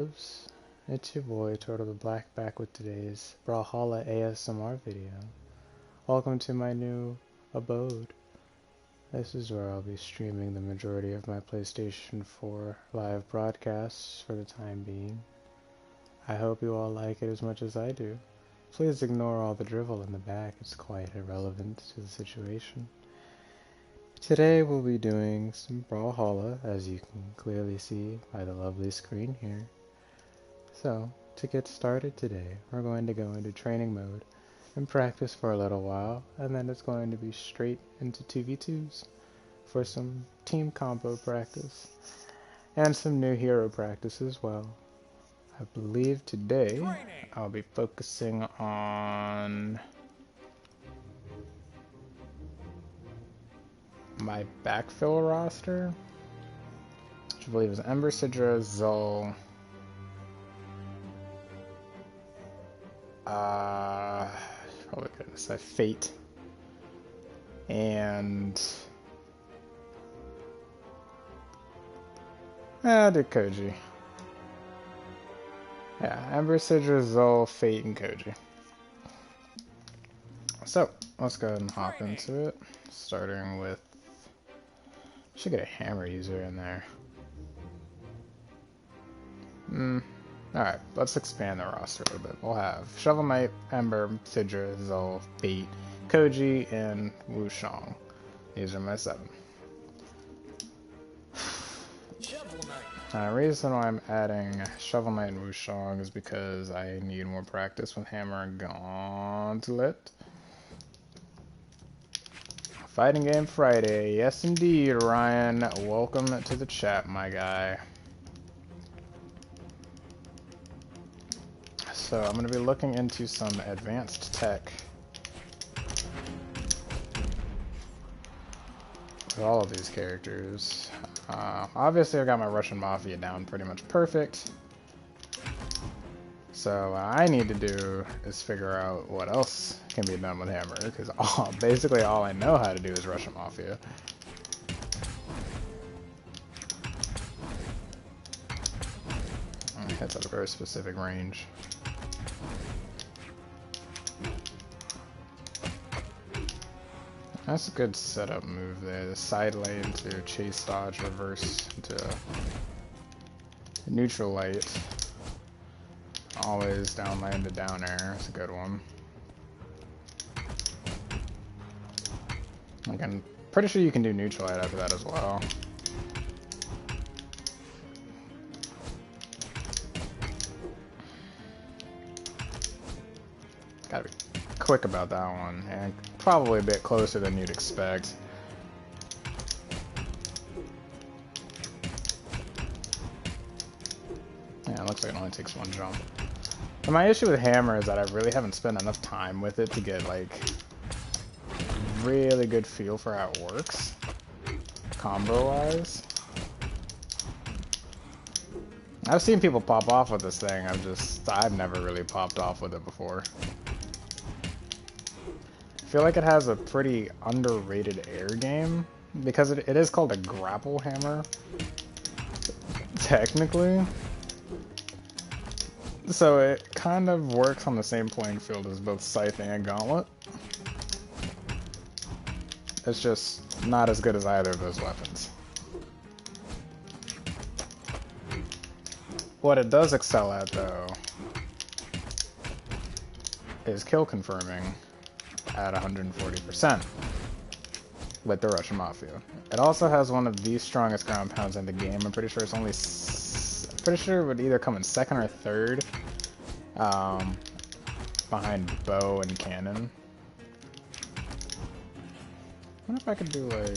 It's your boy Turtle the Black back with today's Brawlhalla ASMR video. Welcome to my new abode. This is where I'll be streaming the majority of my PlayStation 4 live broadcasts for the time being. I hope you all like it as much as I do. Please ignore all the drivel in the back, it's quite irrelevant to the situation. Today we'll be doing some Brawlhalla, as you can clearly see by the lovely screen here. So, to get started today, we're going to go into training mode and practice for a little while, and then it's going to be straight into 2v2s for some team combo practice and some new hero practice as well. I believe today I'll be focusing on my backfill roster, which I believe is Ember, Sidra, Zul, probably gonna say Fate, and I did Koji. Yeah, Ember, Sidra, Zul, Fate, and Koji. So, let's go ahead and hop into it, starting with, should get a hammer user in there. Alright, let's expand the roster a little bit. We'll have Shovel Knight, Ember, Sidra, Zul, Fate, Koji, and Wushang. These are my 7. The reason why I'm adding Shovel Knight and Wushang is because I need more practice with Hammer and Gauntlet. Fighting Game Friday. Yes, indeed, Ryan. Welcome to the chat, my guy. So I'm going to be looking into some advanced tech with all of these characters. Obviously I've got my Russian Mafia down pretty much perfect. So what I need to do is figure out what else can be done with Hammer, because basically all I know how to do is Russian Mafia. It hits at a very specific range. That's a good setup move there. The side lane to chase dodge, reverse to neutral light. Always down lane to down air. That's a good one. I'm pretty sure you can do neutral light after that as well. Gotta be quick about that one, and probably a bit closer than you'd expect. Yeah, it looks like it only takes 1 jump. But my issue with Hammer is that I really haven't spent enough time with it to get, like, really good feel for how it works, combo-wise. I've seen people pop off with this thing, I've never really popped off with it before. I feel like it has a pretty underrated air game, because it is called a grapple hammer, technically. So it kind of works on the same playing field as both Scythe and Gauntlet. It's just not as good as either of those weapons. What it does excel at, though, is kill confirming at 140% with the Russian Mafia. It also has one of the strongest ground pounds in the game. I'm pretty sure it's only... pretty sure it would either come in 2nd or 3rd, behind bow and cannon. I wonder if I could do, like,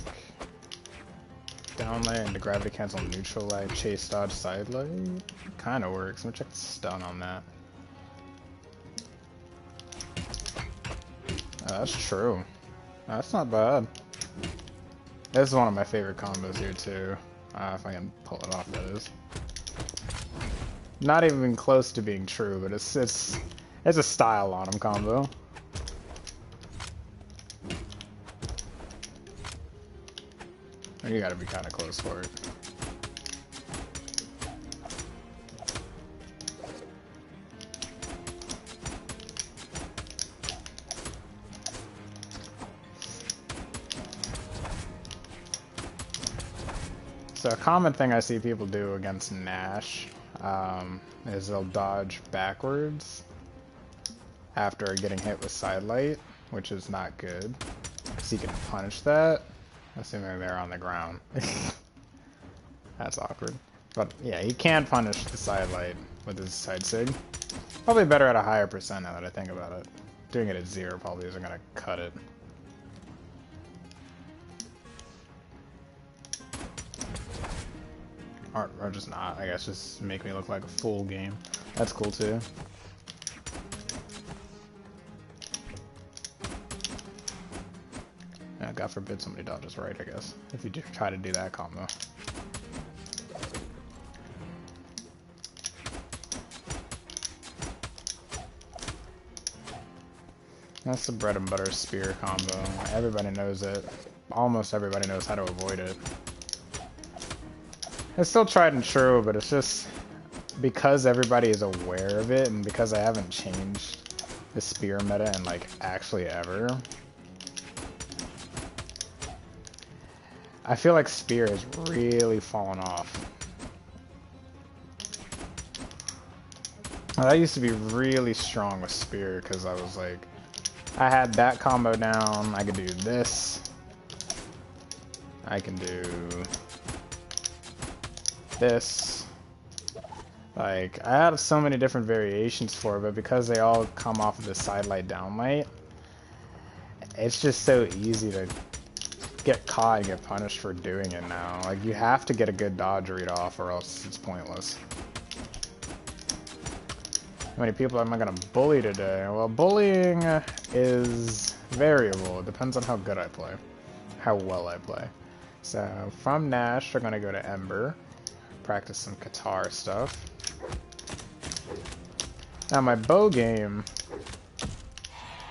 down lane to gravity cancel neutral light, chase dodge side light. Kinda works. I'm gonna check the stun on that. That's true. That's not bad. This is one of my favorite combos here too. If I can pull it off, that is. Not even close to being true, but it's a style on him combo. You gotta be kinda close for it. So a common thing I see people do against Nash is they'll dodge backwards after getting hit with sidelight, which is not good, because he can punish that, assuming they're on the ground. That's awkward. But yeah, he can punish the sidelight with his side sig. Probably better at a higher percent now that I think about it. Doing it at 0 probably isn't going to cut it. Or just not, I guess, just make me look like a full game. That's cool too. Yeah, God forbid somebody dodges right, I guess, if you try to do that combo. That's the bread and butter spear combo. Everybody knows it. Almost everybody knows how to avoid it. It's still tried and true, but it's just because everybody is aware of it, and because I haven't changed the spear meta in like actually ever, I feel like spear has really fallen off. I used to be really strong with spear because I was like, I had that combo down, I could do this, I can do this. Like, I had so many different variations for it, but because they all come off of the sidelight downlight, it's just so easy to get caught and get punished for doing it now. Like, you have to get a good dodge read off or else it's pointless. How many people am I gonna bully today? Well, bullying is variable. It depends on how good I play, how well I play. So from Nash, we're gonna go to Ember, practice some Katar stuff. Now my bow game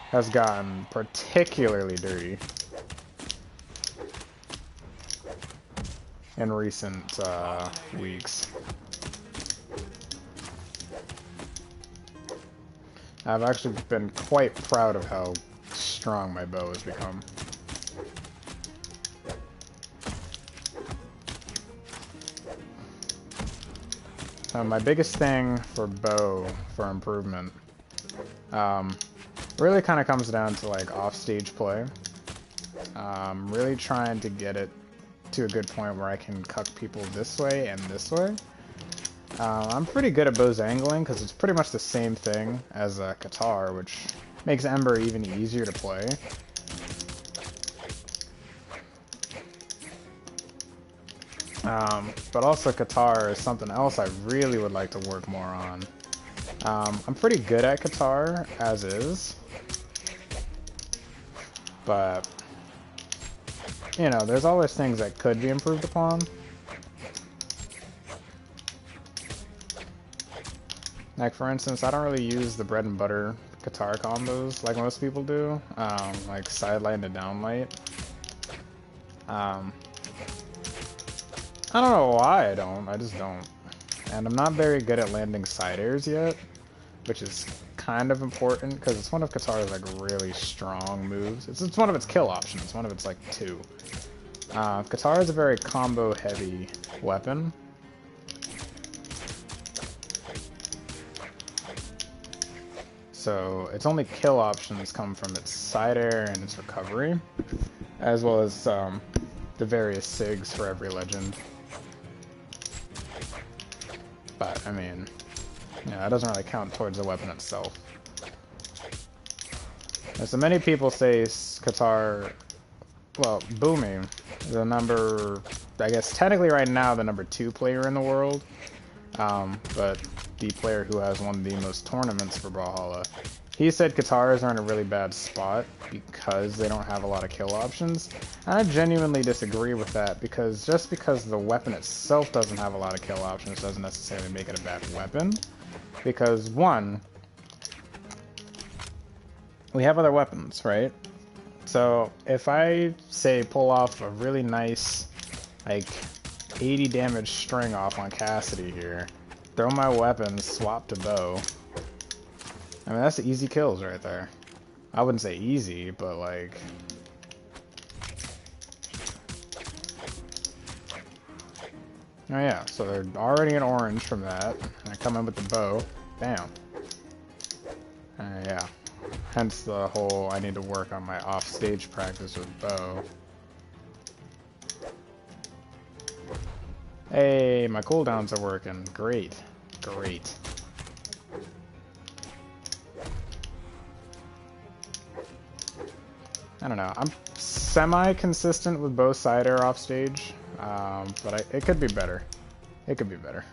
has gotten particularly dirty in recent weeks. I've actually been quite proud of how strong my bow has become. My biggest thing for bow for improvement really kind of comes down to like off-stage play. Really trying to get it to a good point where I can cuck people this way and this way. I'm pretty good at bow's angling because it's pretty much the same thing as Katar, which makes Ember even easier to play. But also Katar is something else I really would like to work more on. I'm pretty good at Katar as is, but you know, there's always things that could be improved upon. Like for instance, I don't really use the bread and butter Katar combos like most people do, like sidelight to downlight. I don't know why I don't, I just don't. And I'm not very good at landing side airs yet, which is kind of important because it's one of Katar's like really strong moves. It's one of its kill options, one of its like 2. Katar is a very combo heavy weapon. So its only kill options come from its side air and its recovery, as well as the various SIGs for every legend. But, I mean, yeah, that doesn't really count towards the weapon itself. And so many people say Katar, well, Boomy, the number, I guess technically right now the number 2 player in the world, but the player who has won the most tournaments for Brawlhalla, he said Katars are in a really bad spot because they don't have a lot of kill options. And I genuinely disagree with that, because just because the weapon itself doesn't have a lot of kill options doesn't necessarily make it a bad weapon. Because one, we have other weapons, right? So if I say pull off a really nice like 80 damage string off on Cassidy here, throw my weapons, swap to bow, I mean, that's easy kills right there. I wouldn't say easy, but like... Oh yeah, so they're already in orange from that. And I come in with the bow. Bam. Yeah. Hence the whole I need to work on my off-stage practice with bow. Hey, my cooldowns are working. Great. Great. I don't know. I'm semi-consistent with both side air off stage, but it could be better. It could be better.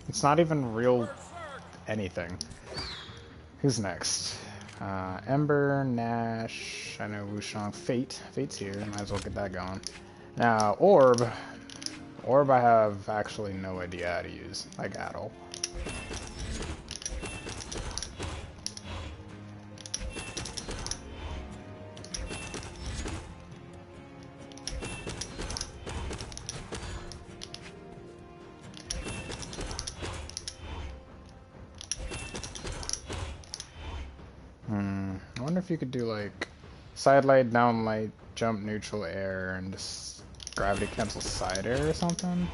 It's not even real anything. Who's next? Ember, Nash, I know Wushang, Fate. Fate's here, might as well get that going. Now, Orb. Orb I have actually no idea how to use, like at all. I wonder if you could do like side light, down light, jump, neutral air, and just gravity cancel side air or something.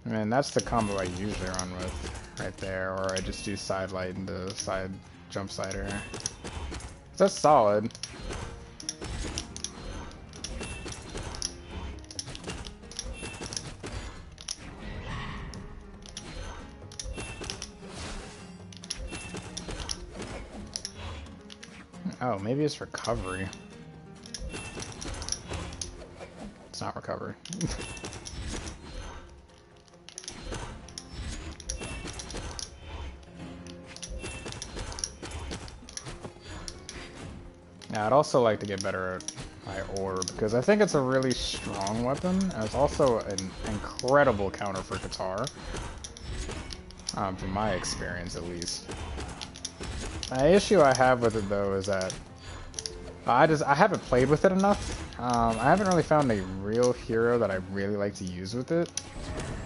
I mean, that's the combo I usually run with right there, or I just do side light into side jump side air. That's solid. Oh, maybe it's recovery. It's not recovery. Yeah, I'd also like to get better at my orb, because I think it's a really strong weapon, and it's also an incredible counter for guitar. From my experience, at least. The issue I have with it, though, is that I haven't played with it enough. I haven't really found a real hero that I really like to use with it.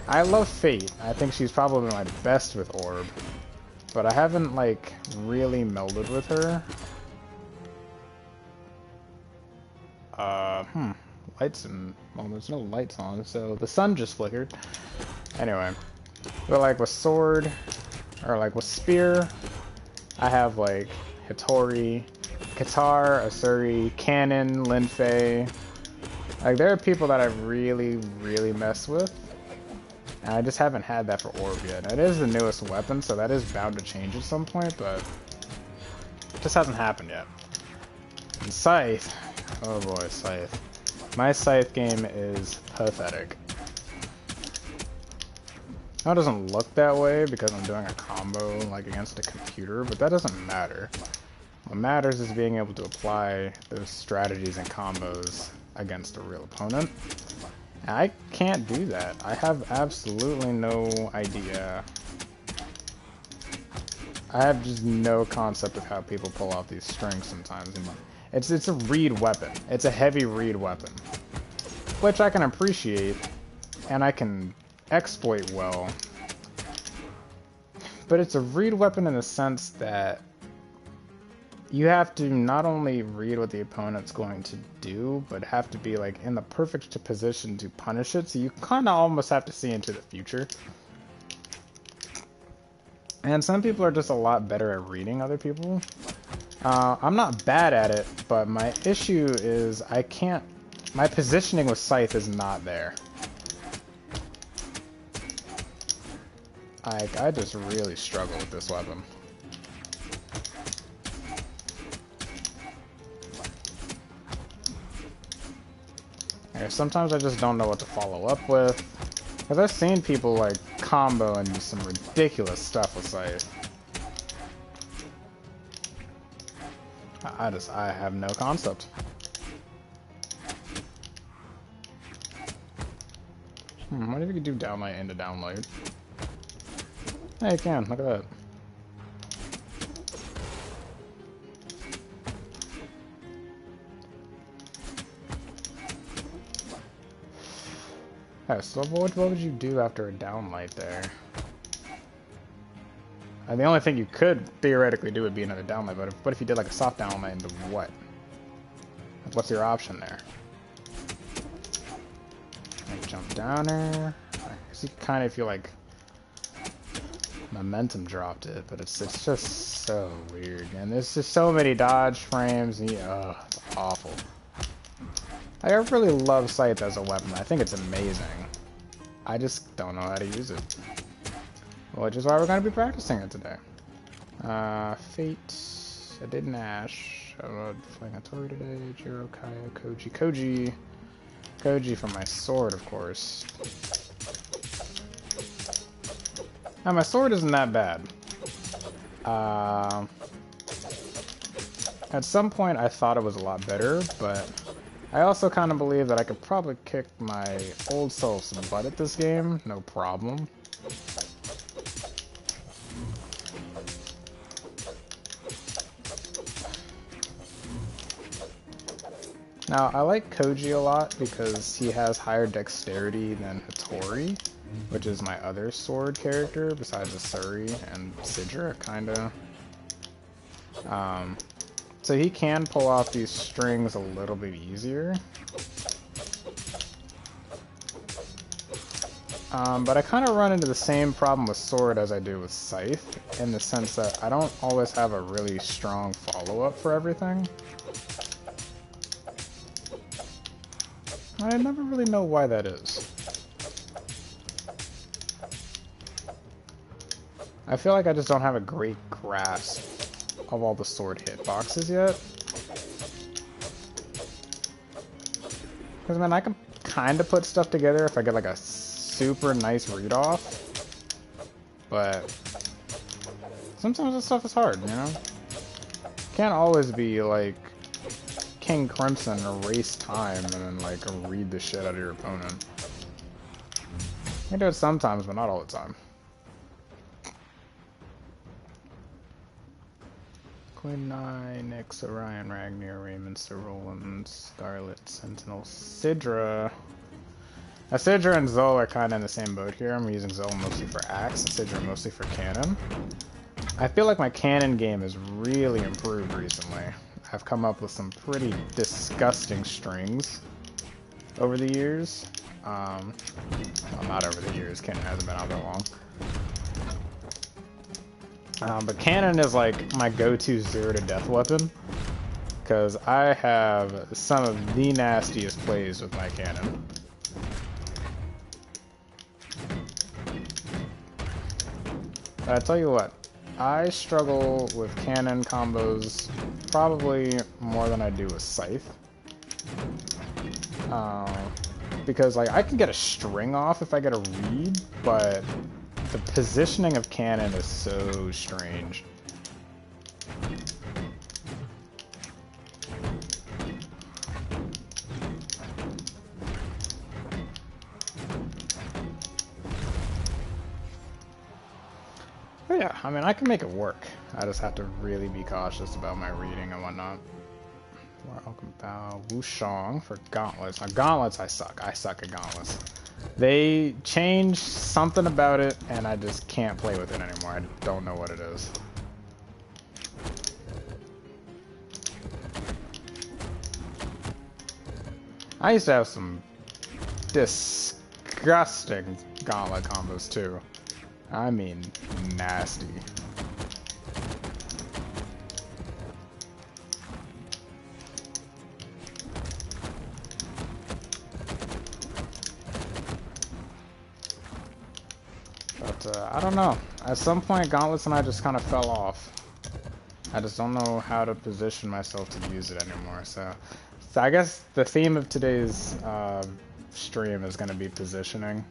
I love Fate. I think she's probably my best with Orb. But I haven't, like, really melded with her. Lights and... well, there's no lights on, so the sun just flickered. Anyway. But, like, with Sword, or, like, with Spear, I have, like, Hattori, Katar, Asuri, Cannon, Lin Fei. Like, there are people that I really, really mess with. And I just haven't had that for Orb yet. It is the newest weapon, so that is bound to change at some point, but it just hasn't happened yet. And Scythe. Oh boy, Scythe. My Scythe game is pathetic. Now it doesn't look that way because I'm doing a combo like against a computer, but that doesn't matter. What matters is being able to apply those strategies and combos against a real opponent. And I can't do that. I have absolutely no idea. I have just no concept of how people pull off these strings sometimes. It's a read weapon. It's a heavy read weapon, which I can appreciate and I can exploit well. But it's a read weapon in the sense that you have to not only read what the opponent's going to do, but have to be like in the perfect position to punish it. So you kind of almost have to see into the future. And some people are just a lot better at reading other people. I'm not bad at it, but my issue is I can't... my positioning with Scythe is not there. I just really struggle with this weapon. Okay, sometimes I just don't know what to follow up with. Because I've seen people like combo and do some ridiculous stuff with Scythe. I have no concept. What if you could do downlight into downlight? Hey, you can. Look at that. Yeah, so what would you do after a downlight there? The only thing you could theoretically do would be another downlight, but what if you did like a soft downlight into what? what's your option there? Like jump downer. I see, kind of feel like momentum dropped it, but it's just so weird, and there's just so many dodge frames. And it's awful. I really love Scythe as a weapon. I think it's amazing. I just don't know how to use it, which is why we're going to be practicing it today. Fate. I did Nash. I rode Flying Tori today. Jiro, Kaya, Koji for my sword, of course. Now, my sword isn't that bad. At some point, I thought it was a lot better, but I also kind of believe that I could probably kick my old self's butt at this game, no problem. Now, I like Koji a lot because he has higher dexterity than Hattori, which is my other sword character besides Asuri and Sidra, kinda. So he can pull off these strings a little bit easier. But I kind of run into the same problem with sword as I do with Scythe, in the sense that I don't always have a really strong follow-up for everything. I never really know why that is. I feel like I just don't have a great grasp of all the sword hitboxes yet. Because, man, I can kind of put stuff together if I get like a super nice read off. But sometimes this stuff is hard, you know? Can't always be like King Crimson or race time and then like read the shit out of your opponent. I do it sometimes, but not all the time. Queen Nye, Nyx, Orion, Ragnar, Raymond, Sir Roland, Scarlet, Sentinel, Sidra. Now, Sidra and Zol are kind of in the same boat here. I'm using Zol mostly for Axe and Sidra mostly for Cannon. I feel like my Cannon game has really improved recently. I've come up with some pretty disgusting strings over the years. Well, not over the years. Cannon hasn't been out that long. But Cannon is like my go-to zero to death weapon, because I have some of the nastiest plays with my Cannon. But I tell you what, I struggle with Cannon combos probably more than I do with Scythe. Because like I can get a string off if I get a read, but the positioning of Cannon is so strange. But yeah, I mean, I can make it work. I just have to really be cautious about my reading and whatnot. Welcome Bao, Wushang for Gauntlets. Now, Gauntlets, I suck. I suck at Gauntlets. They changed something about it, and I just can't play with it anymore. I don't know what it is. I used to have some disgusting Gauntlet combos, too. I mean, nasty. I don't know. At some point, Gauntlets and I just kind of fell off. I just don't know how to position myself to use it anymore. So I guess the theme of today's stream is going to be positioning.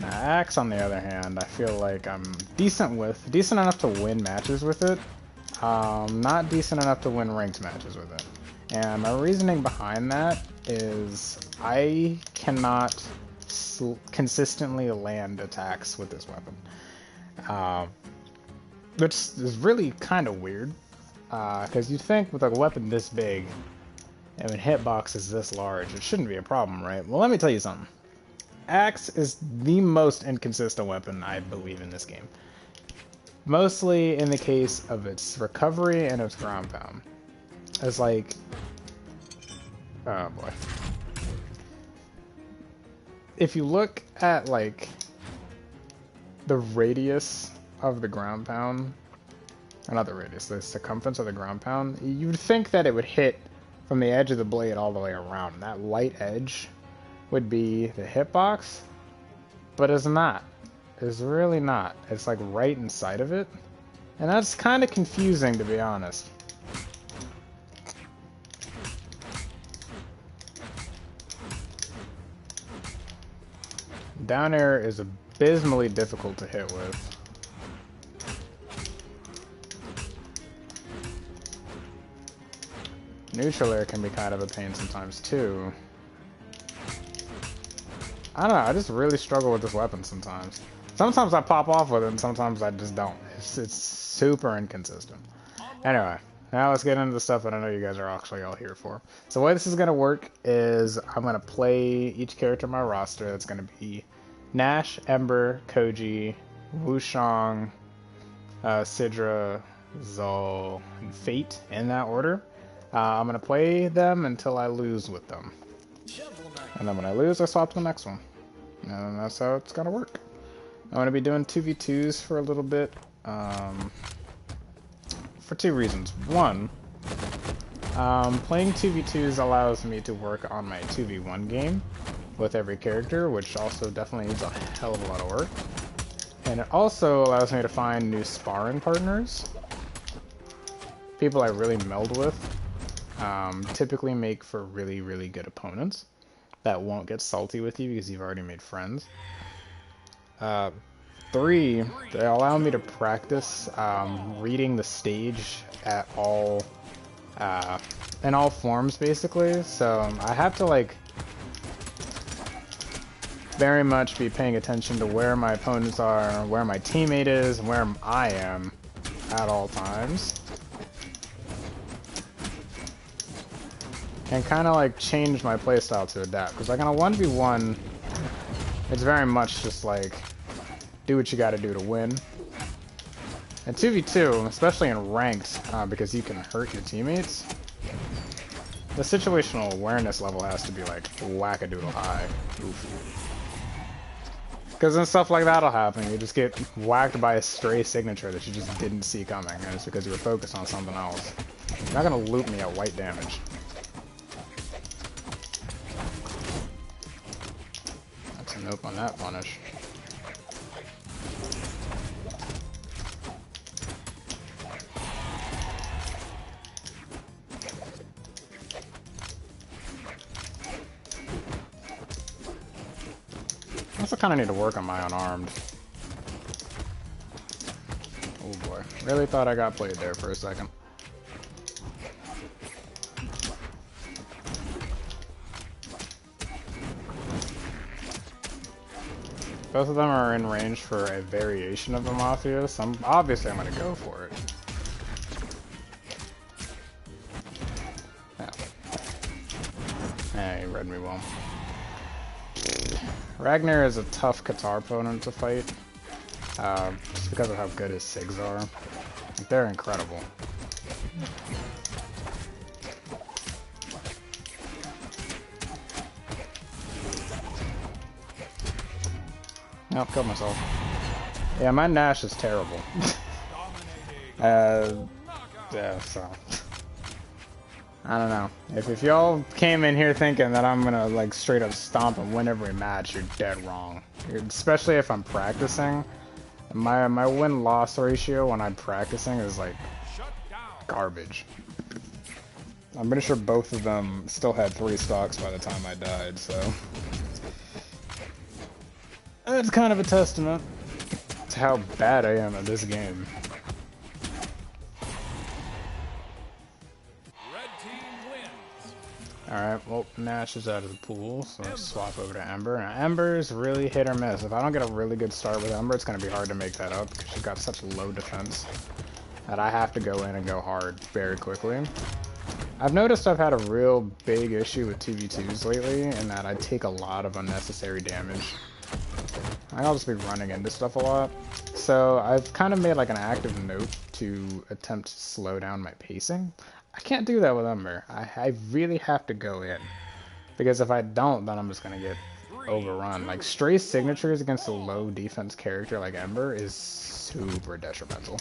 Now, Axe, on the other hand, I feel like I'm decent enough to win matches with it. Not decent enough to win ranked matches with it. And my reasoning behind that is I cannot consistently land attacks with this weapon, which is really kind of weird, because you'd think with a weapon this big and when hitbox is this large, it shouldn't be a problem, right? Well, let me tell you something. Axe is the most inconsistent weapon I believe in this game, mostly in the case of its recovery and its ground pound. is like, oh boy. If you look at like the radius of the ground pound, or not the radius, the circumference of the ground pound, you'd think that it would hit from the edge of the blade all the way around. That light edge would be the hitbox, but it's not. It's really not. It's like right inside of it, and that's kind of confusing, to be honest. Down air is abysmally difficult to hit with. Neutral air can be kind of a pain sometimes too. I don't know, I just really struggle with this weapon sometimes. Sometimes I pop off with it and sometimes I just don't. It's super inconsistent. Anyway, now let's get into the stuff that I know you guys are actually all here for. So the way this is going to work is I'm going to play each character on my roster. That's going to be Nash, Ember, Koji, Wushang, Sidra, Zol, and Fate in that order. I'm going to play them until I lose with them. And then when I lose, I swap to the next one. And that's how it's going to work. I'm going to be doing 2v2s for a little bit. For two reasons. One, playing 2v2s allows me to work on my 2v1 game with every character, which also definitely needs a hell of a lot of work. And it also allows me to find new sparring partners. People I really meld with. Typically make for really, really good opponents that won't get salty with you because you've already made friends. Three, they allow me to practice reading the stage at all, in all forms basically. So I have to like very much be paying attention to where my opponents are, where my teammate is, and where I am at all times. And kind of like change my playstyle to adapt. Because like on a 1v1, it's very much just like, do what you gotta do to win. And 2v2, especially in ranked, because you can hurt your teammates, the situational awareness level has to be like wackadoodle high. Because then stuff like that'll happen. You just get whacked by a stray signature that you just didn't see coming, and it's because you were focused on something else. You're not gonna loop me at white damage. That's a nope on that punish. I also kind of need to work on my unarmed. Oh boy. Really thought I got played there for a second. Both of them are in range for a variation of the Mafia, so obviously I'm going to go for it. Yeah, he read me well. Ragnar is a tough Qatar opponent to fight, just because of how good his SIGs are. Like, they're incredible. Oh, killed myself. Yeah, my Nash is terrible. Yeah, so... I don't know. If y'all came in here thinking that I'm gonna like straight up stomp and win every match, you're dead wrong. Especially if I'm practicing. My win-loss ratio when I'm practicing is like garbage. I'm pretty sure both of them still had 3 stocks by the time I died, so... It's kind of a testament to how bad I am at this game. Alright, well, Nash is out of the pool, so let's swap over to Ember. Now, Ember is really hit or miss. If I don't get a really good start with Ember, it's going to be hard to make that up, because she's got such low defense that I have to go in and go hard very quickly. I've noticed I've had a real big issue with 2v2s lately, in that I take a lot of unnecessary damage. I'll just be running into stuff a lot. So I've kind of made like an active note to attempt to slow down my pacing. I can't do that with Ember. I really have to go in. Because if I don't, then I'm just going to get overrun. Like, stray signatures against a low defense character like Ember is super detrimental.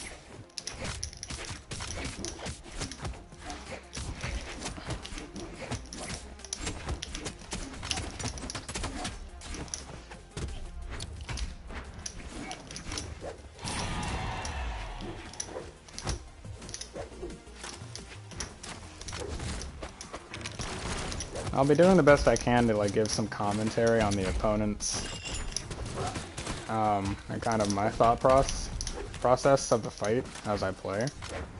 I'll be doing the best I can to like give some commentary on the opponents and kind of my thought process of the fight as I play.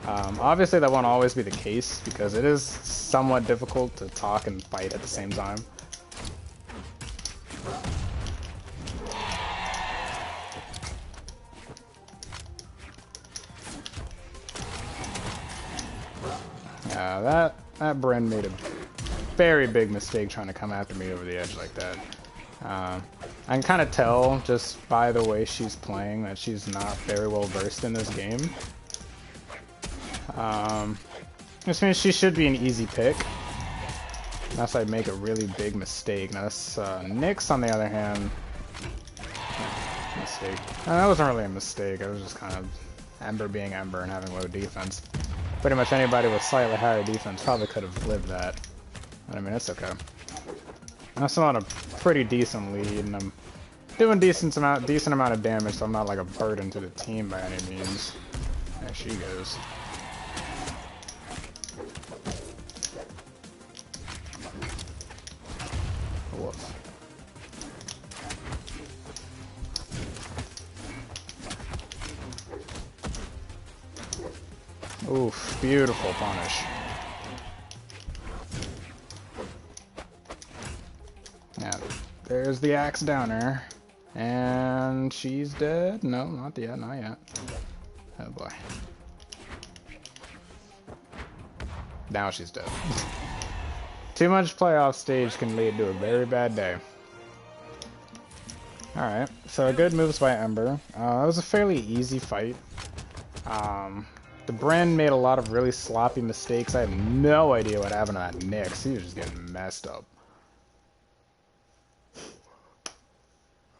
Obviously that won't always be the case because it is somewhat difficult to talk and fight at the same time. Yeah, that Bren made a very big mistake trying to come after me over the edge like that. I can kind of tell just by the way she's playing that she's not very well versed in this game. This means she should be an easy pick, unless I make a really big mistake. Now this Nyx, on the other hand, mistake. That wasn't really a mistake. It was just kind of Ember being Ember and having low defense. Pretty much anybody with slightly higher defense probably could have lived that. But I mean, it's okay. I'm still on a pretty decent lead, and I'm doing decent amount of damage, so I'm not like a burden to the team by any means. There she goes. Woof. Oof, beautiful punish. Yeah, there's the axe downer. And she's dead? No, not yet, not yet. Oh boy. Now she's dead. Too much playoff stage can lead to a very bad day. Alright, so good moves by Ember. That was a fairly easy fight. The Bren made a lot of really sloppy mistakes. I have no idea what happened to that Nyx. He was just getting messed up.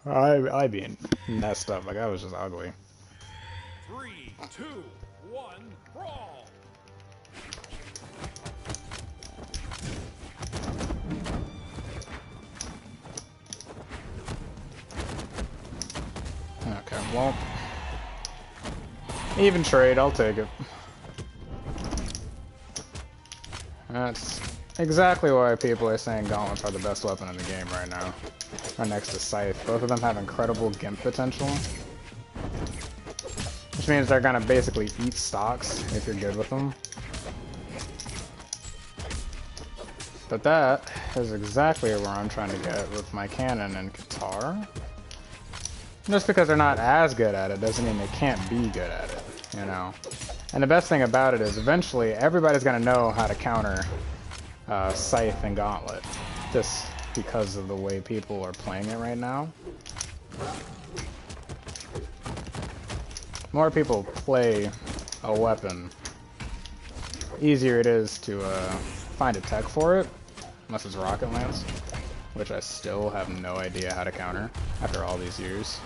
I being messed up. Like, I was just ugly. 3, 2, 1, brawl! Okay, well, even trade, I'll take it. That's exactly why people are saying gauntlets are the best weapon in the game right now. Right next to Scythe. Both of them have incredible gimp potential. Which means they're gonna basically eat stocks if you're good with them. But that is exactly where I'm trying to get with my cannon and Katar. Just because they're not as good at it doesn't mean they can't be good at it, you know? And the best thing about it is eventually everybody's gonna know how to counter Scythe and Gauntlet. Just because of the way people are playing it right now. More people play a weapon, easier it is to find a tech for it, unless it's Rocket Lance, which I still have no idea how to counter after all these years.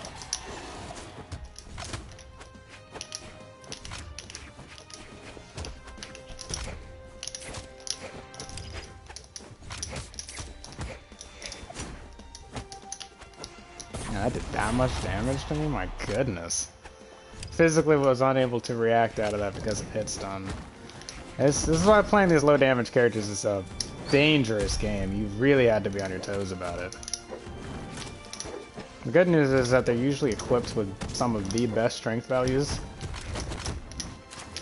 That did that much damage to me? My goodness. Physically was unable to react out of that because of hit stun. This is why playing these low damage characters is a dangerous game. You really had to be on your toes about it. The good news is that they're usually equipped with some of the best strength values.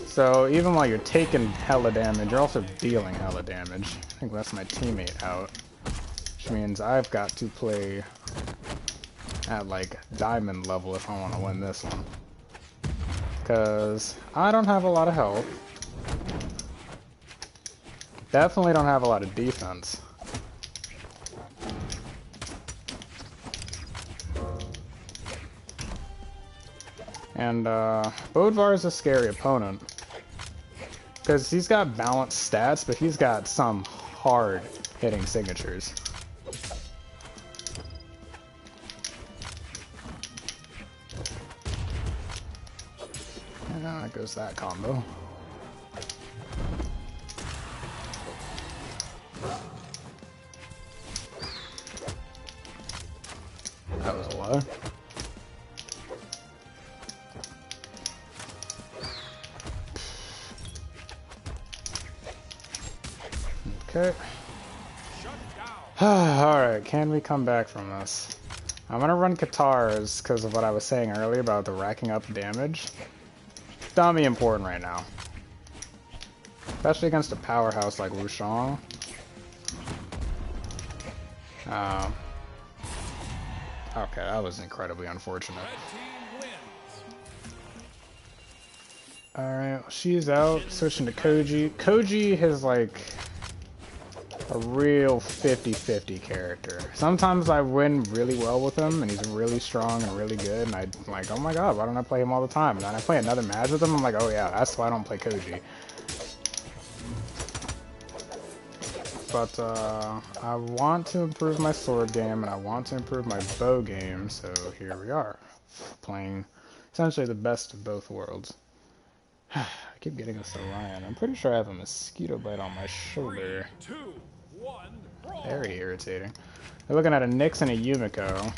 So even while you're taking hella damage, you're also dealing hella damage. I think that's my teammate out. Which means I've got to play at like diamond level if I want to win this one. Because I don't have a lot of health. Definitely don't have a lot of defense. And Bodvar is a scary opponent. Because he's got balanced stats, but he's got some hard hitting signatures. And there goes that combo. That was a lot. Okay. Alright, can we come back from this? I'm gonna run Katars because of what I was saying earlier about the racking up damage. Dummy important right now. Especially against a powerhouse like Wushang. Okay, that was incredibly unfortunate. Alright, well, she's out. Switching to Koji. Koji has like a real 50-50 character. Sometimes I win really well with him and he's really strong and really good and I'm like, oh my god, why don't I play him all the time? And then I play another match with him, I'm like, oh yeah, that's why I don't play Koji. But I want to improve my sword game and I want to improve my bow game, so here we are. Playing essentially the best of both worlds. I keep getting this Orion. I'm pretty sure I have a mosquito bite on my shoulder. 3, 2, 1, brawl. Very irritating. We're looking at a Nyx and a Yumiko.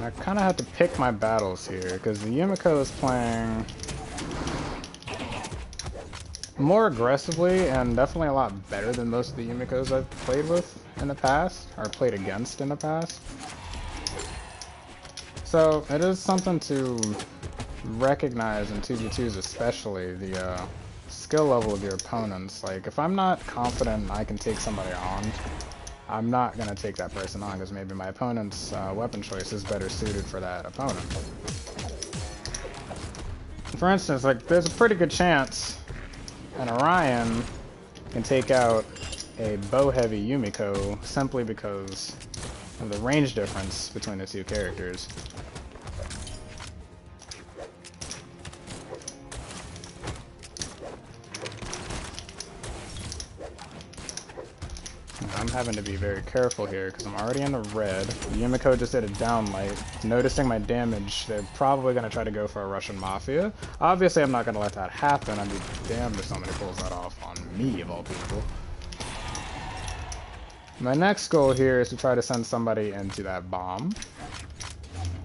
I kind of have to pick my battles here, because the Yumiko is playing more aggressively and definitely a lot better than most of the Yumikos I've played with in the past, or played against in the past. So it is something to recognize in 2v2s, especially the skill level of your opponents. Like, if I'm not confident I can take somebody on, I'm not going to take that person on because maybe my opponent's weapon choice is better suited for that opponent. For instance, like, there's a pretty good chance an Orion can take out a bow-heavy Yumiko simply because of the range difference between the two characters. I'm having to be very careful here because I'm already in the red. Yumiko just did a downlight. Noticing my damage, they're probably going to try to go for a Russian Mafia. Obviously, I'm not going to let that happen. I'd be damned if somebody pulls that off on me, of all people. My next goal here is to try to send somebody into that bomb.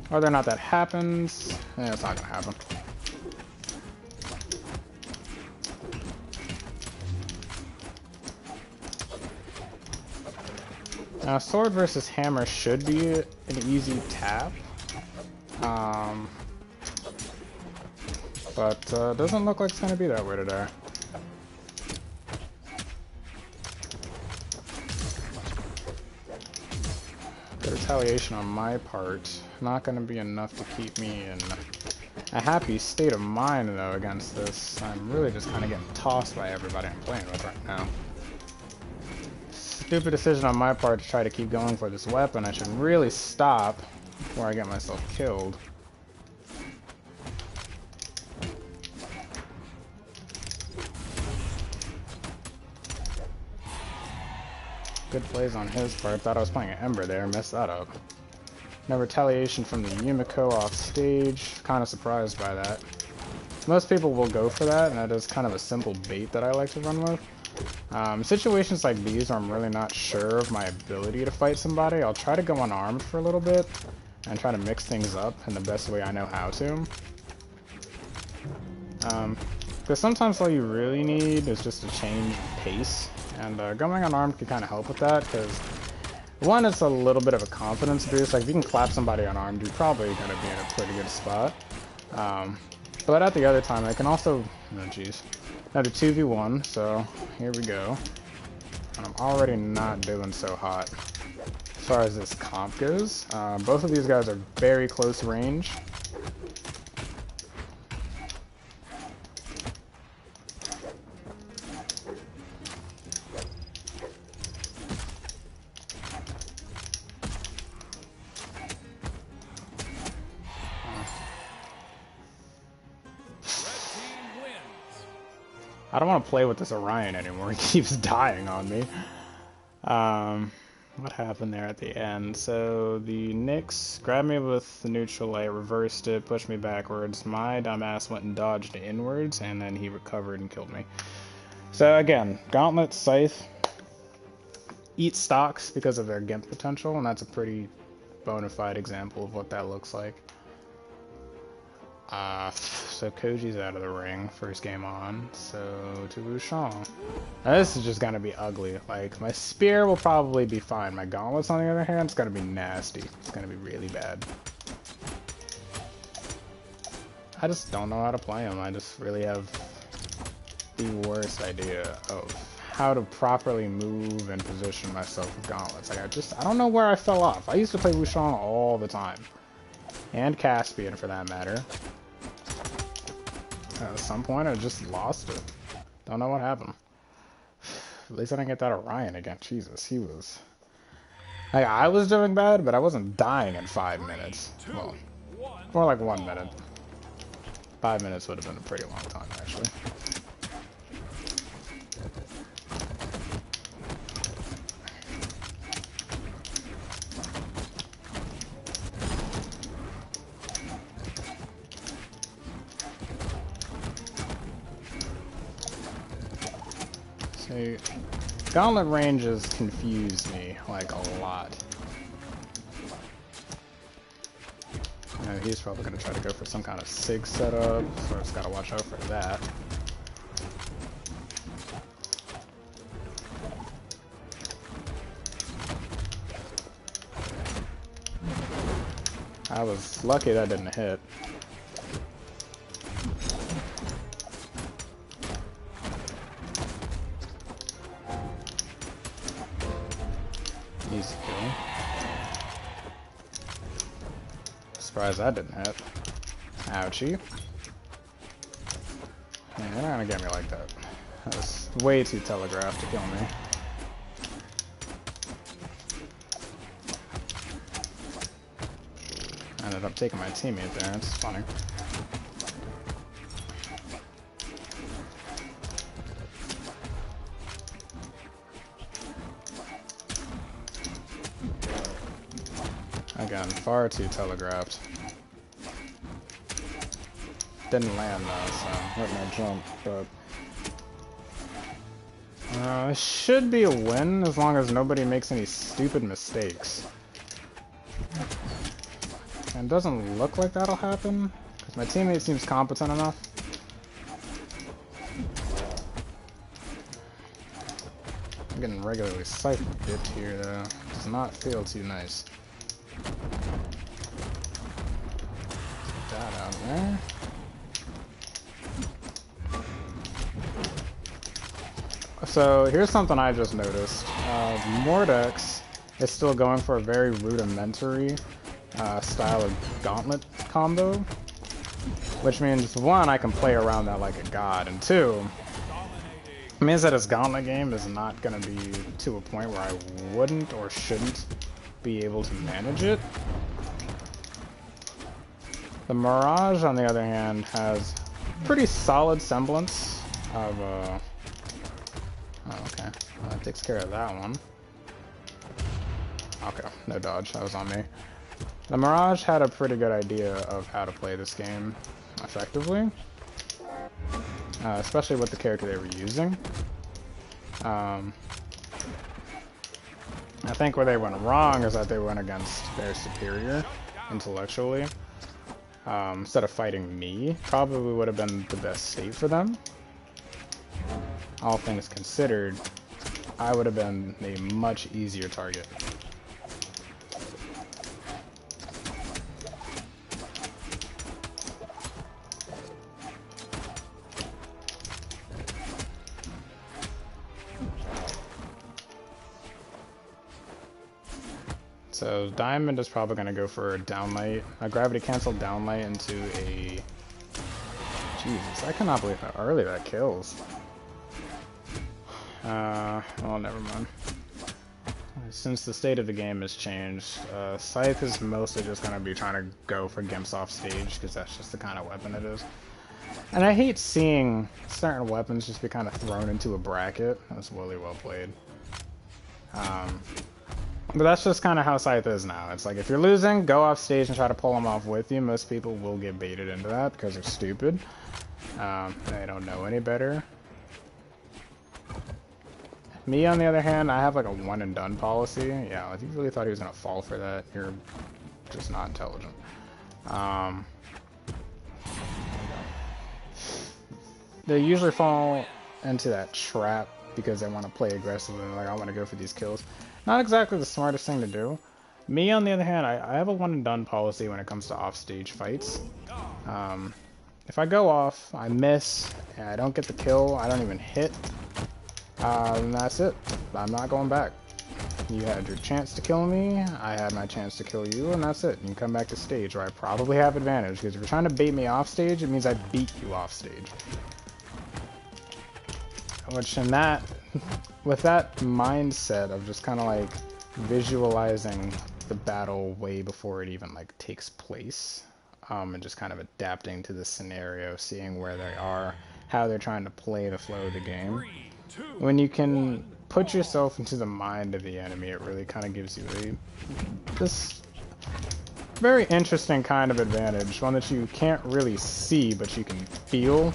Whether or not that happens, it's not going to happen. Now, sword versus hammer should be an easy tap, but doesn't look like it's going to be that way today. The retaliation on my part, not going to be enough to keep me in a happy state of mind, though, against this. I'm really just kind of getting tossed by everybody I'm playing with right now. Stupid decision on my part to try to keep going for this weapon. I should really stop before I get myself killed. Good plays on his part. Thought I was playing an Ember there. Messed that up. No retaliation from the Yumiko off stage. Kind of surprised by that. Most people will go for that, and that is kind of a simple bait that I like to run with. Situations like these where I'm really not sure of my ability to fight somebody, I'll try to go unarmed for a little bit and try to mix things up in the best way I know how to. Because sometimes all you really need is just a change of pace, and going unarmed can kind of help with that, because one, it's a little bit of a confidence boost. Like, if you can clap somebody unarmed, you're probably going to be in a pretty good spot. But at the other time, I can also... Oh, jeez. Another 2v1, so here we go. And I'm already not doing so hot. as far as this comp goes. Both of these guys are very close range. I don't want to play with this Orion anymore. He keeps dying on me. What happened there at the end? So the Nyx grabbed me with the neutral, I reversed it, pushed me backwards. My dumbass went and dodged inwards, and then he recovered and killed me. So again, Gauntlet, Scythe, eat stocks because of their Gimp potential, and that's a pretty bona fide example of what that looks like. So Koji's out of the ring, first game on, so to Wushang. Now this is just gonna be ugly. Like, my spear will probably be fine. My gauntlets, on the other hand, it's gonna be nasty. It's gonna be really bad. I just don't know how to play them. I just really have the worst idea of how to properly move and position myself with gauntlets. Like, I don't know where I fell off. I used to play Wushang all the time. And Caspian, for that matter. At some point, I just lost it. Don't know what happened. At least I didn't get that Orion again. Jesus, he was... Like, I was doing bad, but I wasn't dying in 5 minutes. Well, more like 1 minute. 5 minutes would have been a pretty long time, actually. So, Gauntlet ranges confuse me, like, a lot. He's probably going to try to go for some kind of SIG setup, so I just got to watch out for that. I was lucky that didn't hit. Easy kill. Surprised that didn't hit. Ouchie. Yeah, you're not gonna get me like that. That was way too telegraphed to kill me. I ended up taking my teammate there, it's funny. Again, far too telegraphed. Didn't land though, so hurt my jump, but it should be a win as long as nobody makes any stupid mistakes. And it doesn't look like that'll happen, because my teammate seems competent enough. I'm getting regularly scythe-dipped here though. Does not feel too nice. Put that out there. So here's something I just noticed. Mordex is still going for a very rudimentary style of gauntlet combo, which means one, I can play around that like a god, and two, it means that his gauntlet game is not going to be to a point where I wouldn't or shouldn't be able to manage it. The Mirage, on the other hand, has pretty solid semblance of oh, okay, well, that takes care of that one. Okay, no dodge, that was on me. The Mirage had a pretty good idea of how to play this game effectively, especially with the character they were using. I think where they went wrong is that they went against their superior intellectually. Instead of fighting me, probably would have been the best state for them. All things considered, I would have been a much easier target. So Diamond is probably going to go for a downlight, a gravity cancel downlight into a... Jesus, I cannot believe how early that kills. Well, never mind. Since the state of the game has changed, Scythe is mostly just going to be trying to go for Gimps off stage, because that's just the kind of weapon it is. And I hate seeing certain weapons just be kind of thrown into a bracket. That's really well played. But that's just kind of how Scythe is now. It's like, if you're losing, go off stage and try to pull them off with you. Most people will get baited into that because they're stupid. They don't know any better. Me, on the other hand, I have like a one and done policy. Yeah, if you really thought he was going to fall for that, you're just not intelligent. They usually fall into that trap because they want to play aggressively and like, I want to go for these kills. Not exactly the smartest thing to do. Me, on the other hand, I have a one and done policy when it comes to offstage fights. If I go off, I miss, and I don't get the kill, I don't even hit, then that's it. I'm not going back. You had your chance to kill me, I had my chance to kill you, and that's it. You can come back to stage where I probably have advantage, because if you're trying to bait me off stage, it means I beat you off stage. Which in that, with that mindset of just kind of like visualizing the battle way before it even like takes place, and just kind of adapting to the scenario, seeing where they are, how they're trying to play the flow of the game. When you can put yourself into the mind of the enemy, it really kind of gives you this very interesting kind of advantage, one that you can't really see, but you can feel.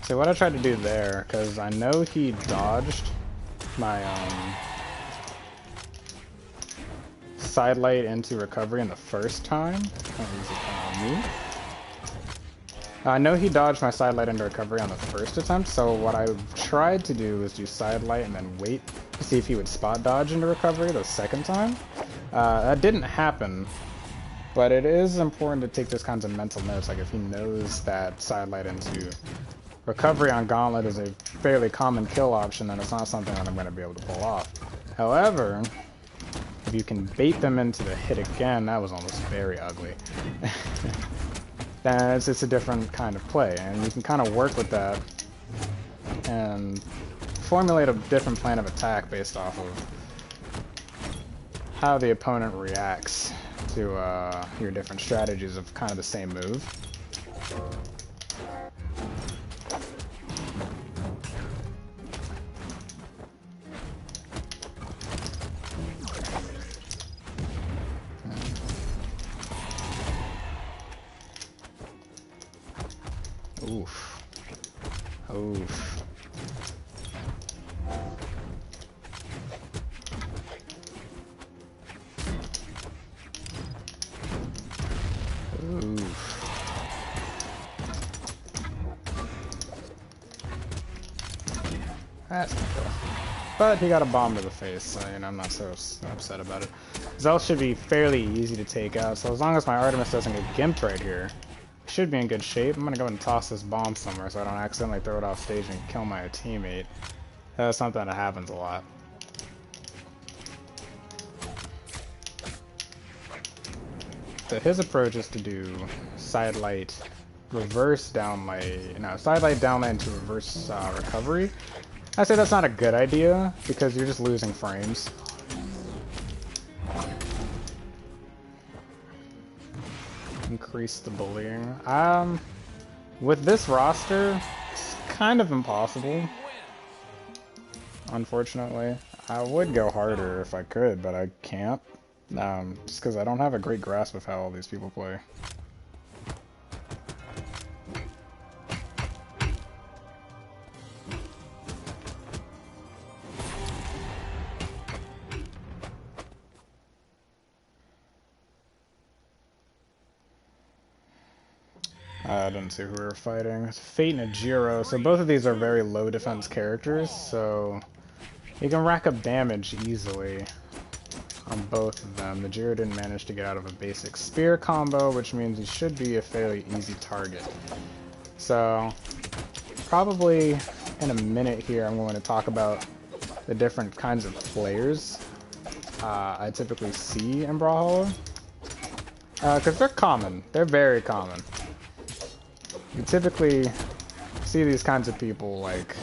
So what I tried to do there, because I know he dodged my sidelight into recovery in the first time. I know he dodged my sidelight into recovery on the first attempt, so what I tried to do was do sidelight and then wait to see if he would spot dodge into recovery the second time. That didn't happen, but it is important to take those kinds of mental notes, like if he knows that sidelight into recovery on Gauntlet is a fairly common kill option, and it's not something that I'm going to be able to pull off. However, if you can bait them into the hit again, that was almost very ugly. Then it's a different kind of play, and you can kind of work with that and formulate a different plan of attack based off of how the opponent reacts to your different strategies of kind of the same move. Oof. Oof. Oof. That's not cool. But he got a bomb to the face, so you know, I'm not so upset about it. Zell should be fairly easy to take out, so as long as my Artemis doesn't get gimped right here, should be in good shape. I'm gonna go and toss this bomb somewhere so I don't accidentally throw it off stage and kill my teammate. That's something that happens a lot. So his approach is to do sidelight, reverse downlight, no, sidelight downlight into reverse recovery. I say that's not a good idea because you're just losing frames. Increase the bullying. With this roster, it's kind of impossible. Unfortunately, I would go harder if I could, but I can't. Just because I don't have a great grasp of how all these people play. I didn't see who we were fighting. It's Fate and Ajiro. So both of these are very low defense characters, so you can rack up damage easily on both of them. The Ajiro didn't manage to get out of a basic spear combo, which means he should be a fairly easy target. So probably in a minute here I'm going to talk about the different kinds of players I typically see in Brawlhalla. Because they're common. They're very common. You typically see these kinds of people, like,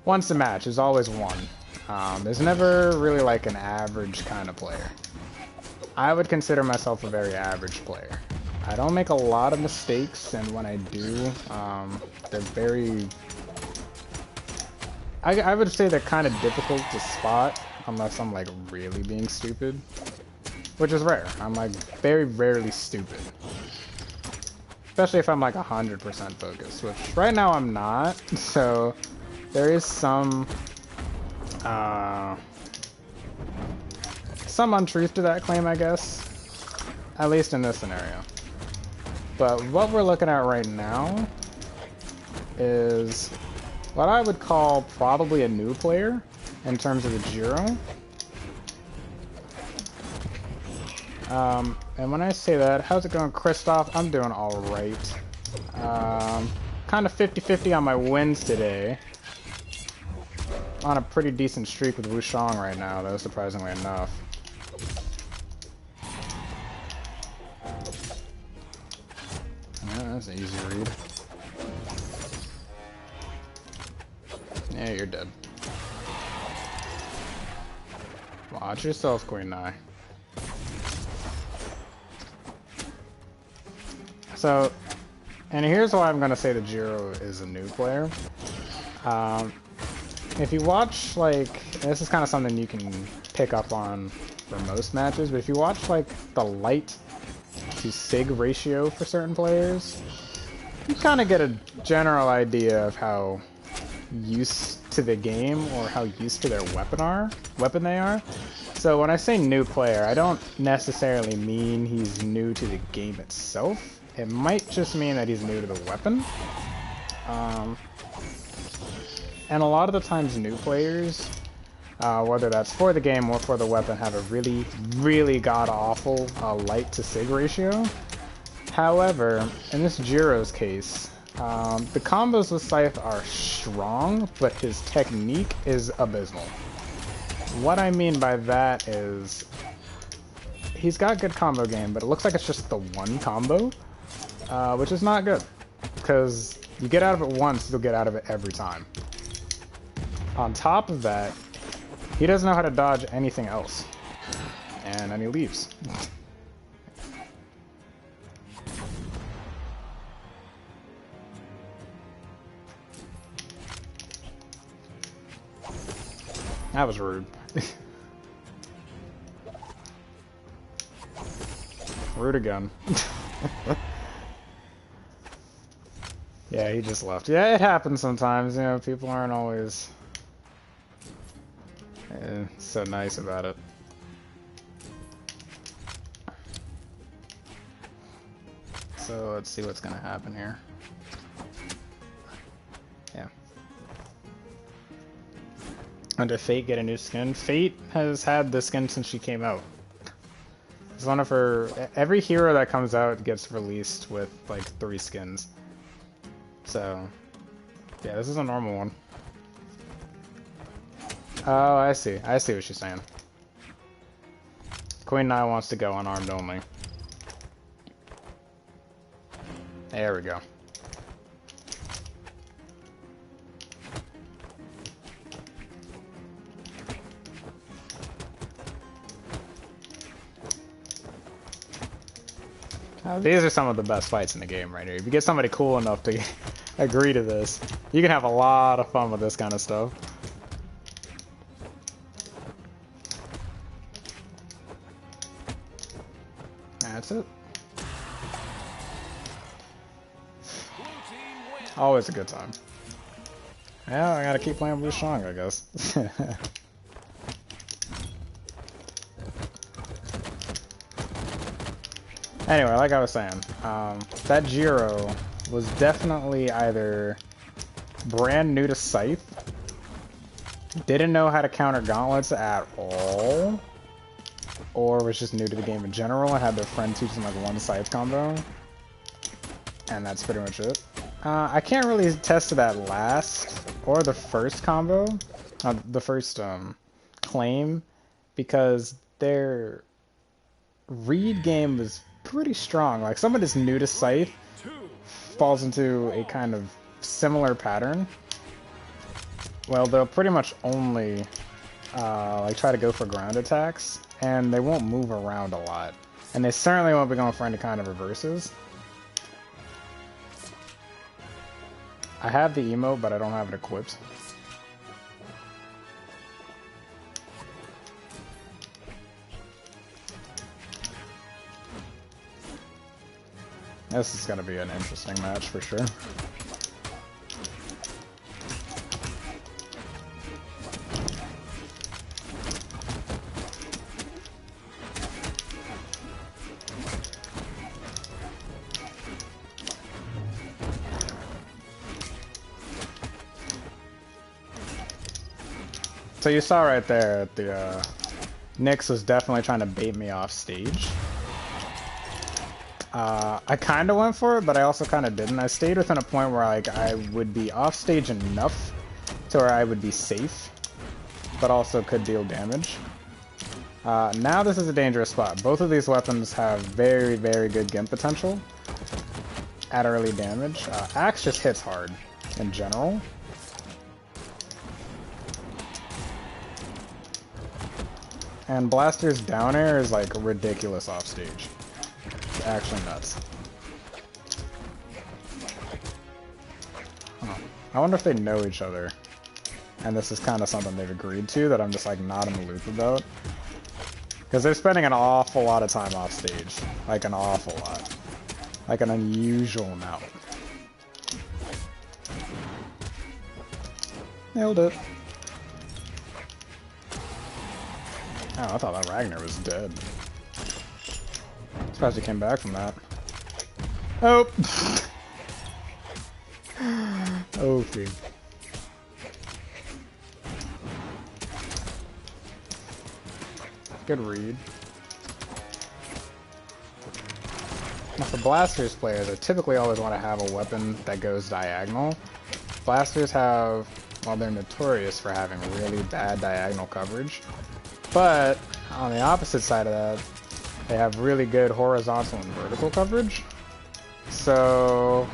once a match. There's always one. There's never really, like, an average kind of player. I would consider myself a very average player. I don't make a lot of mistakes, and when I do, they're very... I would say they're kind of difficult to spot, unless I'm, like, really being stupid. Which is rare. I'm, like, very rarely stupid. Especially if I'm like 100% focused, which right now I'm not, so there is some untruth to that claim, I guess, at least in this scenario. But what we're looking at right now is what I would call probably a new player in terms of the Ajiro. And when I say that, how's it going, Kristoff? I'm doing alright. Kind of 50-50 on my wins today. On a pretty decent streak with Wushang right now, though, surprisingly enough. Yeah, that's an easy read. Yeah, you're dead. Watch yourself, Queen Nai. So, and here's why I'm gonna say the Ajiro is a new player. If you watch, like, this is kind of something you can pick up on for most matches, but if you watch, like, the light to sig ratio for certain players, you kind of get a general idea of how used to the game or how used to their weapon they are. So when I say new player, I don't necessarily mean he's new to the game itself. It might just mean that he's new to the weapon. And a lot of the times new players, whether that's for the game or for the weapon, have a really, really god-awful light to sig ratio. However, in this Ajiro's case, the combos with Scythe are strong, but his technique is abysmal. What I mean by that is, he's got good combo game, but it looks like it's just the one combo. Which is not good, because you get out of it once, you'll get out of it every time. On top of that, he doesn't know how to dodge anything else. And then he leaves. That was rude. Rude again. Yeah, he just left. Yeah, it happens sometimes, you know, people aren't always so nice about it. So let's see what's gonna happen here. Yeah. And did Fate get a new skin? Fate has had this skin since she came out. It's one of her... Every hero that comes out gets released with, like, 3 skins. So, yeah, this is a normal one. Oh, I see. I see what she's saying. Queen Nai wants to go unarmed only. There we go. These are some of the best fights in the game right here. If you get somebody cool enough to agree to this, you can have a lot of fun with this kind of stuff. That's it. Always a good time. Yeah, I gotta keep playing Wushang, I guess. Anyway, like I was saying, that Jiro was definitely either brand new to Scythe, didn't know how to counter gauntlets at all, or was just new to the game in general and had their friend teach them like one Scythe combo. And that's pretty much it. I can't really attest to that last or the first combo, the first claim, because their read game was pretty strong. Like someone that's new to Scythe falls into a kind of similar pattern. Well, they'll pretty much only like try to go for ground attacks, and they won't move around a lot. And they certainly won't be going for any kind of reverses. I have the emote, but I don't have it equipped. This is going to be an interesting match for sure. So you saw right there, the Nyx was definitely trying to bait me off stage. I kind of went for it, but I also kind of didn't. I stayed within a point where like I would be off stage enough to where I would be safe, but also could deal damage. Now this is a dangerous spot. Both of these weapons have very, very good gimp potential at early damage. Axe just hits hard in general. And Blaster's down air is like ridiculous off stage. It's actually nuts. Huh. I wonder if they know each other. And this is kind of something they've agreed to that I'm just like not in the loop about. Because they're spending an awful lot of time off stage. Like an awful lot. Like an unusual amount. Nailed it. Oh, I thought that Ragnar was dead. Surprised he came back from that. Oh! Okay. Good read. Now for Blasters players, I typically always want to have a weapon that goes diagonal. Blasters have, well, they're notorious for having really bad diagonal coverage. But on the opposite side of that, they have really good horizontal and vertical coverage. So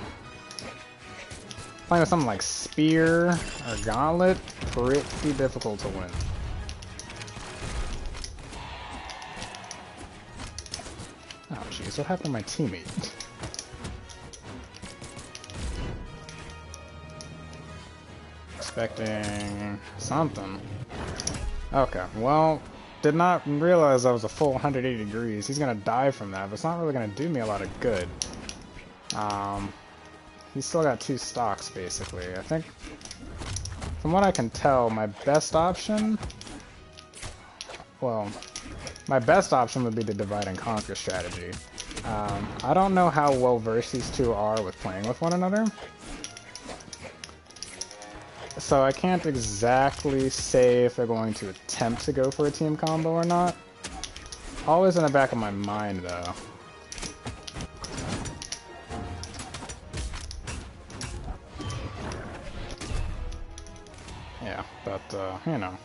playing with something like Spear or Gauntlet, pretty difficult to win. Oh jeez, what happened to my teammate? Expecting something. Okay, well, did not realize I was a full 180 degrees. He's gonna die from that, but it's not really gonna do me a lot of good. He's still got 2 stocks, basically. I think, from what I can tell, my best option... Well, my best option would be the divide and conquer strategy. I don't know how well versed these two are with playing with one another. So I can't exactly say if they're going to attempt to go for a team combo or not. Always in the back of my mind, though. Yeah, but, you know.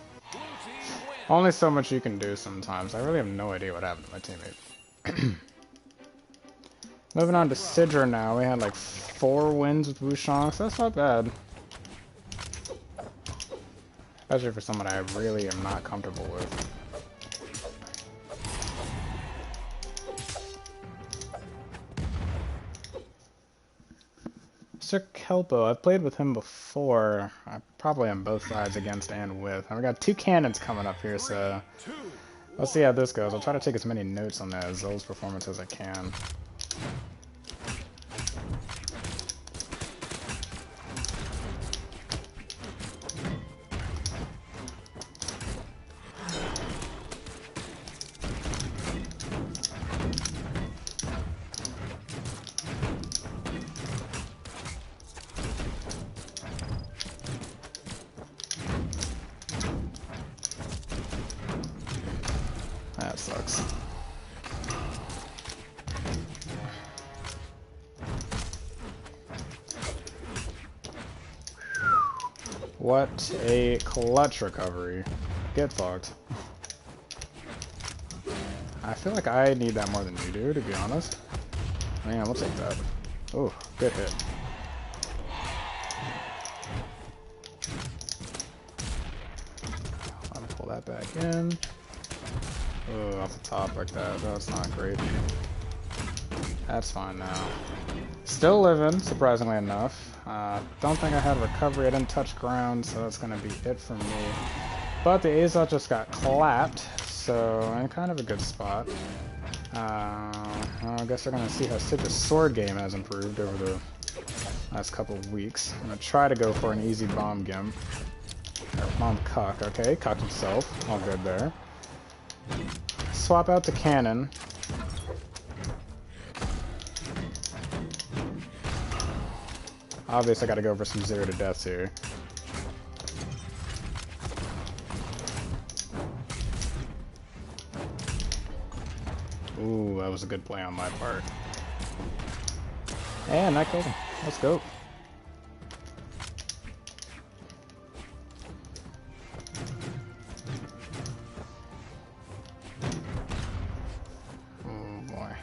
Only so much you can do sometimes. I really have no idea what happened to my teammate. Moving on to Sidra now. We had like 4 wins with Wushang, so that's not bad. Especially for someone I really am not comfortable with. Sir Kelpo, I've played with him before, probably on both sides, against and with. And we got 2 cannons coming up here, so let's see how this goes. I'll try to take as many notes on that Zol's performance as I can. sucks. What a clutch recovery. Get fucked. I feel like I need that more than you do, to be honest. Man, we'll take that. Oh, good hit. I'll pull that back in. Oh, off the top like that. That's not great. That's fine now. Still living, surprisingly enough. Don't think I had recovery. I didn't touch ground, so that's going to be it for me. But the Azot just got clapped, so I'm in kind of a good spot. I guess we're going to see how Sid's sword game has improved over the last couple of weeks. I'm going to try to go for an easy bomb gimp. Or bomb cuck, okay, cucked himself. All good there. Swap out to cannon. Obviously, I gotta go for some 0 to deaths here. Ooh, that was a good play on my part. And I killed him. Let's go. Oh boy.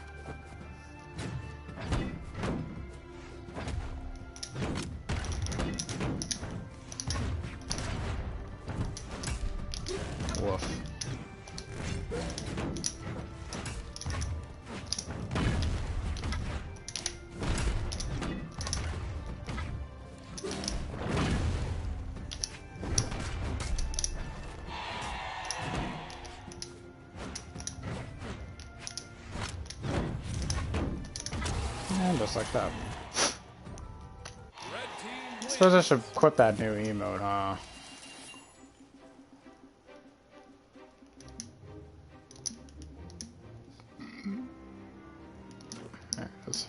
Woof. And just like that. I suppose I should quit that new emote, huh? There it is.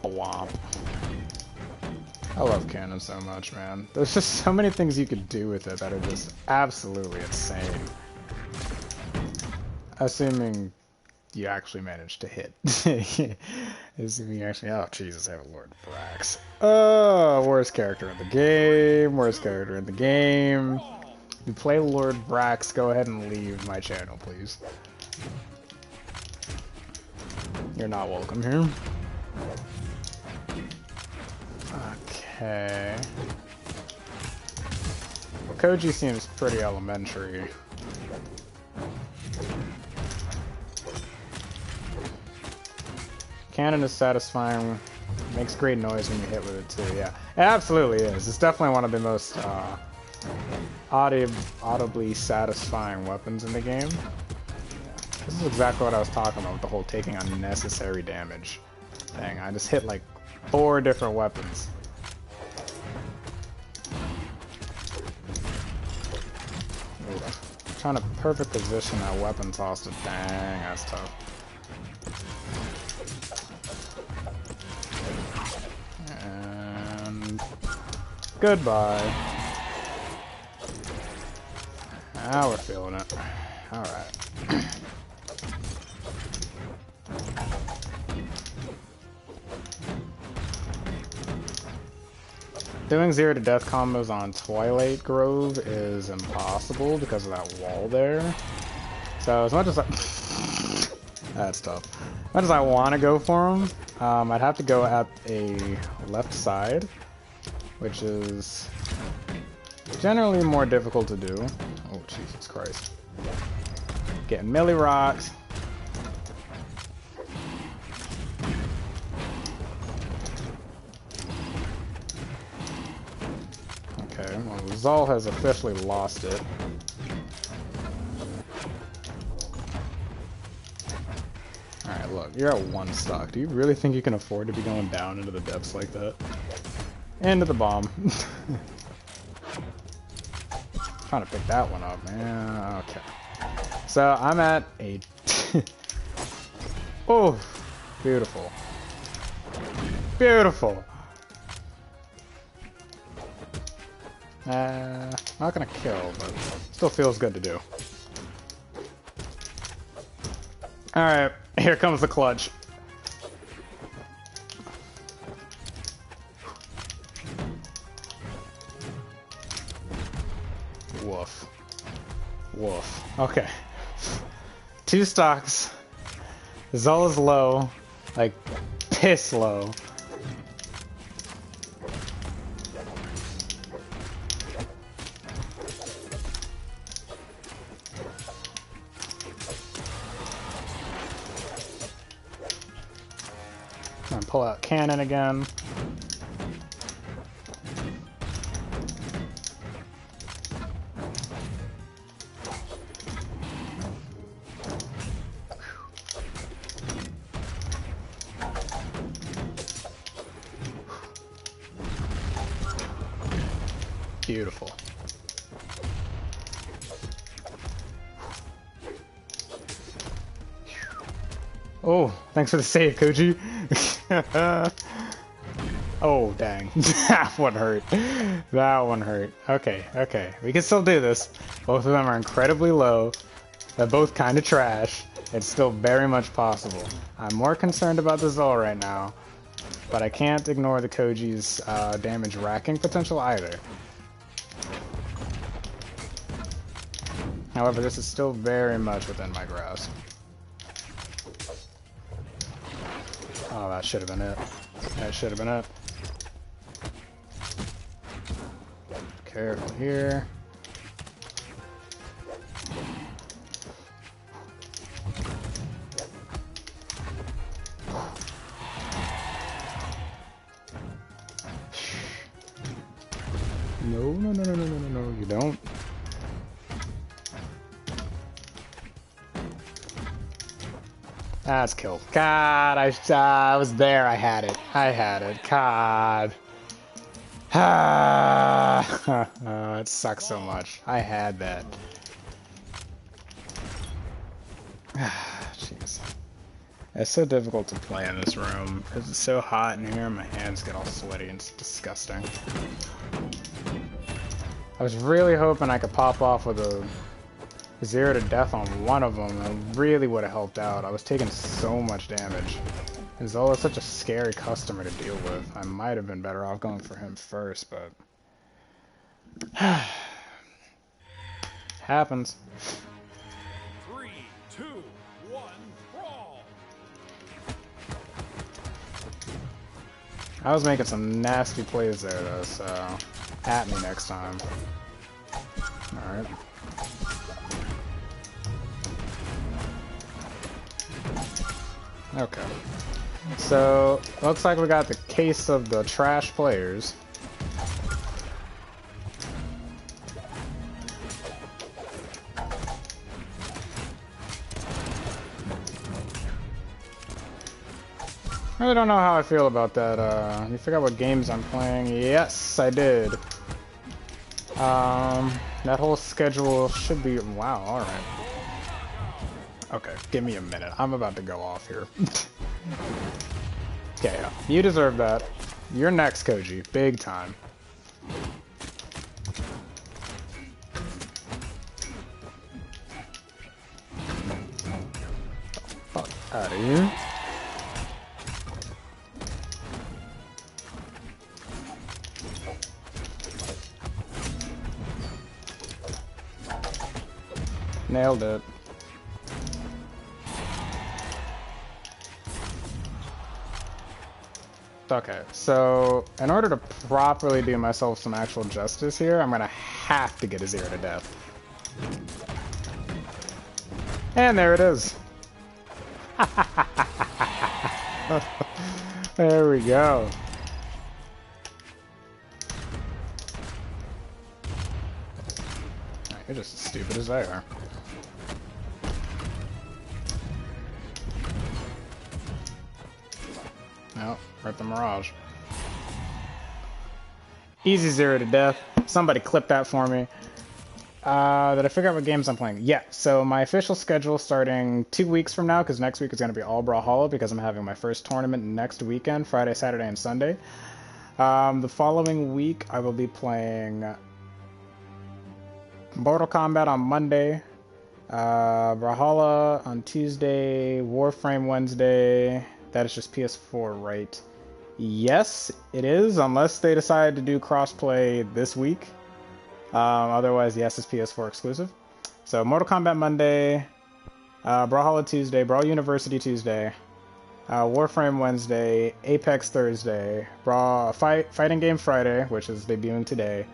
Womp. I love cannon so much, man. There's just so many things you could do with it that are just absolutely insane. Assuming you actually managed to hit. Assuming you actually... Oh, Jesus, I have a Lord Brax. Oh, worst character in the game. Worst character in the game. If you play Lord Brax, go ahead and leave my channel, please. You're not welcome here. Okay. Koji seems pretty elementary. Cannon is satisfying. Makes great noise when you hit with it too, yeah. It absolutely is. It's definitely one of the most audibly satisfying weapons in the game. Yeah. This is exactly what I was talking about with the whole taking unnecessary damage thing. I just hit like 4 different weapons. Ooh. Trying to perfect position that weapon toss to dang, that's tough. And goodbye. Now we're feeling it. Alright. Doing 0 to death combos on Twilight Grove is impossible because of that wall there. So as much as I... That's tough. As much as I want to go for him, I'd have to go at a left side, which is generally more difficult to do. Oh, Jesus Christ. Getting melee rocked. Okay, well, Zal has officially lost it. Alright, look, you're at 1 stock. Do you really think you can afford to be going down into the depths like that? Into the bomb. Trying to pick that one up, man. Okay. So, I'm at a... Oh! Beautiful. Beautiful! Not gonna kill, but still feels good to do. Alright, here comes the clutch. Woof. Woof. Okay. 2 stocks. Zola's low. Like, piss low. And pull out cannon again. Beautiful. Oh, thanks for the save, Koji. Oh, dang. That one hurt. That one hurt. Okay, okay. We can still do this. Both of them are incredibly low. They're both kind of trash. It's still very much possible. I'm more concerned about the Zola right now, but I can't ignore the Koji's damage racking potential either. However, this is still very much within my grasp. Oh, that should have been it. That should have been it. Careful here. No, no, no, no, no, no, no, no, you don't. That's killed. God, I was there. I had it. I had it. God. Ah, oh, it sucks so much. I had that. Jeez. It's so difficult to play in this room because it's so hot in here and my hands get all sweaty and it's disgusting. I was really hoping I could pop off with a 0 to death on one of them. It really would have helped out. I was taking so much damage. And Zola's such a scary customer to deal with. I might have been better off going for him first, but... happens. 3, 2, 1, brawl! I was making some nasty plays there, though, so... at me next time. Alright. Okay. So, looks like we got the case of the trash players. I really don't know how I feel about that. You forgot what games I'm playing? Yes, I did. That whole schedule should be... wow, alright. Okay, give me a minute. I'm about to go off here. Okay, you deserve that. You're next, Koji. Big time. Fuck out of here. Nailed it. Okay, so in order to properly do myself some actual justice here, I'm gonna have to get a 0 to death. And there it is. There we go. You're just as stupid as they are. No, we're at the Mirage. Easy 0 to death. Somebody clip that for me. Did I figure out what games I'm playing? Yeah, so my official schedule starting 2 weeks from now, because next week is going to be all Brawlhalla, because I'm having my first tournament next weekend, Friday, Saturday, and Sunday. The following week, I will be playing Mortal Kombat on Monday. Brawlhalla on Tuesday. Warframe Wednesday. That is just PS4, right? Yes, it is, unless they decide to do crossplay this week. Otherwise, yes, it's PS4 exclusive. So Mortal Kombat Monday. Brawlhalla Tuesday. Brawl University Tuesday. Warframe Wednesday, Apex Thursday, Fighting Game Friday, which is debuting today,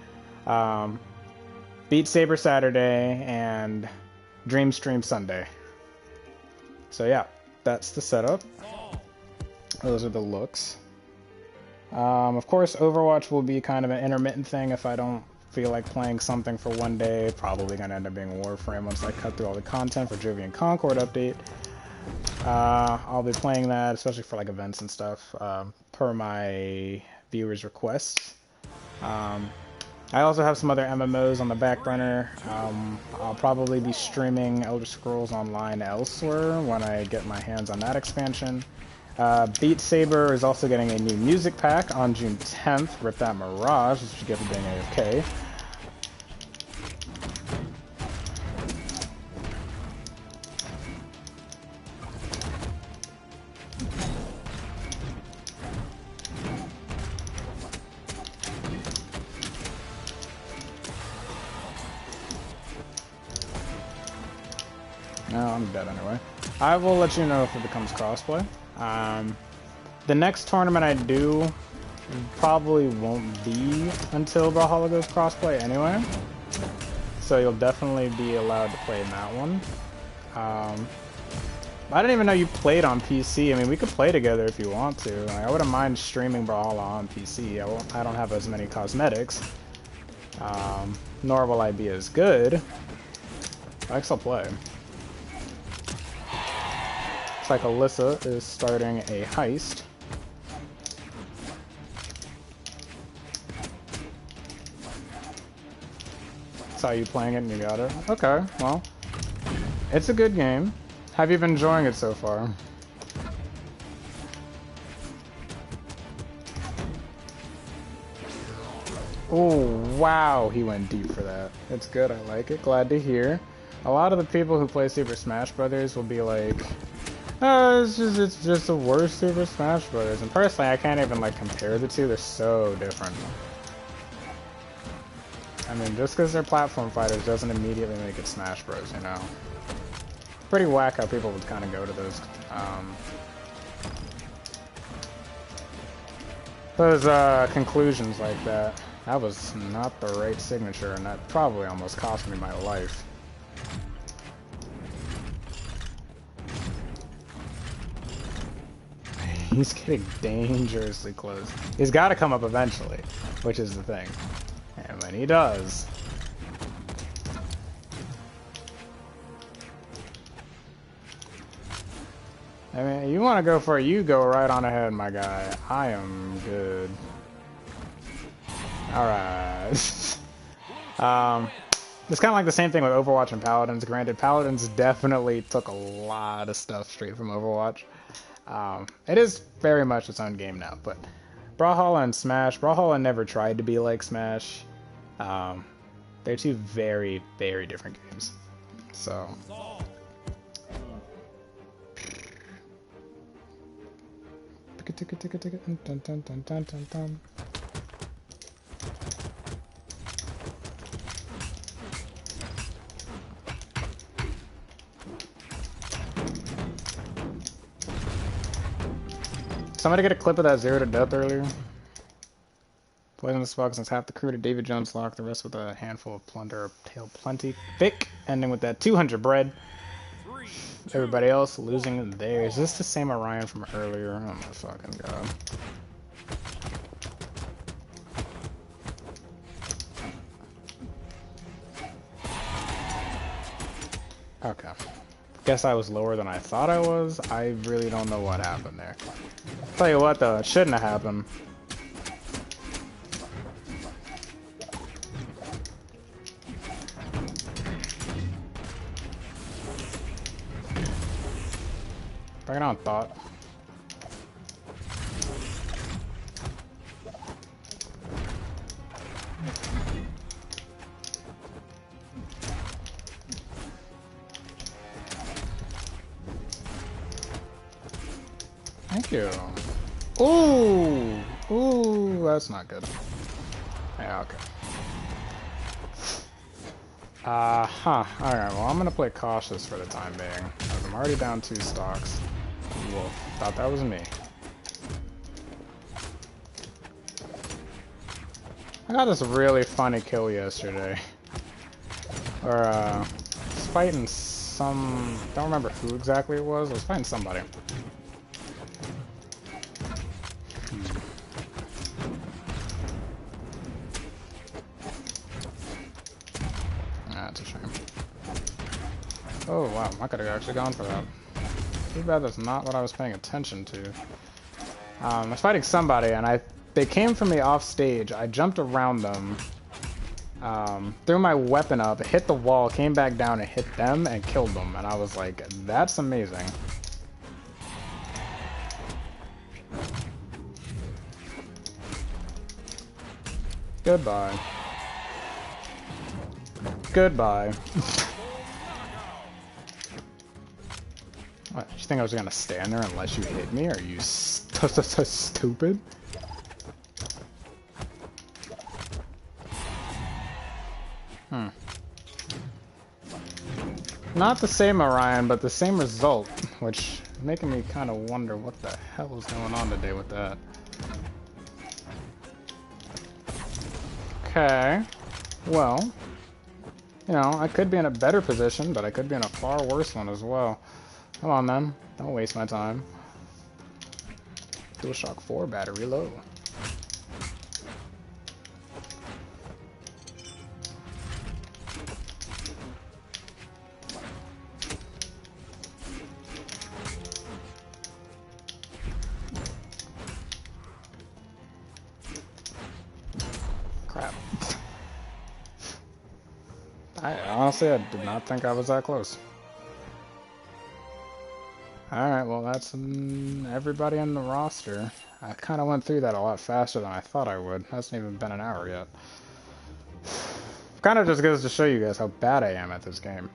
Beat Saber Saturday, and Dream Stream Sunday. So yeah, that's the setup. Those are the looks. Of course, Overwatch will be kind of an intermittent thing if I don't feel like playing something for one day. Probably going to end up being Warframe once I cut through all the content for Jovian Concord update. I'll be playing that, especially for like events and stuff, per my viewers' requests. I also have some other MMOs on the back burner. I'll probably be streaming Elder Scrolls Online Elsewhere when I get my hands on that expansion. Beat Saber is also getting a new music pack on June 10th. Rip That Mirage, which you get for being AFK. No, I'm dead anyway. I will let you know if it becomes crossplay. The next tournament I do probably won't be until Brawlhalla goes crossplay anyway. So you'll definitely be allowed to play in that one. I didn't even know you played on PC. I mean, we could play together if you want to. Like, I wouldn't mind streaming Brawlhalla on PC. I don't have as many cosmetics. Nor will I be as good. I can still play. Looks like Alyssa is starting a heist. Saw you playing it and you got it. Okay, well, it's a good game. Have you been enjoying it so far? Oh, wow, he went deep for that. It's good, I like it. Glad to hear. A lot of the people who play Super Smash Brothers will be like, oh, it's just the worst Super Smash Brothers. And personally, I can't even like compare the two. They're so different. I mean, just because they're platform fighters doesn't immediately make it Smash Bros, you know? Pretty whack how people would kind of go to those conclusions like that. That was not the right signature, and that probably almost cost me my life. He's getting dangerously close. He's got to come up eventually, which is the thing. And when he does... I mean, you want to go for it, you go right on ahead, my guy. I am good. Alright. It's kind of like the same thing with Overwatch and Paladins. Granted, Paladins definitely took a lot of stuff straight from Overwatch. It is very much its own game now, but Brawlhalla and Smash, Brawlhalla never tried to be like Smash. They're two very, very different games. So... Somebody get a clip of that 0 to death earlier. Playing this spot since half the crew to David Jones locked, the rest with a handful of plunder, tail plenty thick, ending with that 200 bread. Everybody else losing there. Is this the same Orion from earlier? Oh my fucking god. Okay. Guess I was lower than I thought I was. I really don't know what happened there. Tell you what though, it shouldn't have happened. Bring it on, Thought. Thank you. Ooh! Ooh, that's not good. Yeah, okay. Alright, well, I'm gonna play cautious for the time being, because I'm already down 2 stocks. Wolf. Thought that was me. I got this really funny kill yesterday. Or, was fighting some... don't remember who exactly it was. I was fighting somebody. That's a shame. Oh, wow. I could have actually gone for that. Too bad that's not what I was paying attention to. I was fighting somebody, and they came for me off stage. I jumped around them, threw my weapon up, hit the wall, came back down and hit them and killed them. And I was like, that's amazing. Goodbye. Goodbye. What, you think I was gonna stand there unless you hit me? Are you so stupid? Not the same Orion, but the same result, which is making me kind of wonder what the hell is going on today with that. Okay, well, you know, I could be in a better position, but I could be in a far worse one as well. Come on, man. Don't waste my time. DualShock 4 battery low. Crap. Honestly, I did not think I was that close. Alright, well that's everybody on the roster. I kind of went through that a lot faster than I thought I would. It hasn't even been an hour yet. Kind of just goes to show you guys how bad I am at this game.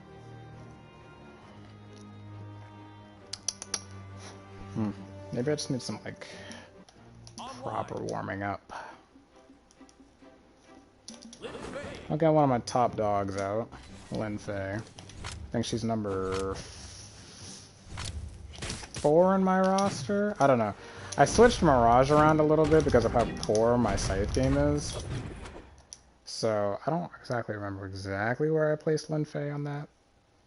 Maybe I just need some, like, proper warming up. I'll get one of my top dogs out. Lin Fei. I think she's number 4 in my roster? I don't know. I switched Mirage around a little bit because of how poor my Scythe game is. So, I don't exactly remember exactly where I placed Lin Fei on that.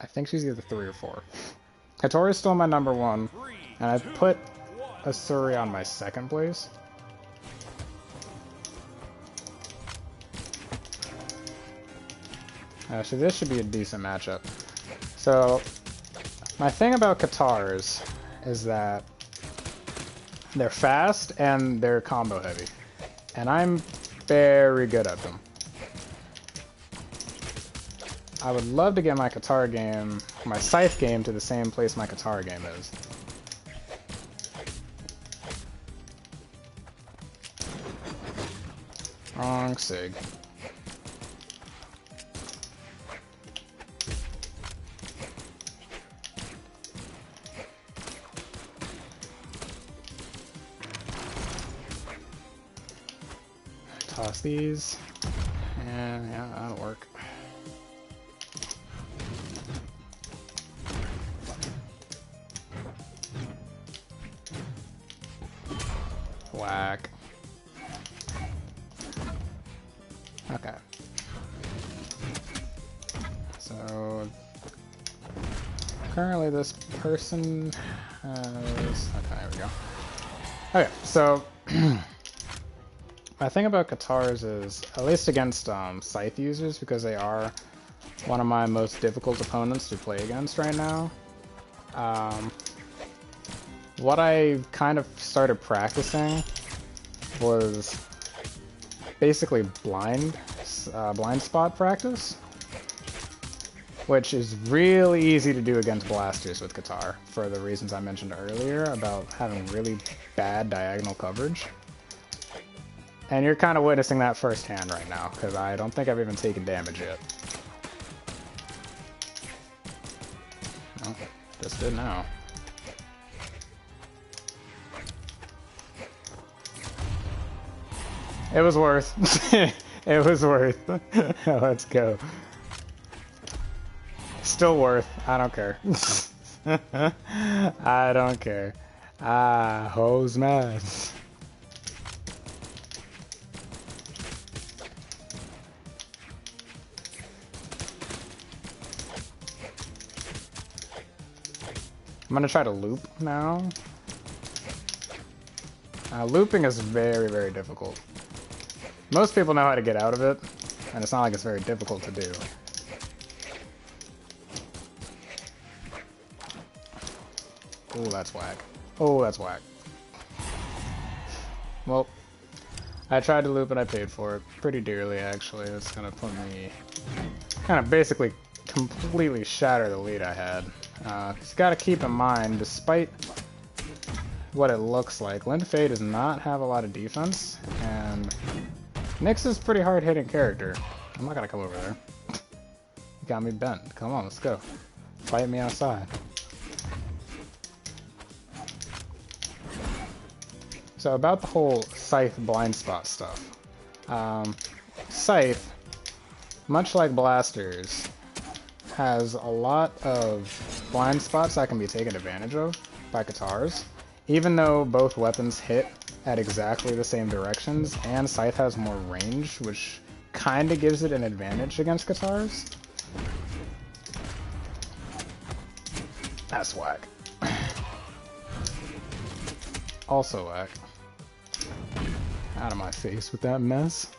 I think she's either 3 or 4. Hattori's still my number 1, and I put Asuri on my 2nd place. Actually, this should be a decent matchup. So, my thing about Katars is that they're fast and they're combo heavy. And I'm very good at them. I would love to get my Katar game, my Scythe game, to the same place my Katar game is. Wrong sig. Toss these, and yeah, that'll work. Whack. Okay. So currently this person has... okay, there we go. Okay, so my thing about Katars is, at least against Scythe users, because they are one of my most difficult opponents to play against right now, what I kind of started practicing was basically blind spot practice, which is really easy to do against blasters with Katar, for the reasons I mentioned earlier about having really bad diagonal coverage. And you're kind of witnessing that firsthand right now, because I don't think I've even taken damage yet. Oh, just did now. It was worth. It was worth. Let's go. Still worth. I don't care. I don't care. Ah, hoes mad. I'm gonna try to loop now. Looping is very, very difficult. Most people know how to get out of it, and it's not like it's very difficult to do. Oh, that's whack. Oh, that's whack. Well, I tried to loop and I paid for it. Pretty dearly, actually. It's gonna put me... kind of basically completely shatter the lead I had. You gotta keep in mind, despite what it looks like, Lin Fei does not have a lot of defense, and Nyx is a pretty hard-hitting character. I'm not gonna come over there. You got me bent. Come on, let's go. Fight me outside. So about the whole Scythe blind spot stuff. Scythe, much like Blasters, has a lot of blind spots that can be taken advantage of by Katars. Even though both weapons hit at exactly the same directions, and Scythe has more range, which kinda gives it an advantage against Katars. That's whack. Also whack. Out of my face with that mess.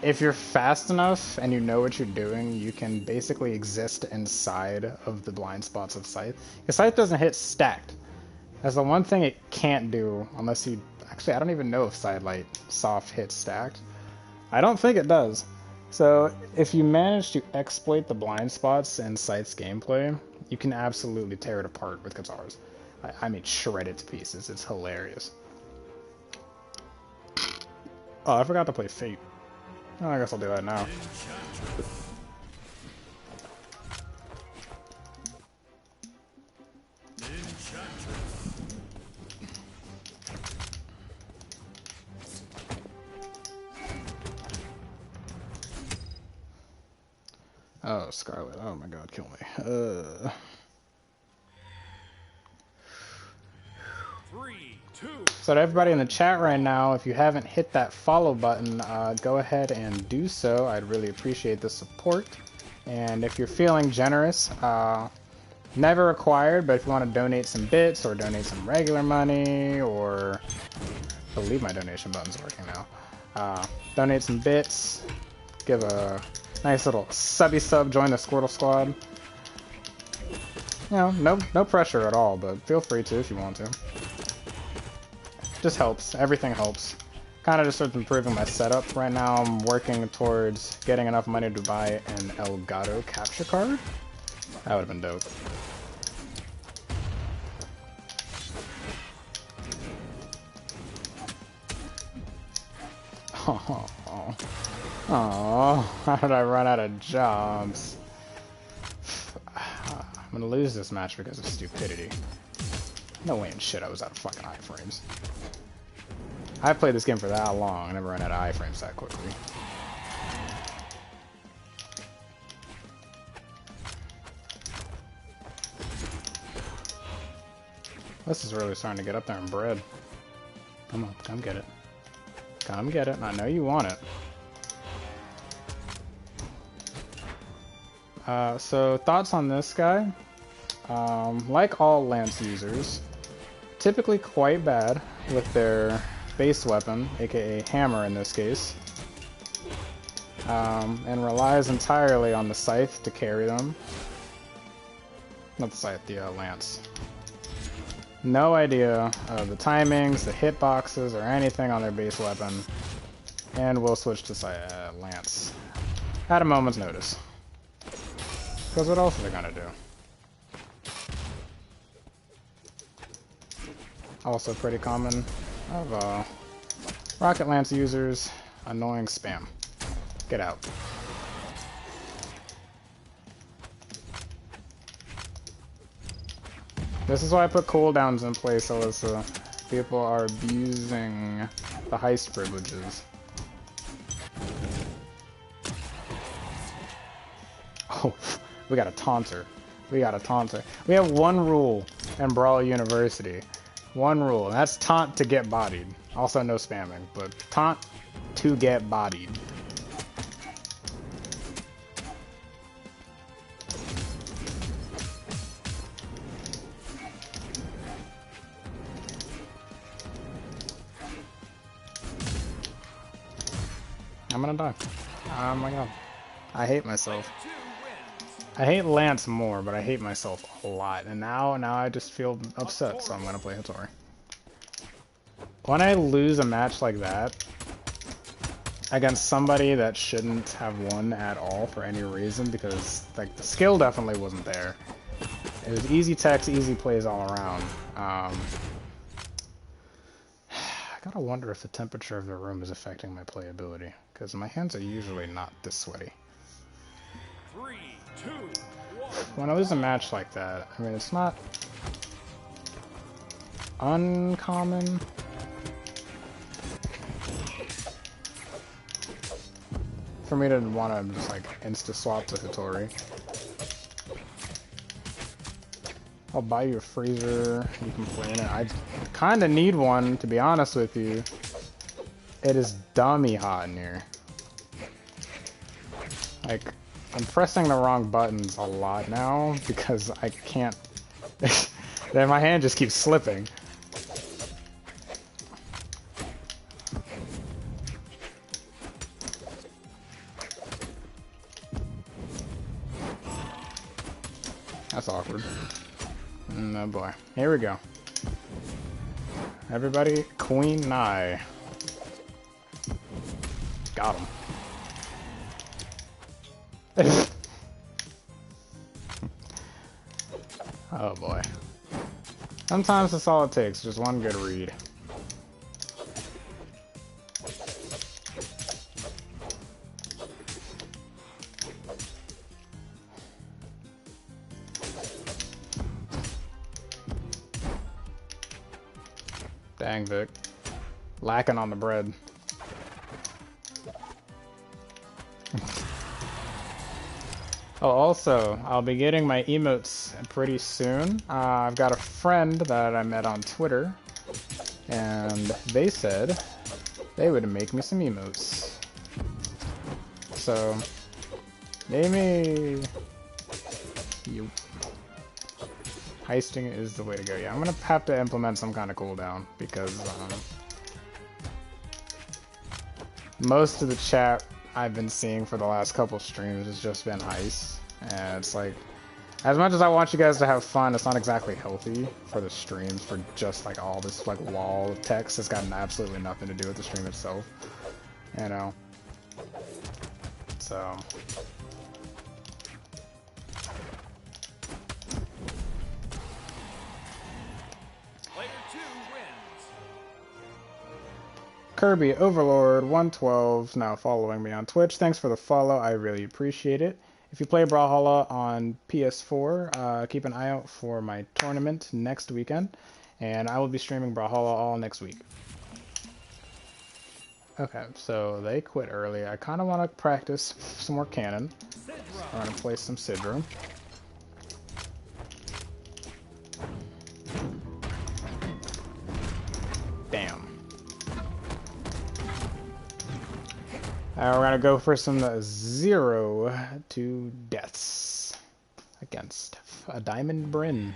If you're fast enough and you know what you're doing, you can basically exist inside of the blind spots of Scythe. Because Scythe doesn't hit stacked. That's the one thing it can't do unless you... Actually, I don't even know if Sidelight soft hits stacked. I don't think it does. So, if you manage to exploit the blind spots in Scythe's gameplay, you can absolutely tear it apart with Katars. I mean, shred it to pieces. It's hilarious. Oh, I forgot to play Fate. Oh, I guess I'll do that now. Oh, Scarlet. Oh my god, kill me. 3, 2. So to everybody in the chat right now, if you haven't hit that follow button, go ahead and do so. I'd really appreciate the support. And if you're feeling generous, never required, but if you want to donate some bits or donate some regular money, or I believe my donation button's working now. Donate some bits, give a nice little subby sub, join the Squirtle Squad. You know, no pressure at all, but feel free to if you want to. Just helps. Everything helps. Kind of just starts improving my setup. Right now I'm working towards getting enough money to buy an Elgato capture card. That would have been dope. Oh, how did I run out of jobs? I'm gonna lose this match because of stupidity. No way in shit I was out of fucking iframes. I've played this game for that long, I never ran out of iframes that quickly. This is really starting to get up there in bread. Come on, come get it. Come get it, I know you want it. So thoughts on this guy? Like all Lance users, typically quite bad with their base weapon, aka hammer in this case, and relies entirely on the Scythe to carry them. Not the Scythe, the Lance. No idea of the timings, the hitboxes, or anything on their base weapon, and we'll switch to Lance at a moment's notice. Because what else are they gonna do? Also pretty common of Rocket Lance users, annoying spam. Get out. This is why I put cooldowns in place, Alyssa. People are abusing the heist privileges. Oh, we got a taunter. We got a taunter. We have one rule in Brawl University. One rule, and that's taunt to get bodied. Also no spamming, but taunt to get bodied. I'm gonna die. Oh my god. I hate myself. I hate Lance more, but I hate myself a lot. And now I just feel upset, so I'm gonna play Hattori. When I lose a match like that, against somebody that shouldn't have won at all for any reason, because like the skill definitely wasn't there. It was easy techs, easy plays all around. I gotta wonder if the temperature of the room is affecting my playability, because my hands are usually not this sweaty. 3, 2, 1. When I lose a match like that, I mean, it's not uncommon. For me to want to just like insta swap to Hattori. I'll buy you a freezer. You can play in it. I kind of need one, to be honest with you. It is dummy hot in here. Like, I'm pressing the wrong buttons a lot now because I can't. Then my hand just keeps slipping. That's awkward. Oh boy. Here we go. Everybody, Queen Nai. Got him. Oh boy. Sometimes that's all it takes, just one good read. Dang, Vic. Lacking on the bread. Oh, also, I'll be getting my emotes pretty soon. I've got a friend that I met on Twitter, and they said they would make me some emotes. So, maybe... You. Heisting is the way to go. Yeah, I'm gonna have to implement some kind of cooldown, because most of the chat I've been seeing for the last couple streams has just been heist, and it's like, as much as I want you guys to have fun, it's not exactly healthy for the streams for just like all this like wall of text that's got absolutely nothing to do with the stream itself, you know. So Player 2 wins. Kirby Overlord 112 now following me on Twitch. Thanks for the follow. I really appreciate it. If you play Brawlhalla on PS4, keep an eye out for my tournament next weekend, and I will be streaming Brawlhalla all next week. Okay, so they quit early. I kind of want to practice some more cannon. I'm going to play some Sidra. Damn. We're gonna go for some 0 deaths against a Diamond Brynn.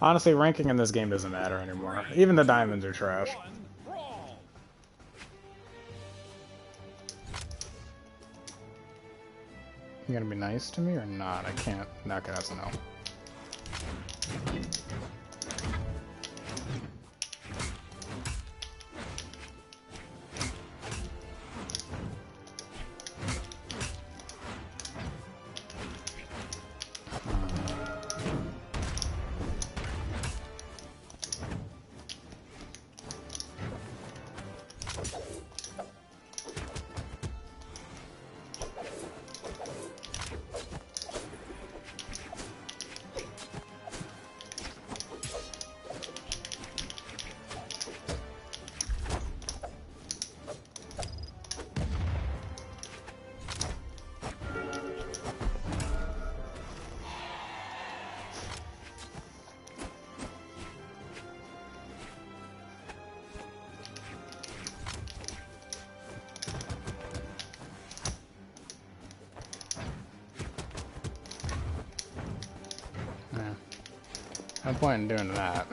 Honestly, ranking in this game doesn't matter anymore. Even the diamonds are trash. You gonna be nice to me or not? I can't. Okay, that's a no. No point in doing that.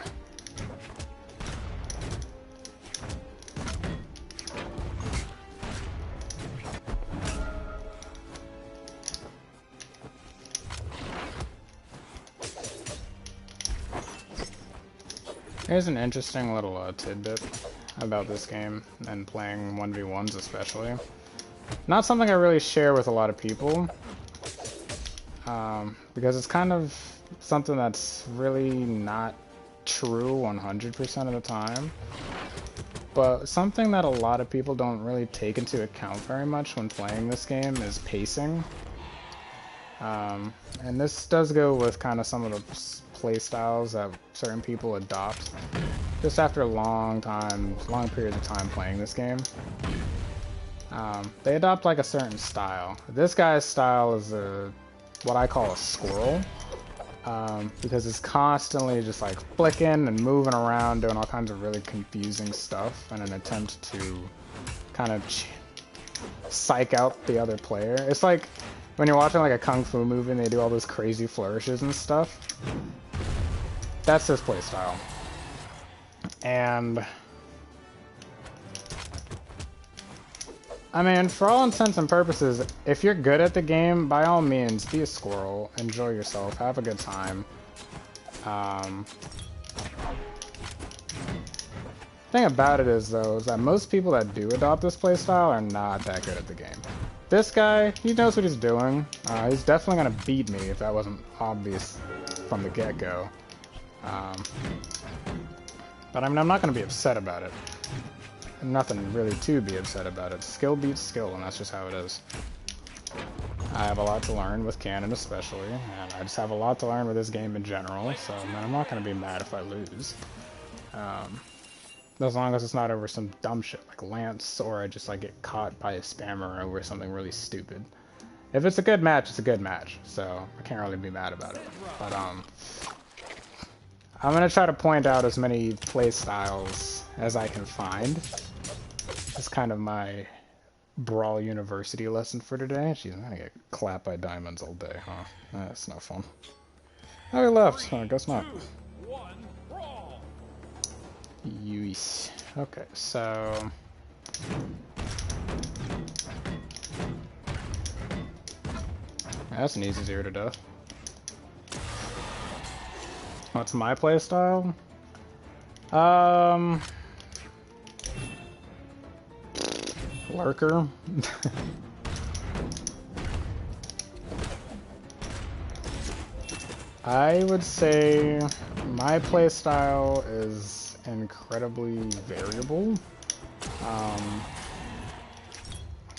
Here's an interesting little tidbit about this game, and playing 1v1s especially. Not something I really share with a lot of people, because it's kind of something that's really not true 100% of the time, but something that a lot of people don't really take into account very much when playing this game is pacing. And this does go with kind of some of the play styles that certain people adopt just after long periods of time playing this game. They adopt like a certain style. This guy's style is what I call a squirrel, because it's constantly just like flicking and moving around, doing all kinds of really confusing stuff in an attempt to kind of psych out the other player. It's like when you're watching like a kung fu movie and they do all those crazy flourishes and stuff. That's his playstyle. And I mean, for all intents and purposes, if you're good at the game, by all means, be a squirrel, enjoy yourself, have a good time. Thing about it is, though, is that most people that do adopt this playstyle are not that good at the game. This guy, he knows what he's doing. He's definitely gonna beat me if that wasn't obvious from the get-go. But I mean, I'm not gonna be upset about it. Nothing really to be upset about it. Skill beats skill, and that's just how it is. I have a lot to learn with Canon especially, and I just have a lot to learn with this game in general, so man, I'm not going to be mad if I lose. As long as it's not over some dumb shit like Lance, or I just like get caught by a spammer over something really stupid. If it's a good match, it's a good match, so I can't really be mad about it. But I'm going to try to point out as many play styles as I can find. That's kind of my Brawl University lesson for today. Jeez, I'm gonna get clapped by diamonds all day, huh? That's no fun. Oh, he left. I guess not. Yes. Okay, so... That's an easy 0 to death. What's my playstyle? Lurker. I would say my playstyle is incredibly variable.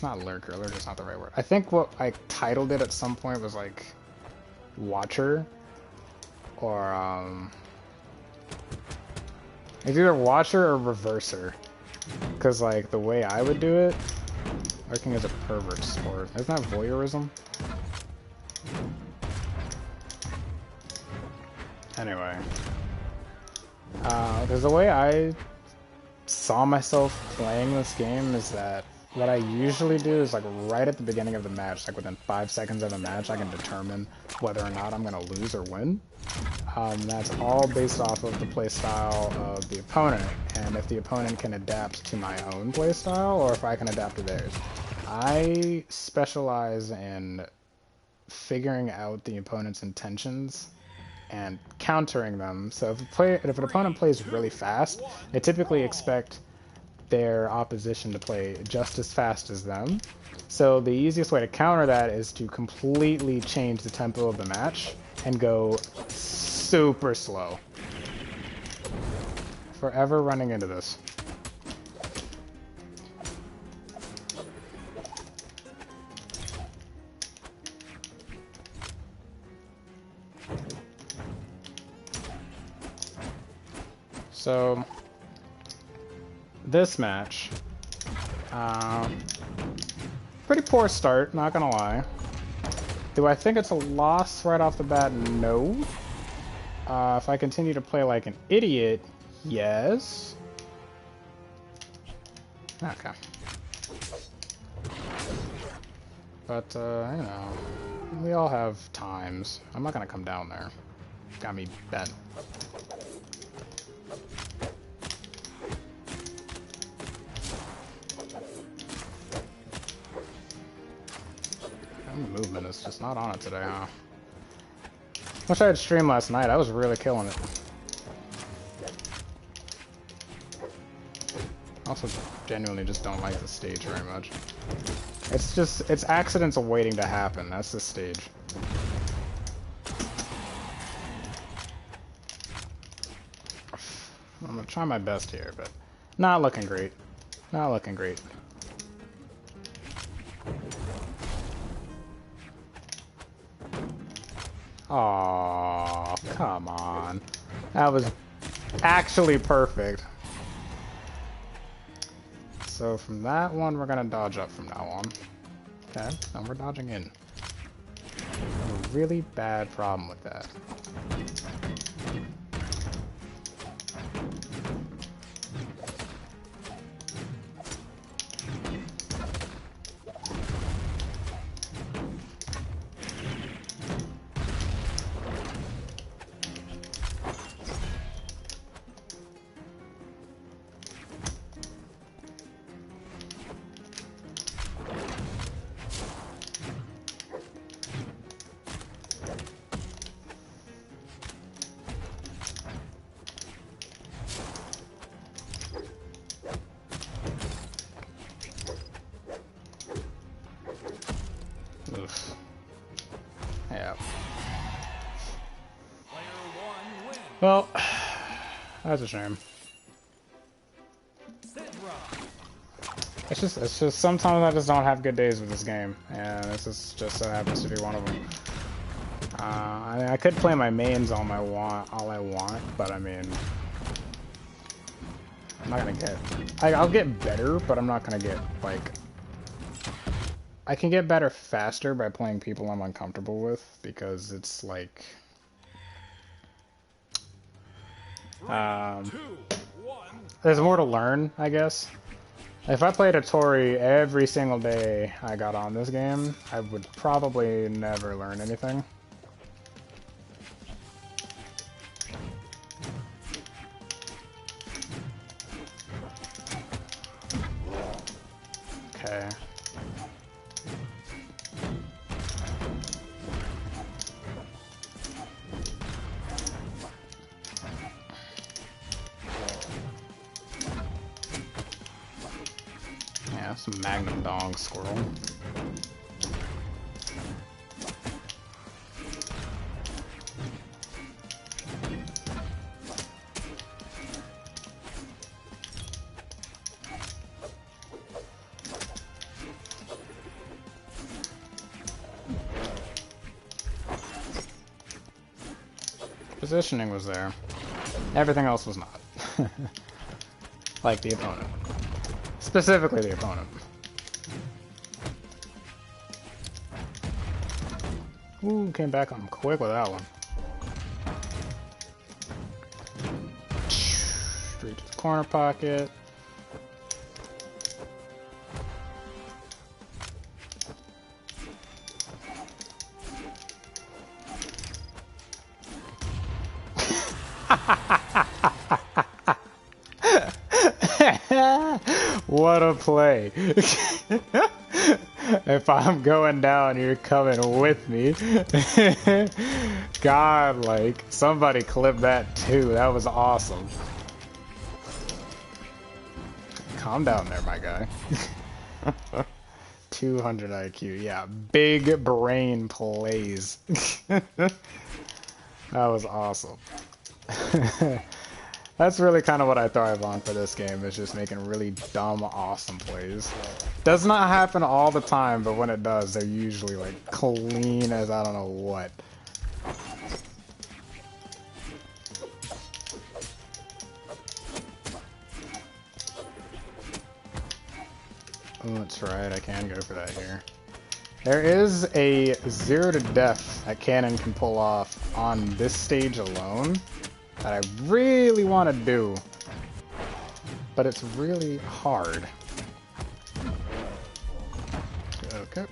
Not lurker, lurker's not the right word. I think what I titled it at some point was like Watcher, or it's either Watcher or Reverser. Because, like, the way I would do it, lurking is a pervert sport. Isn't that voyeurism? Anyway. Because the way I saw myself playing this game is that what I usually do is, like, right at the beginning of the match, like within 5 seconds of the match, I can determine whether or not I'm going to lose or win. That's all based off of the playstyle of the opponent, and if the opponent can adapt to my own playstyle, or if I can adapt to theirs. I specialize in figuring out the opponent's intentions and countering them. So if an opponent plays really fast, they typically expect their opposition to play just as fast as them. So the easiest way to counter that is to completely change the tempo of the match and go super slow. Forever running into this. So this match, pretty poor start, not gonna lie. Do I think it's a loss right off the bat? No. If I continue to play like an idiot, yes. Okay. But, you know, we all have times. I'm not gonna come down there. Got me bent. The movement is just not on it today, huh? Wish I had streamed last night. I was really killing it. Also, genuinely just don't like the stage very much. It's accidents awaiting to happen. That's the stage. I'm gonna try my best here, but not looking great. Not looking great. Aww, come on. That was actually perfect. So from that one, we're gonna dodge up from now on. Okay, and we're dodging in. A really bad problem with that. Oof. Yeah. Well, that's a shame. It's just sometimes I just don't have good days with this game, and this is just so happens to be one of them. I could play my mains all I want, but I mean, I'm not gonna get. I'll get better, but I'm not gonna get like. I can get better faster by playing people I'm uncomfortable with, because it's like... there's more to learn, I guess. If I played a Tori every single day I got on this game, I would probably never learn anything. Okay. Some Magnum Dong squirrel. Positioning was there. Everything else was not. Like the opponent. Specifically the opponent. Ooh, came back on him quick with that one. Straight to the corner pocket. What a play. If I'm going down, you're coming with me. God, like, somebody clip that too. That was awesome. Calm down there, my guy. 200 IQ. Yeah, big brain plays. That was awesome. That's really kind of what I thrive on for this game, is just making really dumb, awesome plays. Does not happen all the time, but when it does, they're usually like clean as I don't know what. Oh, that's right, I can go for that here. There is a 0 to death that Cannon can pull off on this stage alone that I really want to do, but it's really hard. Okay.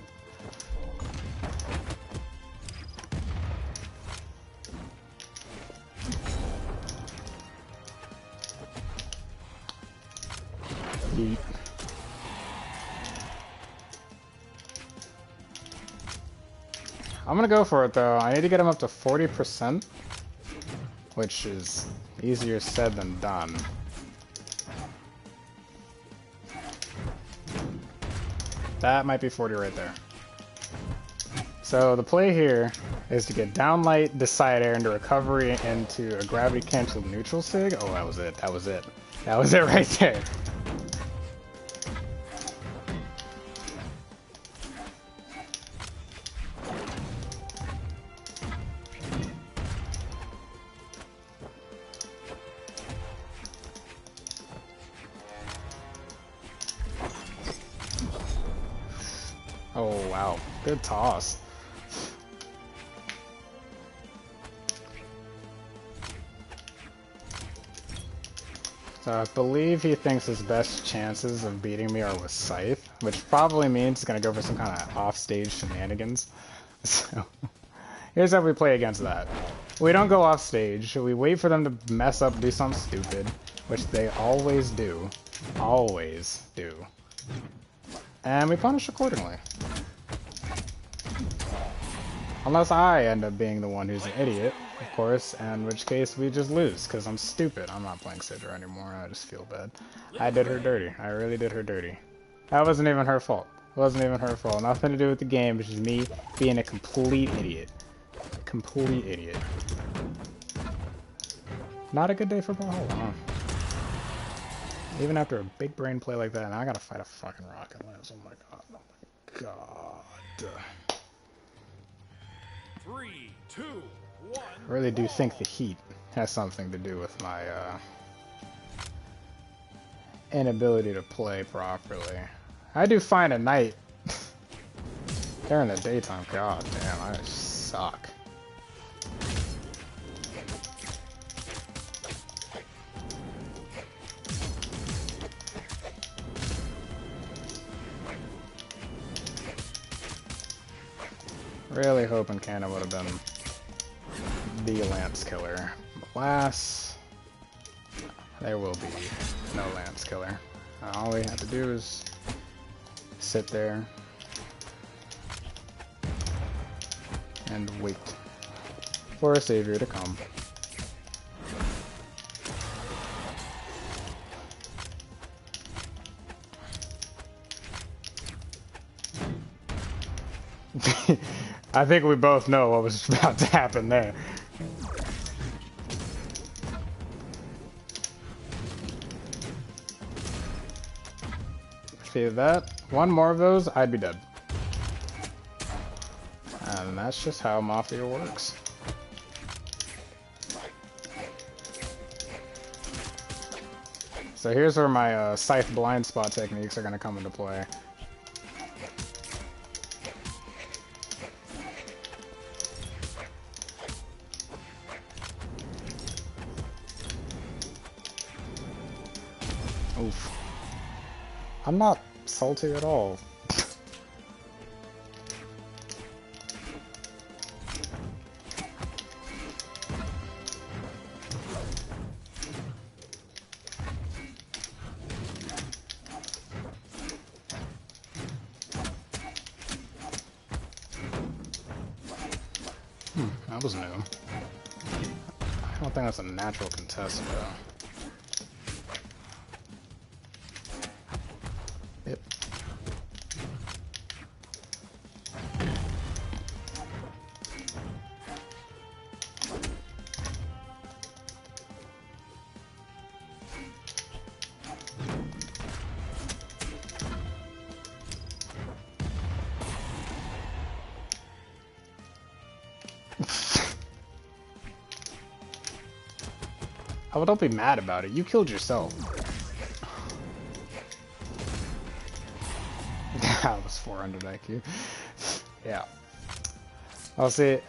Yeet. I'm gonna go for it though. I need to get him up to 40%, which is easier said than done. That might be 40 right there. So the play here is to get down light, decide air into recovery into a gravity canceled neutral sig. Oh, that was it. That was it. That was it right there. Oh, wow. Good toss. So I believe he thinks his best chances of beating me are with Scythe, which probably means he's going to go for some kind of off-stage shenanigans. So here's how we play against that. We don't go off-stage. We wait for them to mess up, do something stupid, which they always do. Always do. And we punish accordingly. Unless I end up being the one who's an idiot, of course, in which case we just lose, because I'm stupid. I'm not playing Sidra anymore, I just feel bad. I did her dirty. I really did her dirty. That wasn't even her fault. It wasn't even her fault. Nothing to do with the game, it's just me being a complete idiot. Complete idiot. Not a good day for Brawlhalla, huh? Even after a big brain play like that, now I gotta fight a fucking Rocket Lance. Oh my god. Oh my god. 3, 2, 1. I really do think the heat has something to do with my inability to play properly. I do fine at night. During the daytime, god damn, I suck. Really hoping Cannon would have been the Lance killer. Alas, there will be no Lance killer. All we have to do is sit there and wait for a savior to come. I think we both know what was about to happen there. See that? One more of those, I'd be dead. And that's just how Mafia works. So here's where my Scythe blind spot techniques are going to come into play. Oof. I'm not salty at all. That was new. I don't think that's a natural contest, though. Yep. Oh, well, don't be mad about it. You killed yourself. That was 400 IQ. Yeah. I'll see.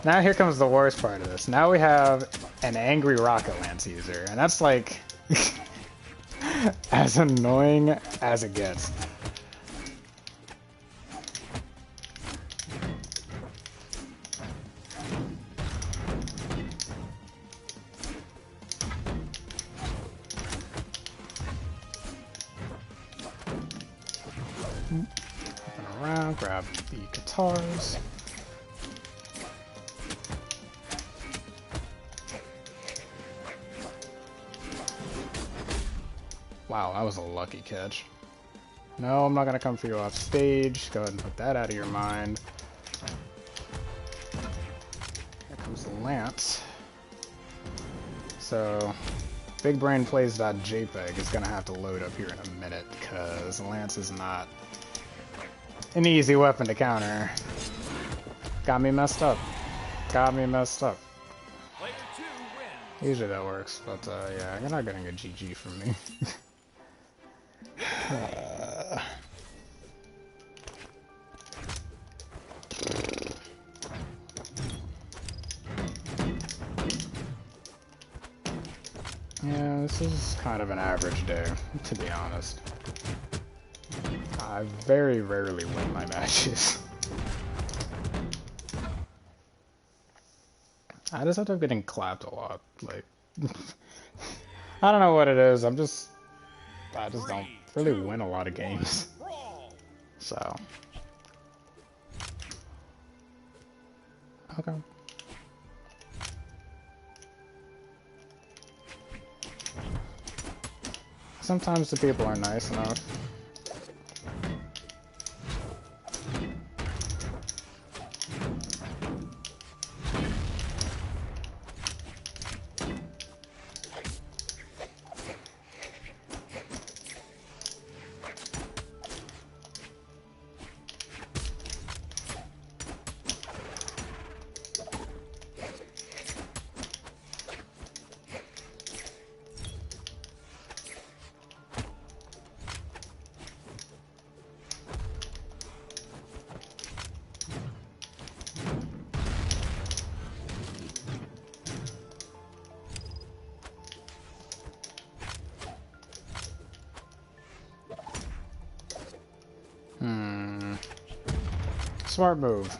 Now here comes the worst part of this. Now we have an angry Rocket Lance user, and that's like as annoying as it gets. Around, grab the guitars. Wow, that was a lucky catch. No, I'm not gonna come for you off stage. Go ahead and put that out of your mind. Here comes the Lance. So, BigBrainPlays.jpg is gonna have to load up here in a minute, because Lance is not an easy weapon to counter. Got me messed up. Got me messed up. Player 2 wins. Usually that works, but yeah, you're not getting a GG from me. Yeah, this is kind of an average day, to be honest. I very rarely win my matches. I just end up getting clapped a lot. Like, I don't know what it is. I just don't really win a lot of games. So, okay. Sometimes the people are nice enough. Smart move.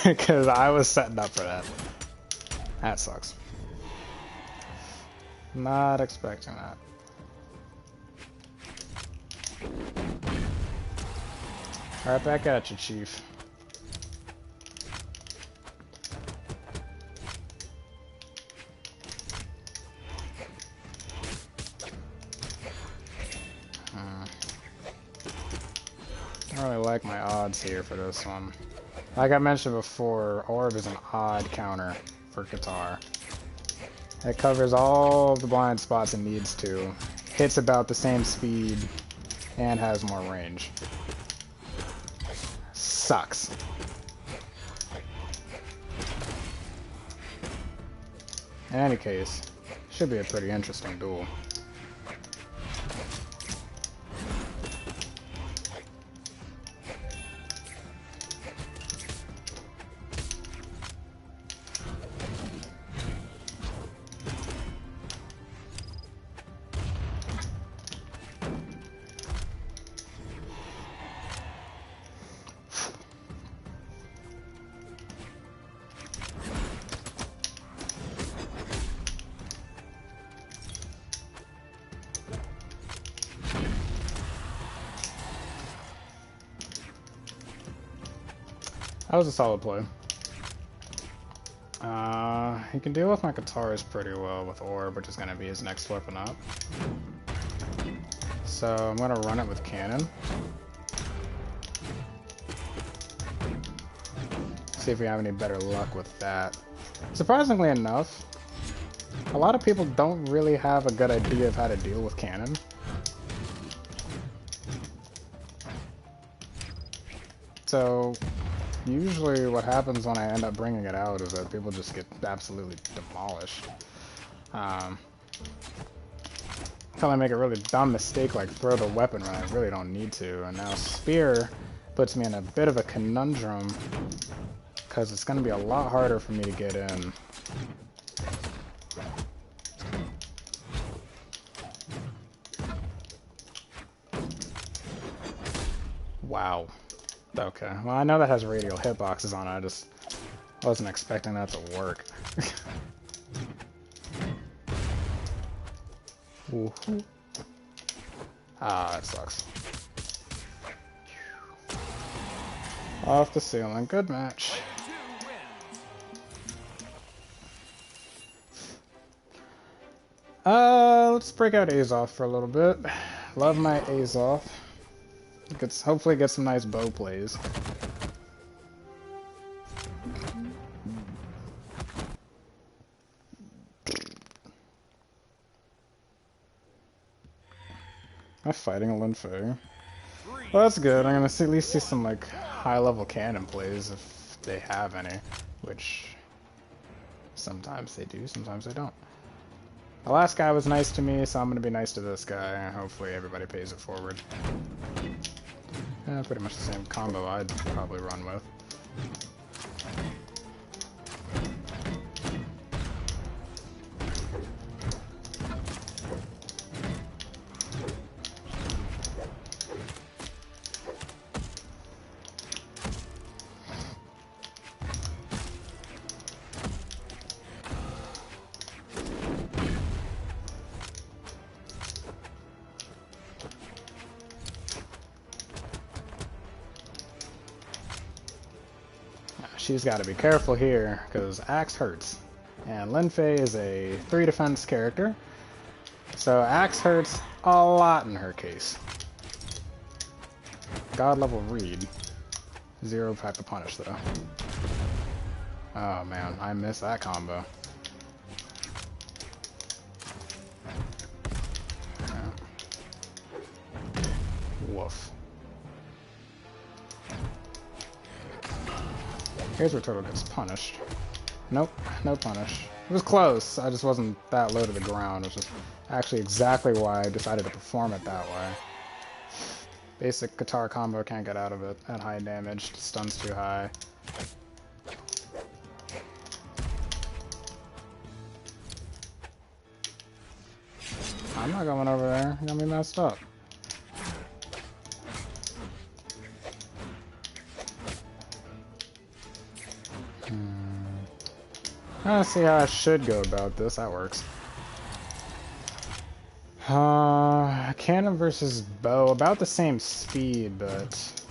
Because I was setting up for that. That sucks. Not expecting that. Right back at you, Chief. I don't really like my odds here for this one. Like I mentioned before, Orb is an odd counter for Guitar. It covers all of the blind spots it needs to, hits about the same speed, and has more range. Sucks. In any case, should be a pretty interesting duel. That was a solid play. He can deal with my guitars pretty well with Orb, which is going to be his next weapon up. So I'm going to run it with Cannon. See if we have any better luck with that. Surprisingly enough, a lot of people don't really have a good idea of how to deal with Cannon. So usually what happens when I end up bringing it out is that people just get absolutely demolished. Until I make a really dumb mistake like throw the weapon when I really don't need to. And now Spear puts me in a bit of a conundrum because it's going to be a lot harder for me to get in. Wow. Okay, well I know that has radial hitboxes on it, I just wasn't expecting that to work. Ah, that sucks. Off the ceiling, good match. let's break out Azoth for a little bit. Love my Azoth. Hopefully get some nice bow plays. Am I fighting a Lin Fei? Well, that's good. I'm gonna at least see some like high-level cannon plays if they have any, which sometimes they do, sometimes they don't. The last guy was nice to me, so I'm gonna be nice to this guy. Hopefully everybody pays it forward. Yeah, pretty much the same combo I'd probably run with. She's got to be careful here, because Axe hurts. And Lin Fei is a 3 defense character, so Axe hurts a lot in her case. God level read. 0 type of punish though. Oh man, I missed that combo. Yeah. Woof. Here's where Turtle gets punished. Nope, no punish. It was close, I just wasn't that low to the ground, which is actually exactly why I decided to perform it that way. Basic guitar combo, can't get out of it at high damage, stun's too high. I'm not going over there, you got me messed up. Let's see how I should go about this. That works. Cannon versus bow. About the same speed, but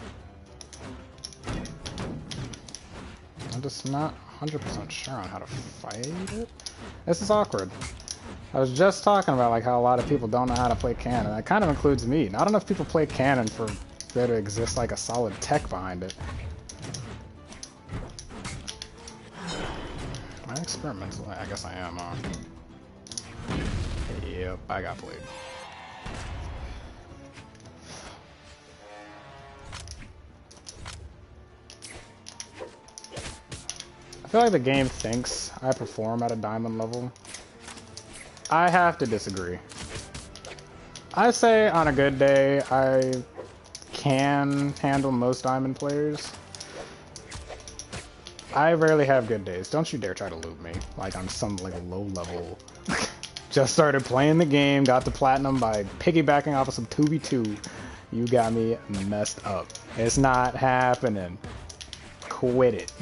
I'm just not 100% sure on how to fight it. This is awkward. I was just talking about like how a lot of people don't know how to play cannon. That kind of includes me. Not enough people play cannon for there to exist like a solid tech behind it. Experimental, I guess I am, Yep, I got played. I feel like the game thinks I perform at a diamond level. I have to disagree. I say on a good day, I can handle most diamond players. I rarely have good days. Don't you dare try to loot me, like on some like low level. Just started playing the game, got the platinum by piggybacking off of some 2v2. You got me messed up. It's not happening. Quit it.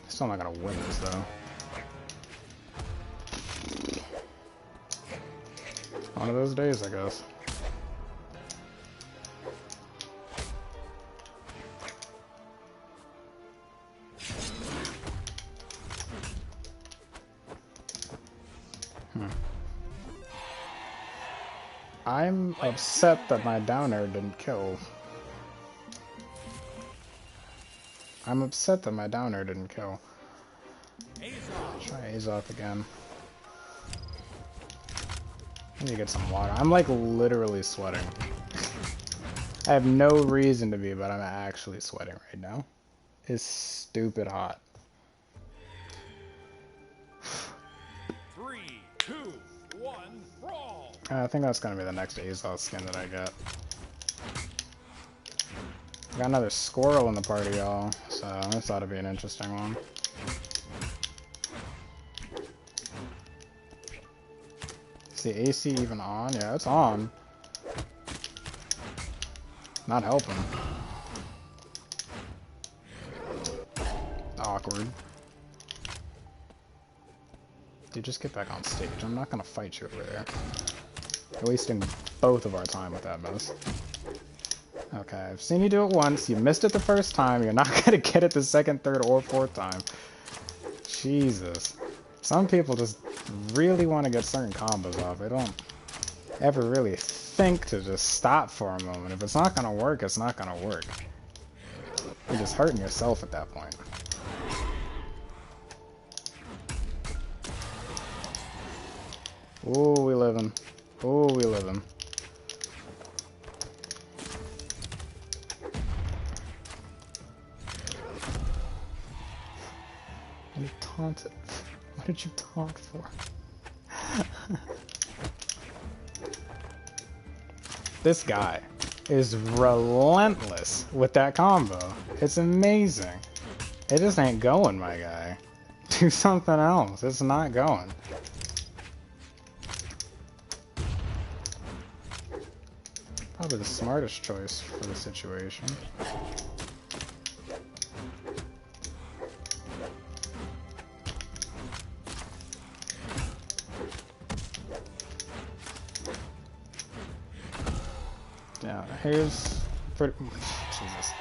Still not gonna win this though. One of those days, I guess. I'm upset that my down air didn't kill. I'm upset that my down air didn't kill. Try Azoth again. I need to get some water. I'm like literally sweating. I have no reason to be, but I'm actually sweating right now. It's stupid hot. 3, 2, 1, brawl. I think that's gonna be the next Azoth skin that I get. Got another squirrel in the party, y'all, so this ought to be an interesting one. Is the AC even on? Yeah, it's on. Not helping. Awkward. Dude, just get back on stage. I'm not gonna fight you over there. You're wasting both of our time with that mess. Okay, I've seen you do it once. You missed it the first time. You're not gonna get it the second, third, or fourth time. Jesus. Some people just really want to get certain combos off. They don't ever really think to just stop for a moment. If it's not gonna work, it's not gonna work. You're just hurting yourself at that point. Ooh, we living. Ooh, we living. You taunted. What did you taunt for? This guy is relentless with that combo. It's amazing. It just ain't going, my guy. Do something else. It's not going. Probably the smartest choice for the situation. Yeah, here's pretty, Jesus.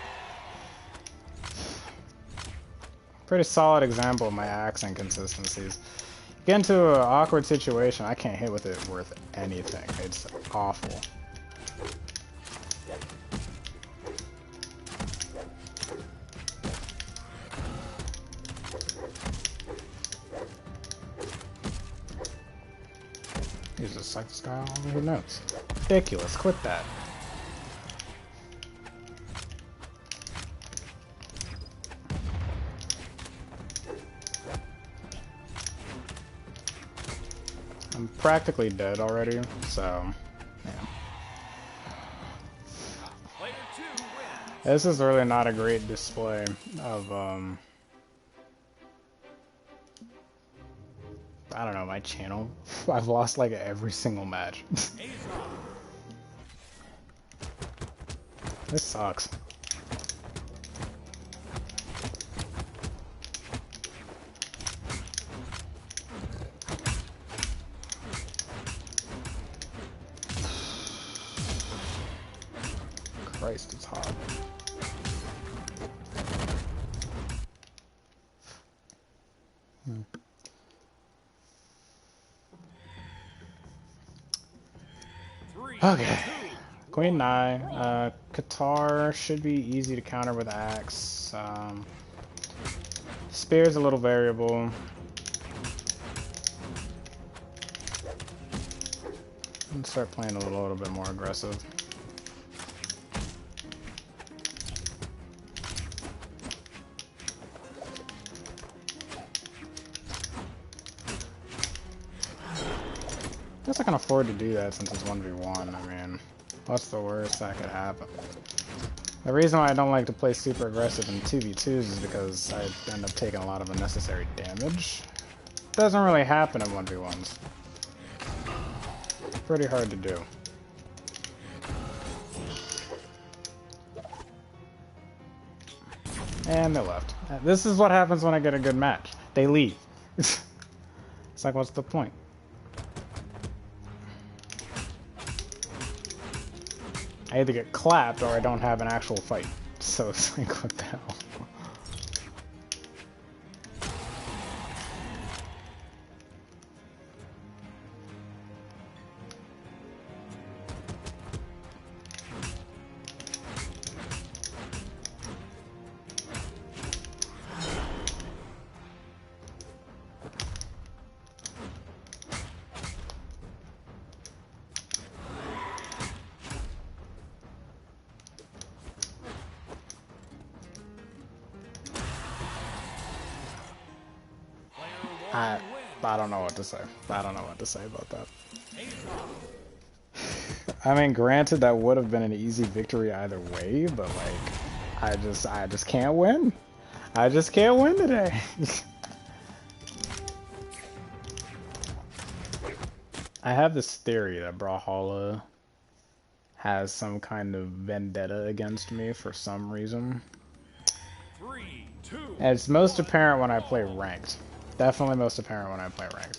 Pretty solid example of my axe inconsistencies. Get into an awkward situation, I can't hit with it worth anything. It's awful. He's just like this guy all over notes. Ridiculous, quit that. I'm practically dead already, so yeah. Player 2 wins. This is really not a great display of I don't know, my channel. I've lost like every single match. This sucks. Christ, it's hot. Okay. Queen Nai. Qatar should be easy to counter with Axe. Spear's a little variable. Let's start playing a little bit more aggressive. I guess I can afford to do that since it's 1v1. I mean, what's the worst that could happen? The reason why I don't like to play super aggressive in 2v2s is because I end up taking a lot of unnecessary damage. Doesn't really happen in 1v1s. Pretty hard to do. And they left. This is what happens when I get a good match. They leave. It's like, what's the point? I either get clapped or I don't have an actual fight. So it's like, what the hell? I don't know what to say. I don't know what to say about that. I mean, granted, that would have been an easy victory either way, but like, I just can't win. I just can't win today. I have this theory that Brawlhalla has some kind of vendetta against me for some reason. 3, 2, And it's most apparent when I play ranked. Definitely most apparent when I play ranked.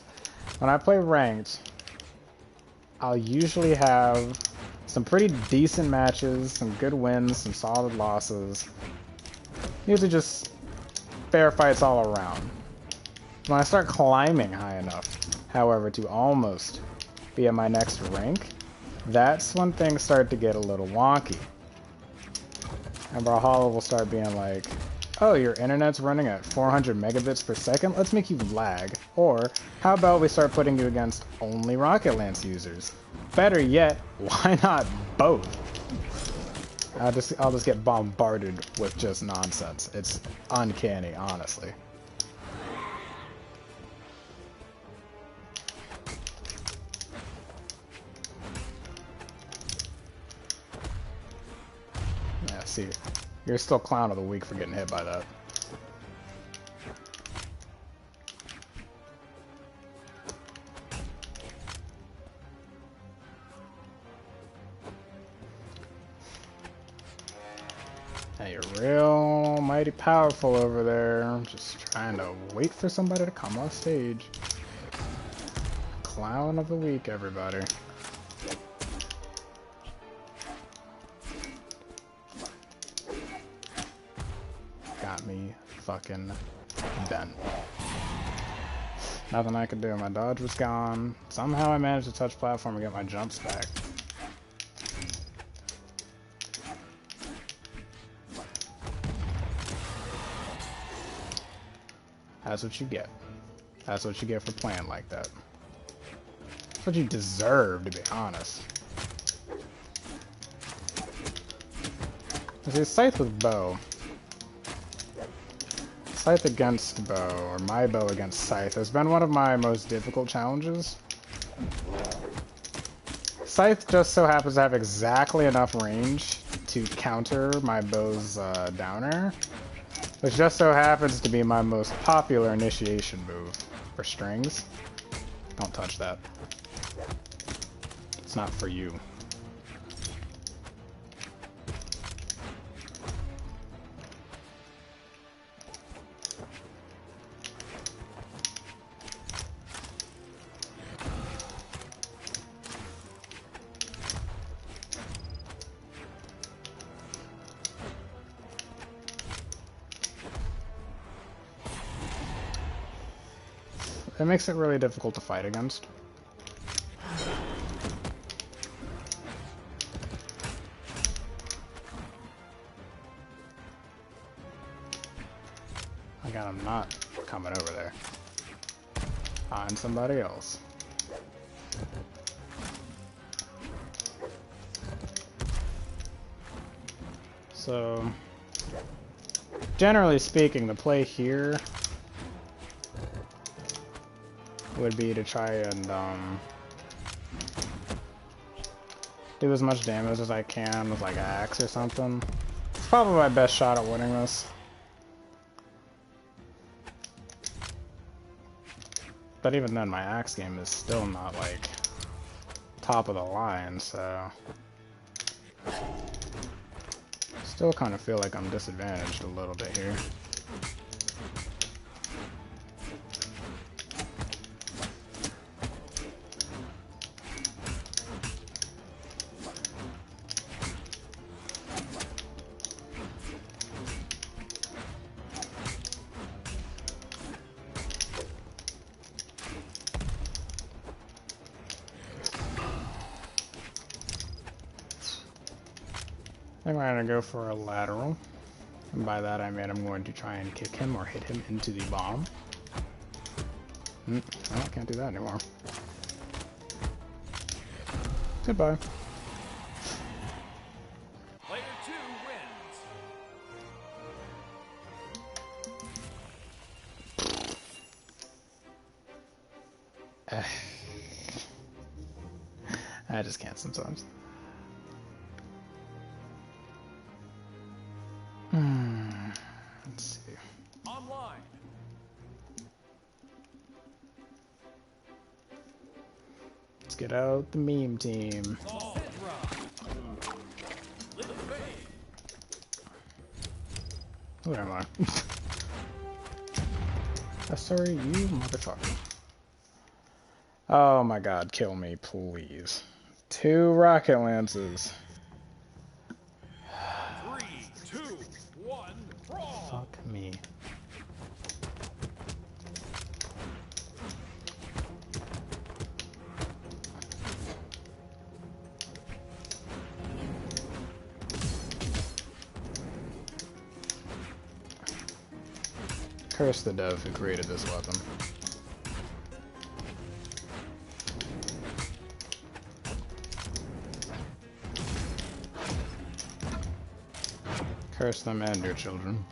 When I play ranked, I'll usually have some pretty decent matches, some good wins, some solid losses. Usually just fair fights all around. When I start climbing high enough, however, to almost be at my next rank, that's when things start to get a little wonky. And Brawlhalla will start being like, oh, your internet's running at 400 megabits per second? Let's make you lag. Or, how about we start putting you against only Rocket Lance users? Better yet, why not both? I'll just get bombarded with just nonsense. It's uncanny, honestly. Yeah, see, you're still clown of the week for getting hit by that. Hey, you're real mighty powerful over there. I'm just trying to wait for somebody to come off stage. Clown of the week, everybody. Got me fucking bent. Nothing I could do. My dodge was gone. Somehow I managed to touch platform and get my jumps back. That's what you get. That's what you get for playing like that. That's what you deserve, to be honest. See, Scythe with bow. Scythe against bow, or my bow against Scythe, has been one of my most difficult challenges. Scythe just so happens to have exactly enough range to counter my bow's downer, which just so happens to be my most popular initiation move for strings. Don't touch that. It's not for you. It makes it really difficult to fight against. Again, I'm not coming over there. Find somebody else. So, generally speaking, the play here would be to try and do as much damage as I can with like an axe or something. It's probably my best shot at winning this. But even then, my axe game is still not like top of the line, so still kind of feel like I'm disadvantaged a little bit here. I think we're gonna go for a lateral, and by that I mean I'm going to try and kick him or hit him into the bomb. Oh, I can't do that anymore. Goodbye. Player 2 wins. I just can't sometimes. Let's see. Online. Let's get out the meme team. Who am I? Sorry, you motherfucker. Oh my god, kill me, please. 2 rocket lances. 3, 2, 1, brawl! Fuck me. Curse the dev who created this weapon. Curse them and your children.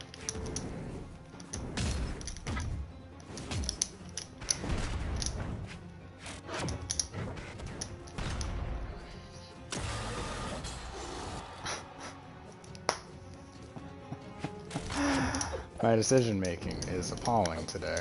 My decision making is appalling today.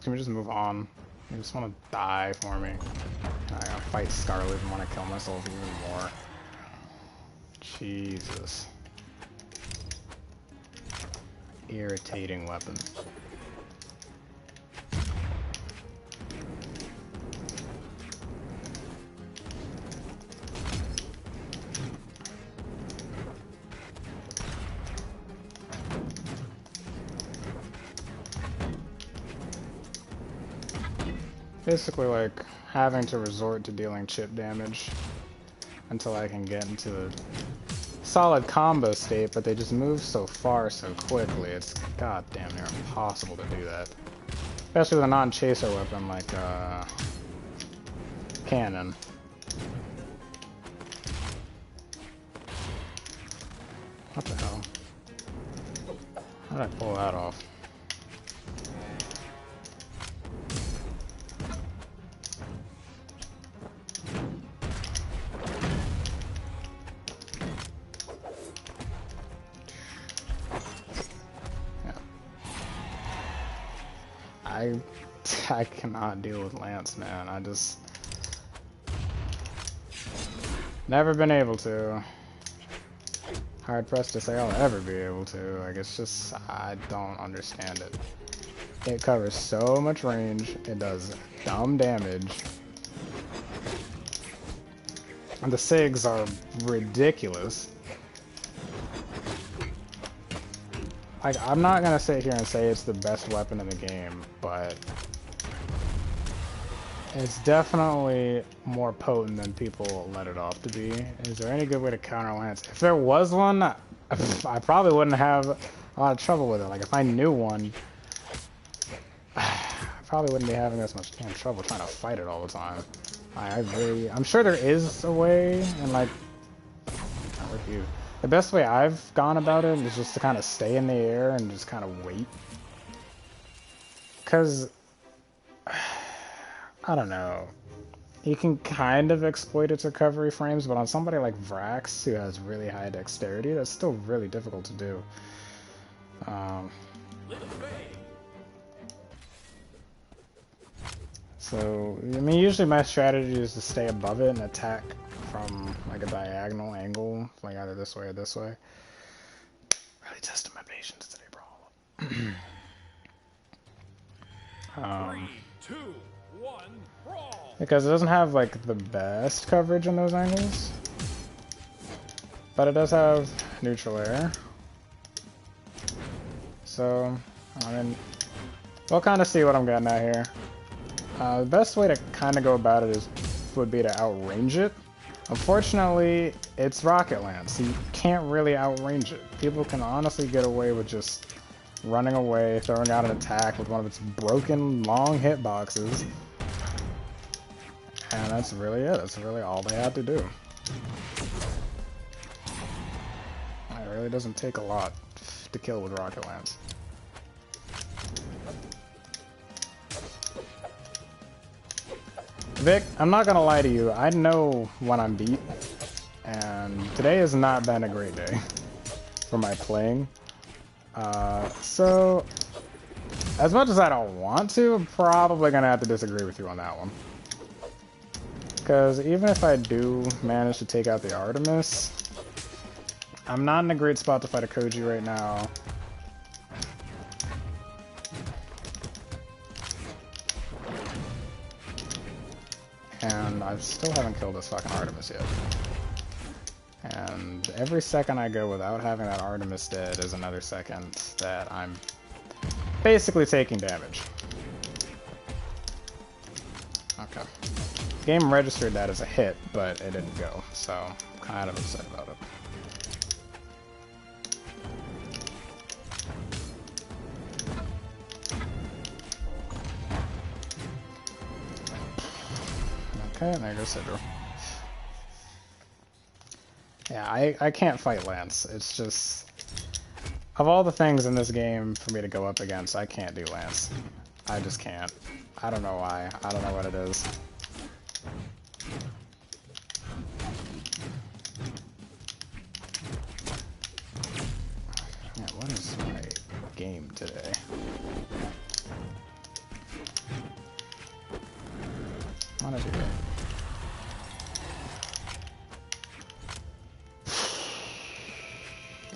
Can we just move on? I just want to die for me. I gotta fight Scarlet and want to kill myself even more. Jesus. Irritating weapon. Basically, like, having to resort to dealing chip damage until I can get into a solid combo state, but they just move so far so quickly, it's goddamn near impossible to do that. Especially with a non-chaser weapon like, cannon. What the hell? How did I pull that off? I cannot deal with Lance, man. I just never been able to. Hard pressed to say I'll ever be able to. Like, it's just, I don't understand it. It covers so much range. It does dumb damage. And the SIGs are ridiculous. Like, I'm not gonna sit here and say it's the best weapon in the game, but it's definitely more potent than people let it off to be. Is there any good way to counter Lance? If there was one, I probably wouldn't have a lot of trouble with it. Like, if I knew one, I probably wouldn't be having this much damn trouble trying to fight it all the time. I'm sure there is a way, and like, with you. The best way I've gone about it is just to kind of stay in the air and just kind of wait. Because, I don't know, you can kind of exploit its recovery frames, but on somebody like Vrax, who has really high dexterity, that's still really difficult to do. So, I mean, usually my strategy is to stay above it and attack from like a diagonal angle, like either this way or this way. Really testing my patience today, bro. 3, 2, 1, brawl! Because it doesn't have like the best coverage in those angles, but it does have neutral air. So, I mean, we'll kind of see what I'm getting at here. The best way to kind of go about it would be to outrange it. Unfortunately, it's Rocket Lance, so you can't really outrange it. People can honestly get away with just running away, throwing out an attack with one of its broken long hitboxes. And that's really it. That's really all they had to do. I really doesn't take a lot to kill with Rocket Lance. Vic, I'm not gonna lie to you, I know when I'm beat, and today has not been a great day for my playing. So, as much as I don't want to, I'm probably gonna have to disagree with you on that one. Because even if I do manage to take out the Artemis, I'm not in a great spot to fight a Koji right now. And I still haven't killed this fucking Artemis yet. And every second I go without having that Artemis dead is another second that I'm basically taking damage. Okay. The game registered that as a hit, but it didn't go, so I'm kind of upset about it. Okay, there goes Sidra. Yeah, I can't fight Lance. It's just... Of all the things in this game for me to go up against, I can't do Lance. I just can't. I don't know why. I don't know what it is. Yeah, what is my game today? I want to do that.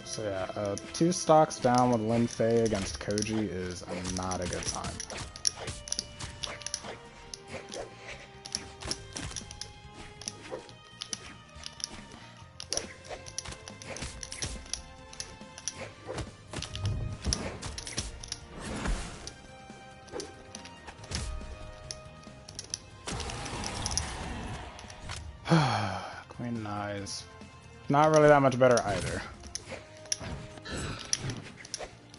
So yeah, 2 stocks down with Lin Fei against Koji is not a good time. Queen Nai's not really that much better either.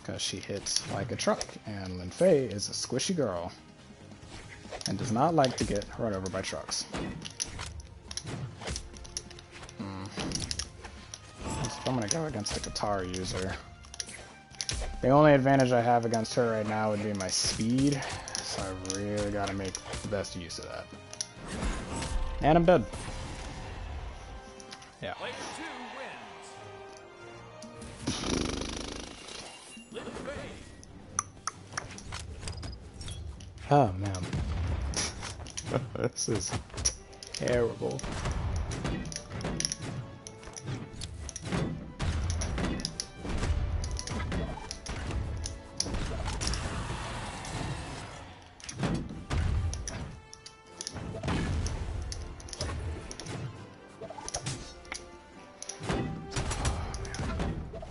Because she hits like a truck, and Lin Fei is a squishy girl and does not like to get run over by trucks. So I'm gonna go against the guitar user. The only advantage I have against her right now would be my speed, so I really gotta make the best use of that. And I'm dead. Yeah. Player 2 wins. Lin Fei. Oh man. This is terrible.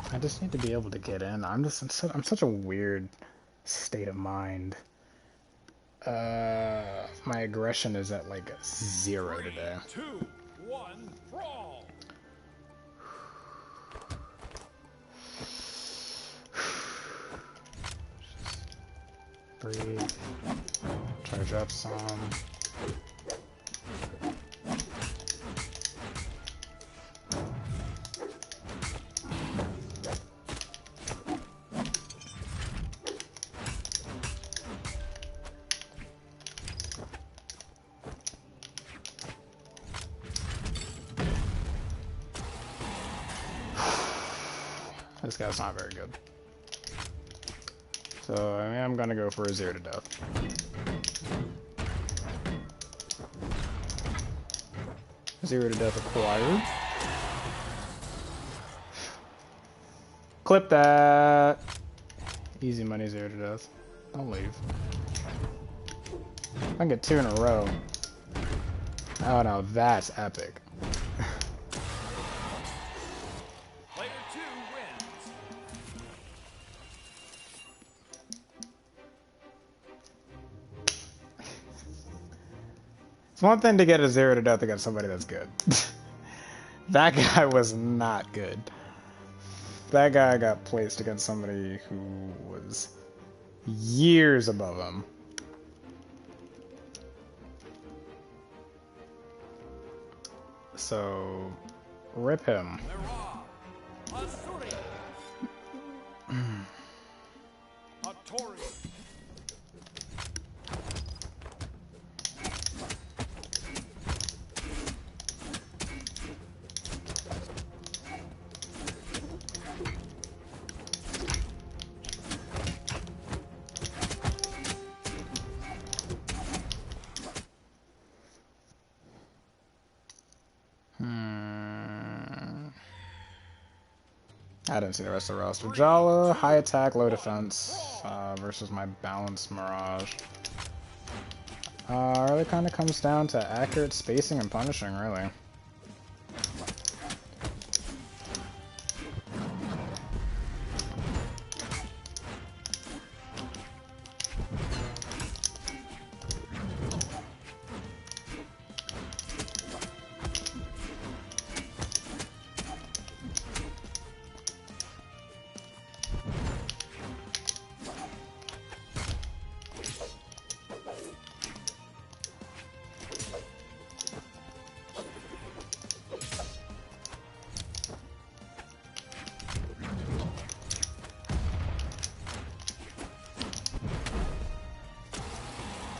I just need to be able to get in. I'm such a weird state of mind. My aggression is at like 0 today. 3, 2, 1, brawl. Breathe. Charge up some. This guy's not very good. So I mean, I'm gonna go for a 0 to death. Zero to death acquired. Clip that. Easy money, 0 to death. Don't leave. I can get 2 in a row. Oh no, that's epic. Player 2 wins. It's one thing to get a 0 to death against somebody that's good. That guy was not good. That guy got placed against somebody who was years above him. So, rip him. Asuri. Hattori. I didn't see the rest of the roster. Jala, high attack, low defense, versus my balanced Mirage. Really kind of comes down to accurate spacing and punishing, really.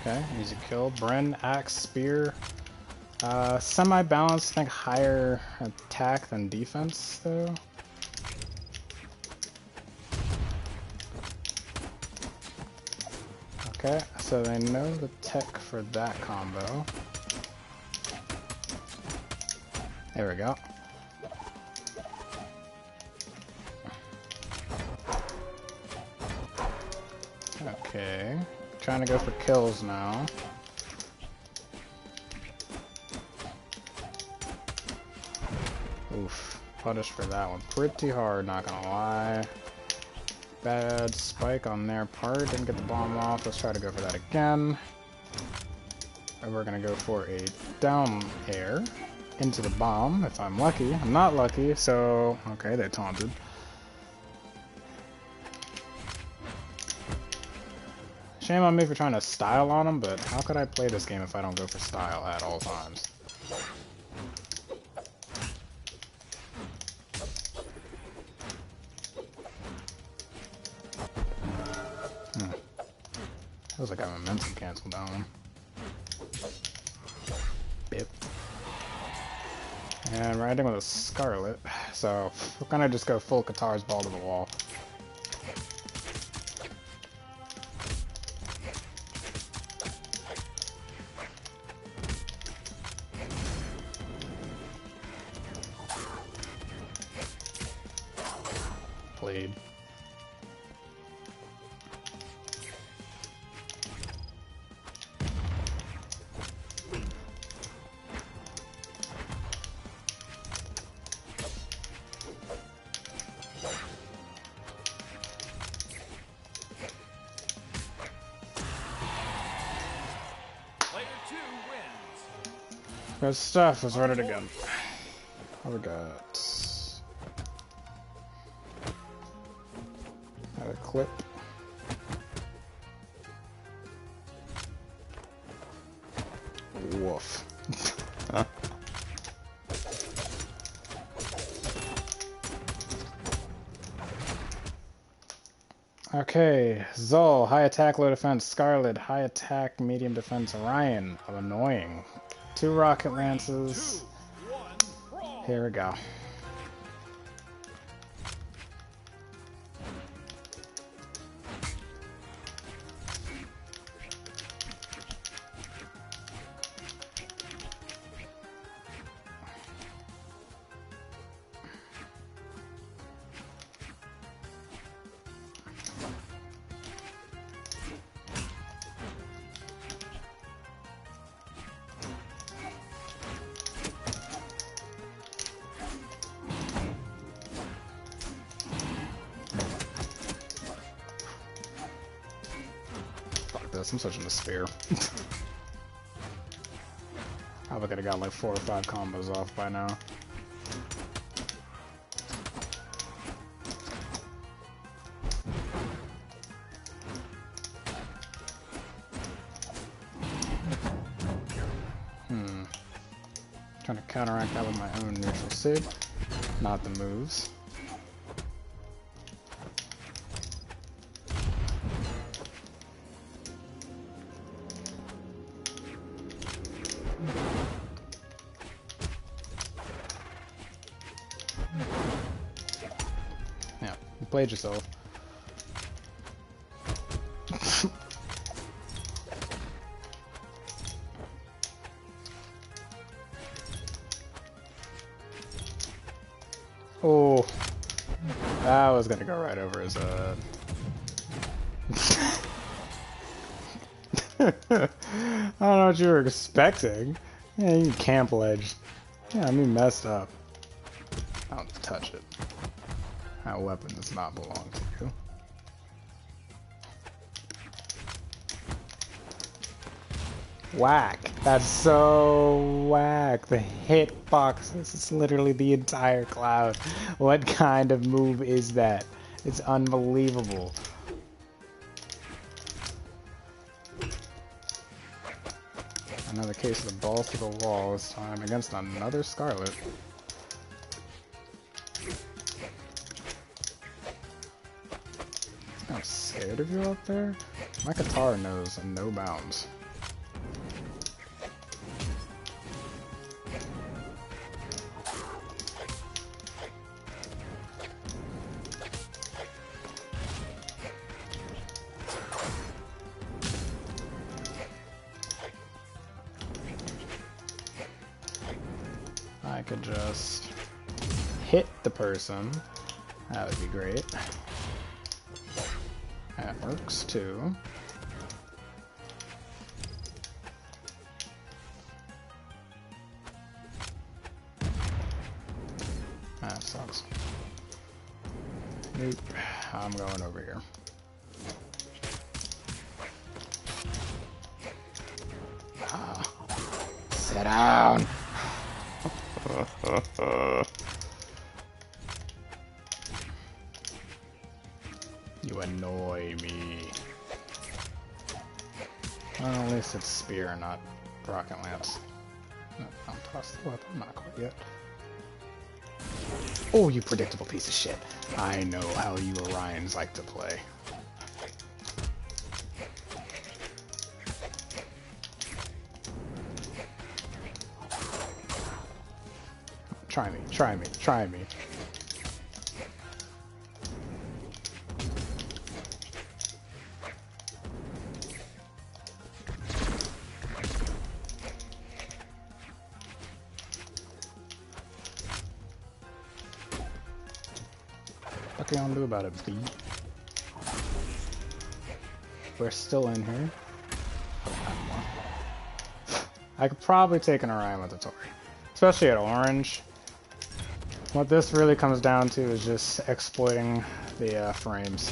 Okay, easy kill. Bren, axe, spear. Semi-balanced, I think higher attack than defense, though. Okay, so they know the tech for that combo. There we go. Okay. Trying to go for kills now. Oof. Punished for that one pretty hard, not gonna lie. Bad spike on their part. Didn't get the bomb off. Let's try to go for that again. And we're gonna go for a down air into the bomb if I'm lucky. I'm not lucky, so okay, they taunted. Shame on me for trying to style on them, but how could I play this game if I don't go for style at all times? Feels like I'm momentum canceled down. Bip. And we're ending with a Scarlet, so we're gonna just go full Katar's ball to the wall. Played. Player 2 wins. Good stuff, let's run it again. What we got? Got a clip. Woof. Okay, Zol, high attack, low defense. Scarlet, high attack, medium defense. Ryan, annoying. 2 rocket lances. 2, 1, brawl. Here we go. Fuck this, I'm such a despair. I think I'd have got like 4 or 5 combos off by now. Trying to counteract that with my own neutral sig. Not the moves. You played yourself. Oh, that was gonna go right over his head. I don't know what you were expecting. Yeah, you camp ledge. Yeah, I mean messed up. Don't touch it. That weapon does not belong to you. Whack. That's so whack. The hitboxes. It's literally the entire cloud. What kind of move is that? It's unbelievable. Another case of the balls to the wall, this time against another Scarlet. I'm scared of you up there? My Katara knows no bounds. I could just hit the person. That would be great. That works too. That sucks. Nope. I'm going over here. Ah. Sit down. You annoy me. Well, at least it's spear, not rocket lance. No, I'll toss the weapon. Not quite yet. Oh, you predictable piece of shit. I know how you Orions like to play. Try me, try me, try me. What can you do about it, B? We're still in here. I could probably take an Orion with the Tori. Especially at orange. What this really comes down to is just exploiting the frames.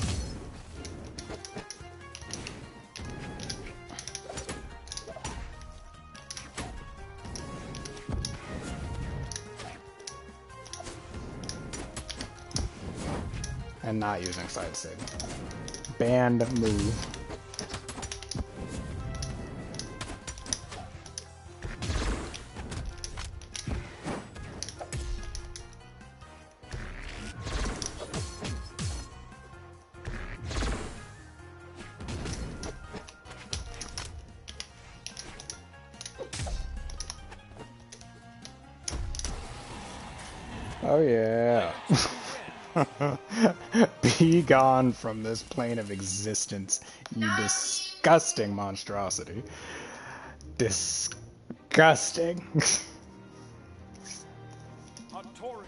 And not using side sig. Banned move. Oh yeah. Be gone from this plane of existence, you disgusting monstrosity. Disgusting. Hattori.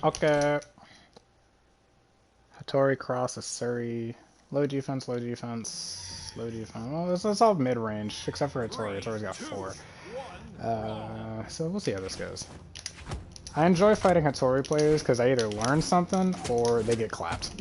Okay. Hattori cross Asuri. Low defense, low defense. Low defense. Well, it's all mid-range, except for Hattori. Hattori's got 4. So we'll see how this goes. I enjoy fighting Hattori players because I either learn something or they get clapped.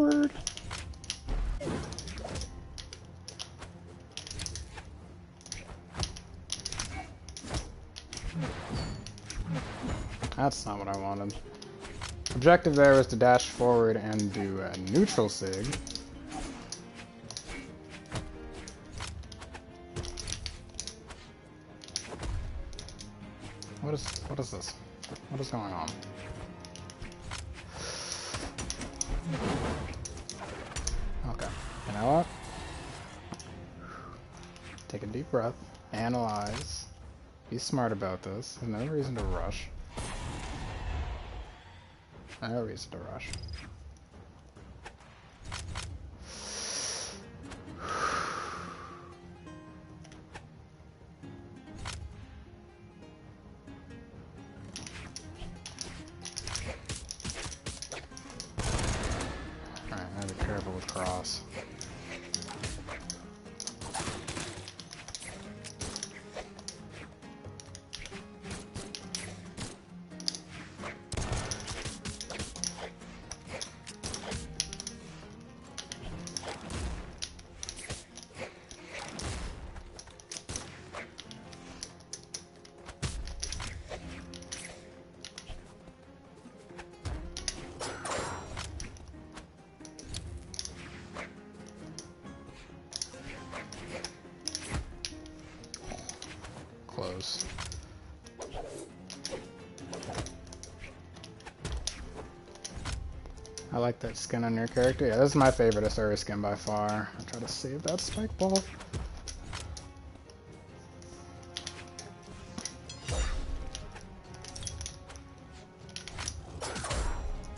Awkward. That's not what I wanted. Objective there was to dash forward and do a neutral sig. What is this? What is going on? Okay. You know what? Take a deep breath. Analyze. Be smart about this. There's no reason to rush. No reason to rush. Alright, I gotta be careful with cross. Close. I like that skin on your character. Yeah, this is my favorite Asura skin by far. I'll try to save that spike ball.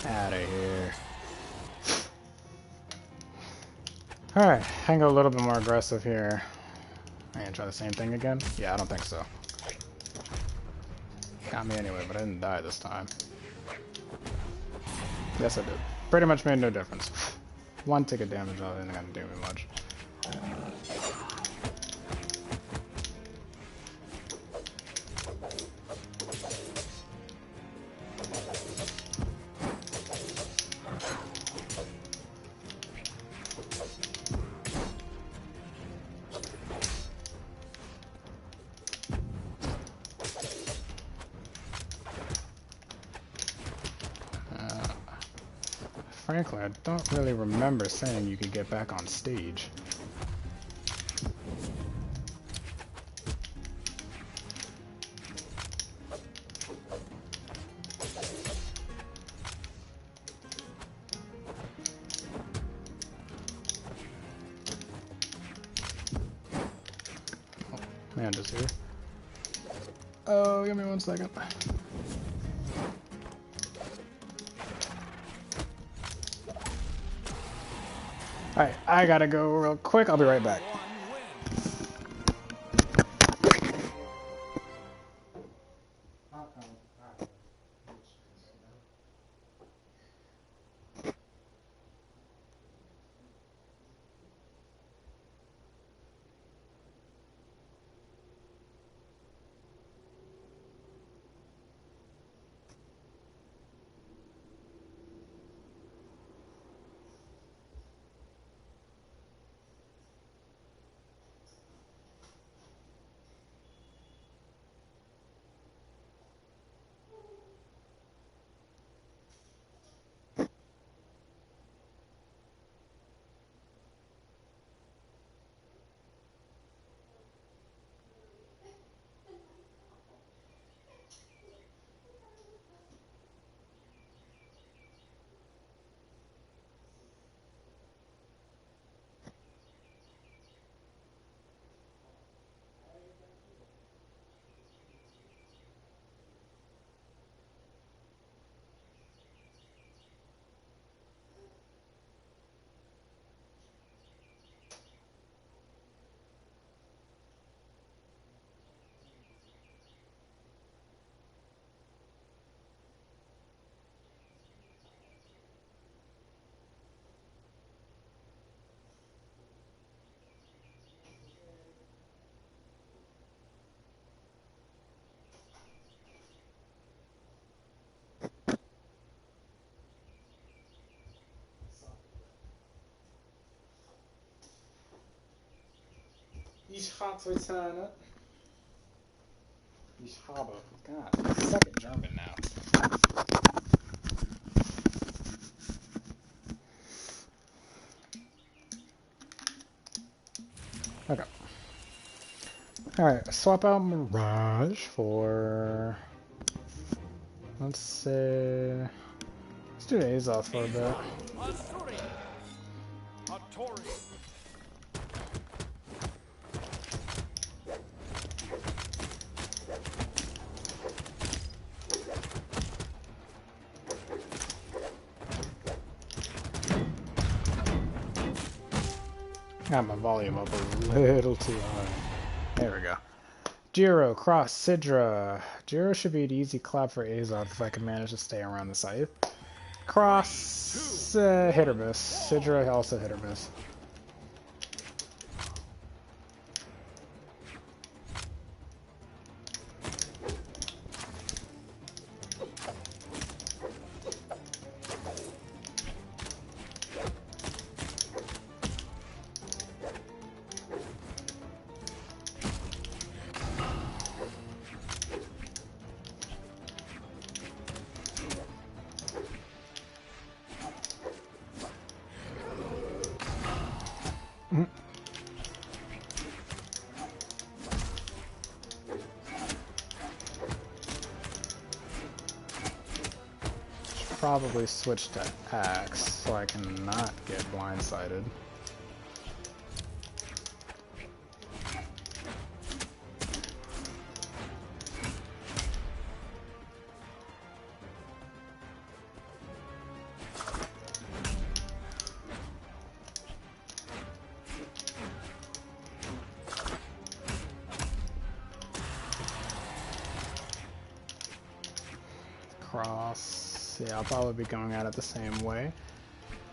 Out of here. Alright, I can go a little bit more aggressive here. I gonna try the same thing again? Yeah, I don't think so. Got me anyway, but I didn't die this time. Yes, I did. Pretty much made no difference. One ticket damage isn't gonna do me much. Frankly, I don't really remember saying you could get back on stage. Oh, Amanda's here. Oh, give me 1 second. Alright, I gotta go real quick. I'll be right back. Ich habe Ich habe. God, suck at German now. Okay. Alright, swap out Mirage for... Let's say... Let's do Azoth for a bit. Azuri. Hattori. Got my volume up a little too high. There we go. Jiro, Cross, Sidra. Jiro should be an easy clap for Azoth if I can manage to stay around the site. Cross, hit or miss. Sidra also hit or miss. Probably switch to Axe so I can not get blindsided. Cross. Yeah, I'll probably be going at it the same way.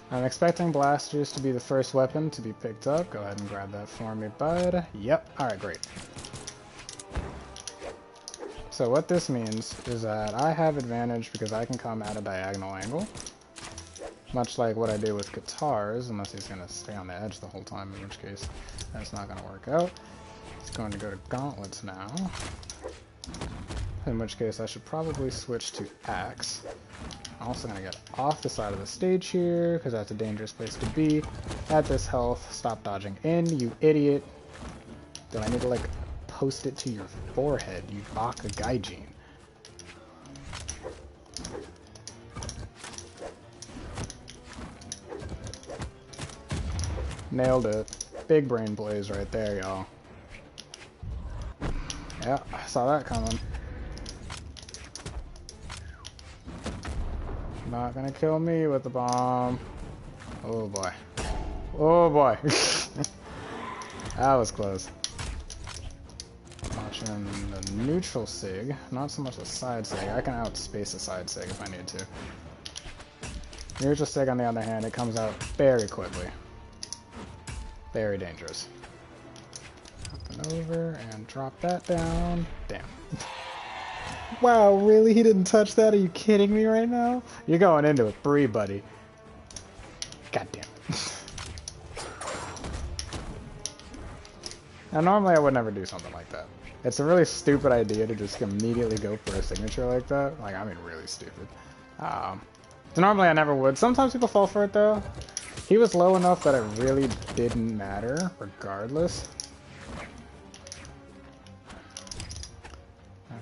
I'm expecting Blast Juice to be the first weapon to be picked up. Go ahead and grab that for me, bud. Yep. Alright, great. So what this means is that I have advantage because I can come at a diagonal angle. Much like what I do with guitars, unless he's going to stay on the edge the whole time, in which case that's not going to work out. He's going to go to Gauntlets now. In which case I should probably switch to Axe. I'm also going to get off the side of the stage here, because that's a dangerous place to be. At this health, stop dodging in, you idiot. Do I need to, like, post it to your forehead, you Baka Gaijin? Nailed it. Big brain blaze right there, y'all. Yeah, I saw that coming. Not gonna kill me with the bomb. Oh boy. Oh boy. That was close. Watching the neutral sig. Not so much the side sig. I can outspace a side sig if I need to. Neutral sig on the other hand, it comes out very quickly. Very dangerous. Up and over and drop that down. Damn. Wow, really? He didn't touch that? Are you kidding me right now? You're going into it free, buddy. God damn it. Now, normally I would never do something like that. It's a really stupid idea to just immediately go for a signature like that. Like, I mean, really stupid. So normally I never would. Sometimes people fall for it, though. He was low enough that it really didn't matter, regardless.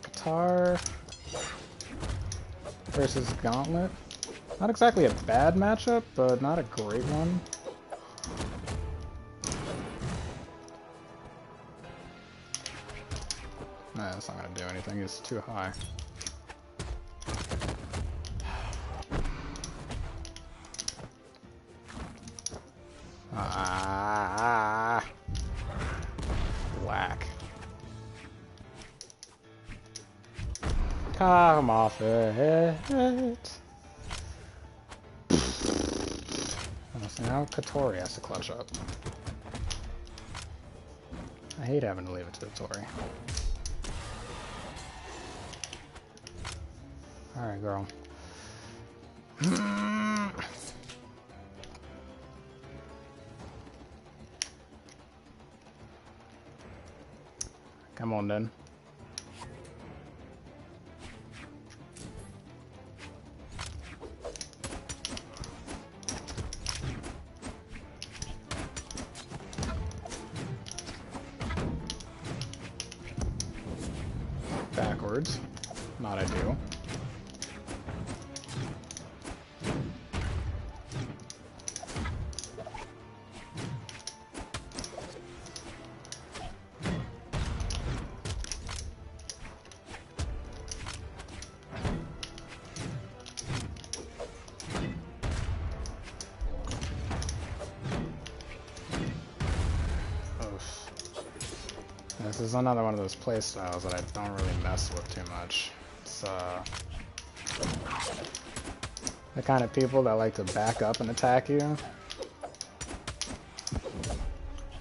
Guitar versus Gauntlet. Not exactly a bad matchup, but not a great one. Nah, that's not gonna do anything, it's too high. Whack. Come off it. So now Katori has to clutch up. I hate having to leave it to the Tori. Alright, girl. Come on then. Backwards. Not ideal. This is another one of those playstyles that I don't really mess with too much. It's the kind of people that like to back up and attack you.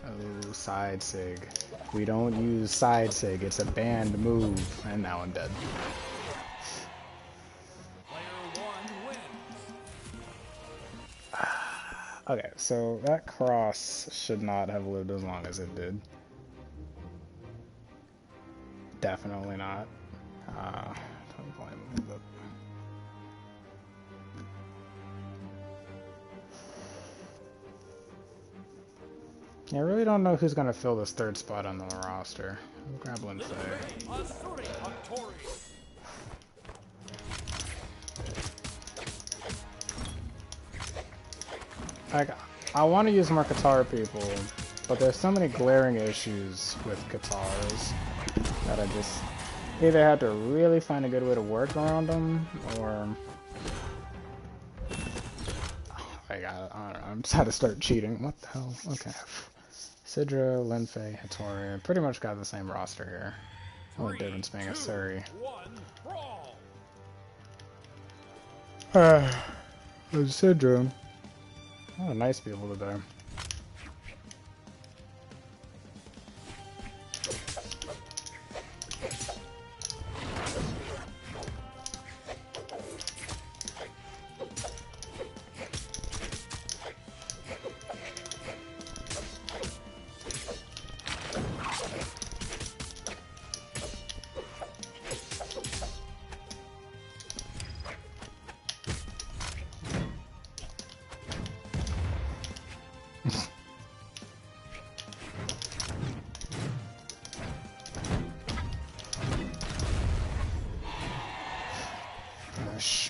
Oh, side sig. We don't use side sig, it's a banned move. And now I'm dead. Player 1 wins. Okay, so that cross should not have lived as long as it did. Definitely not. Don't blame me, but... I really don't know who's gonna fill this third spot on the roster. I'll grab Linfei. Asuri Hattori. Like, I want to use more Qatar people, but there's so many glaring issues with Qatars that I just either have to really find a good way to work around them, or like, I don't know, I'm just had to start cheating. What the hell? Okay. Sidra, Linfei, Hattori. I pretty much got the same roster here. Only difference being a Suri. 1 brawl. Sidra. A lot of nice people today.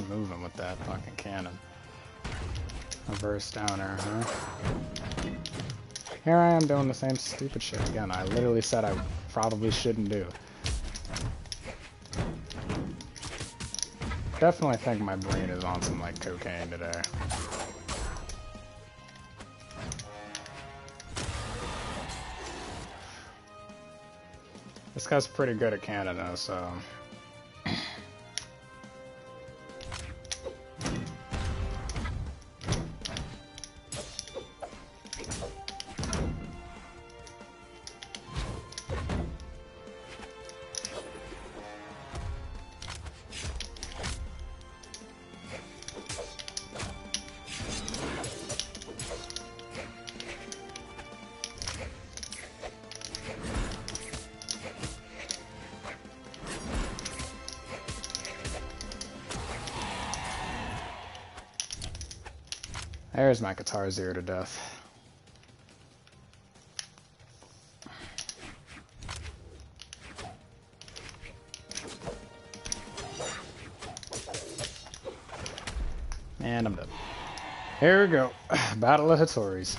Moving with that fucking cannon. Reverse downer, huh? Here I am doing the same stupid shit again. I literally said I probably shouldn't do. Definitely think my brain is on some like cocaine today. This guy's pretty good at cannon though, so... There's my Qatar 0 to death. And I'm done. Here we go. Battle of Hattoris.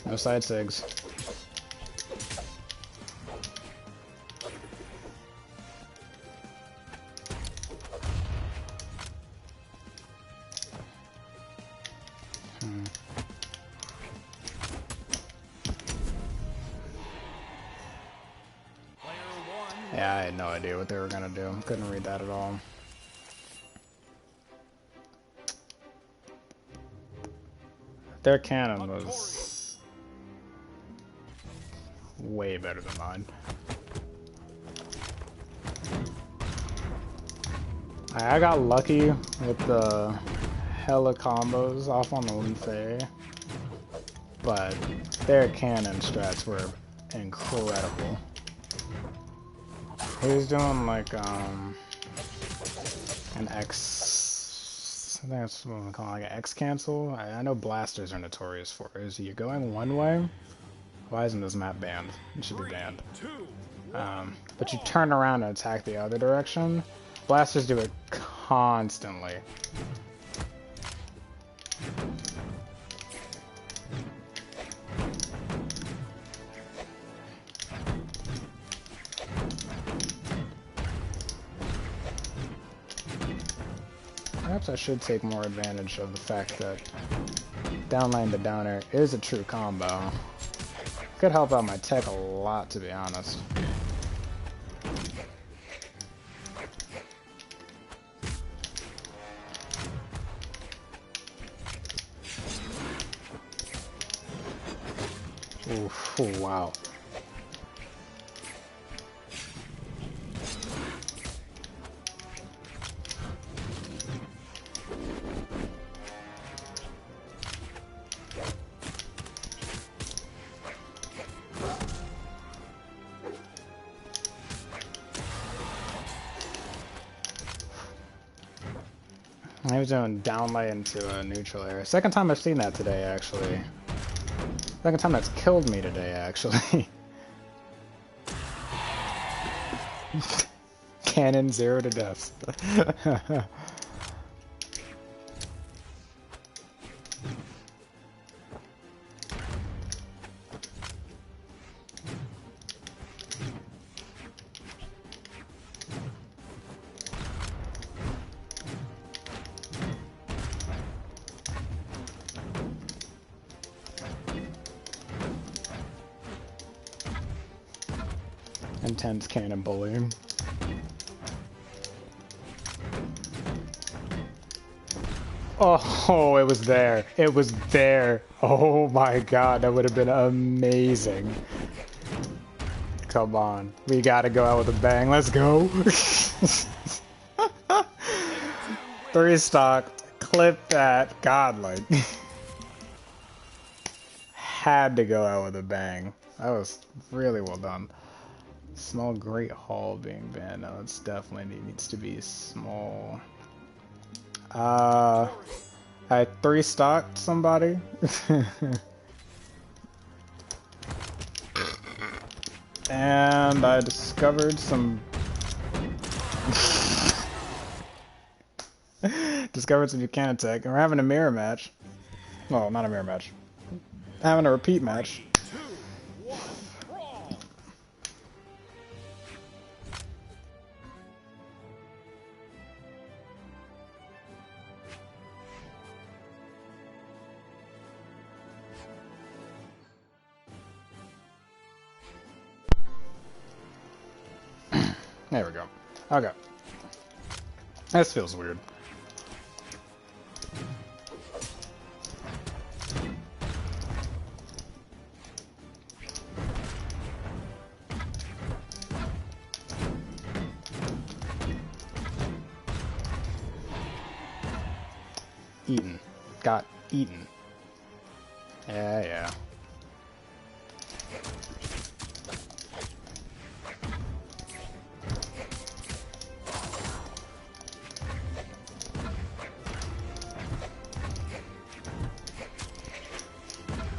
No side sigs. Yeah, I had no idea what they were gonna do. Couldn't read that at all. Their cannon was way better than mine. I got lucky with the hella combos off on the Lunfe, but their cannon strats were incredible. He was doing like an X, I think that's what we call like an X cancel. I know blasters are notorious for it. Is you're going one way? Why isn't this map banned? It should be banned. But you turn around and attack the other direction. Blasters do it constantly. Perhaps I should take more advantage of the fact that downline to downer is a true combo. Could help out my tech a lot, to be honest. Oof, oh, wow. I was doing downlight into a neutral area. Second time I've seen that today, actually. Second time that's killed me today, actually. Cannon 0 to death. Intense cannon bullying. Oh, it was there. It was there. Oh my god, that would have been amazing. Come on. We gotta go out with a bang. Let's go. 3 stock. Clip that. Godlike. Had to go out with a bang. That was really well done. Small Great Hall being banned. No, it's definitely needs to be small. I 3 stocked somebody. And I discovered some Buchanan tech, and we're having a mirror match. Well, not a mirror match. Having a repeat match. There we go. Okay. This feels weird. Eaten. Got eaten. Yeah.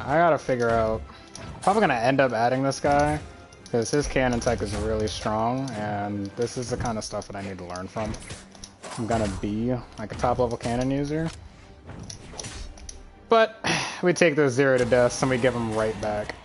I gotta figure out. Probably gonna end up adding this guy because his cannon tech is really strong, and this is the kind of stuff that I need to learn from. I'm gonna be like a top level cannon user, but we take those 0 to deaths and we give them right back.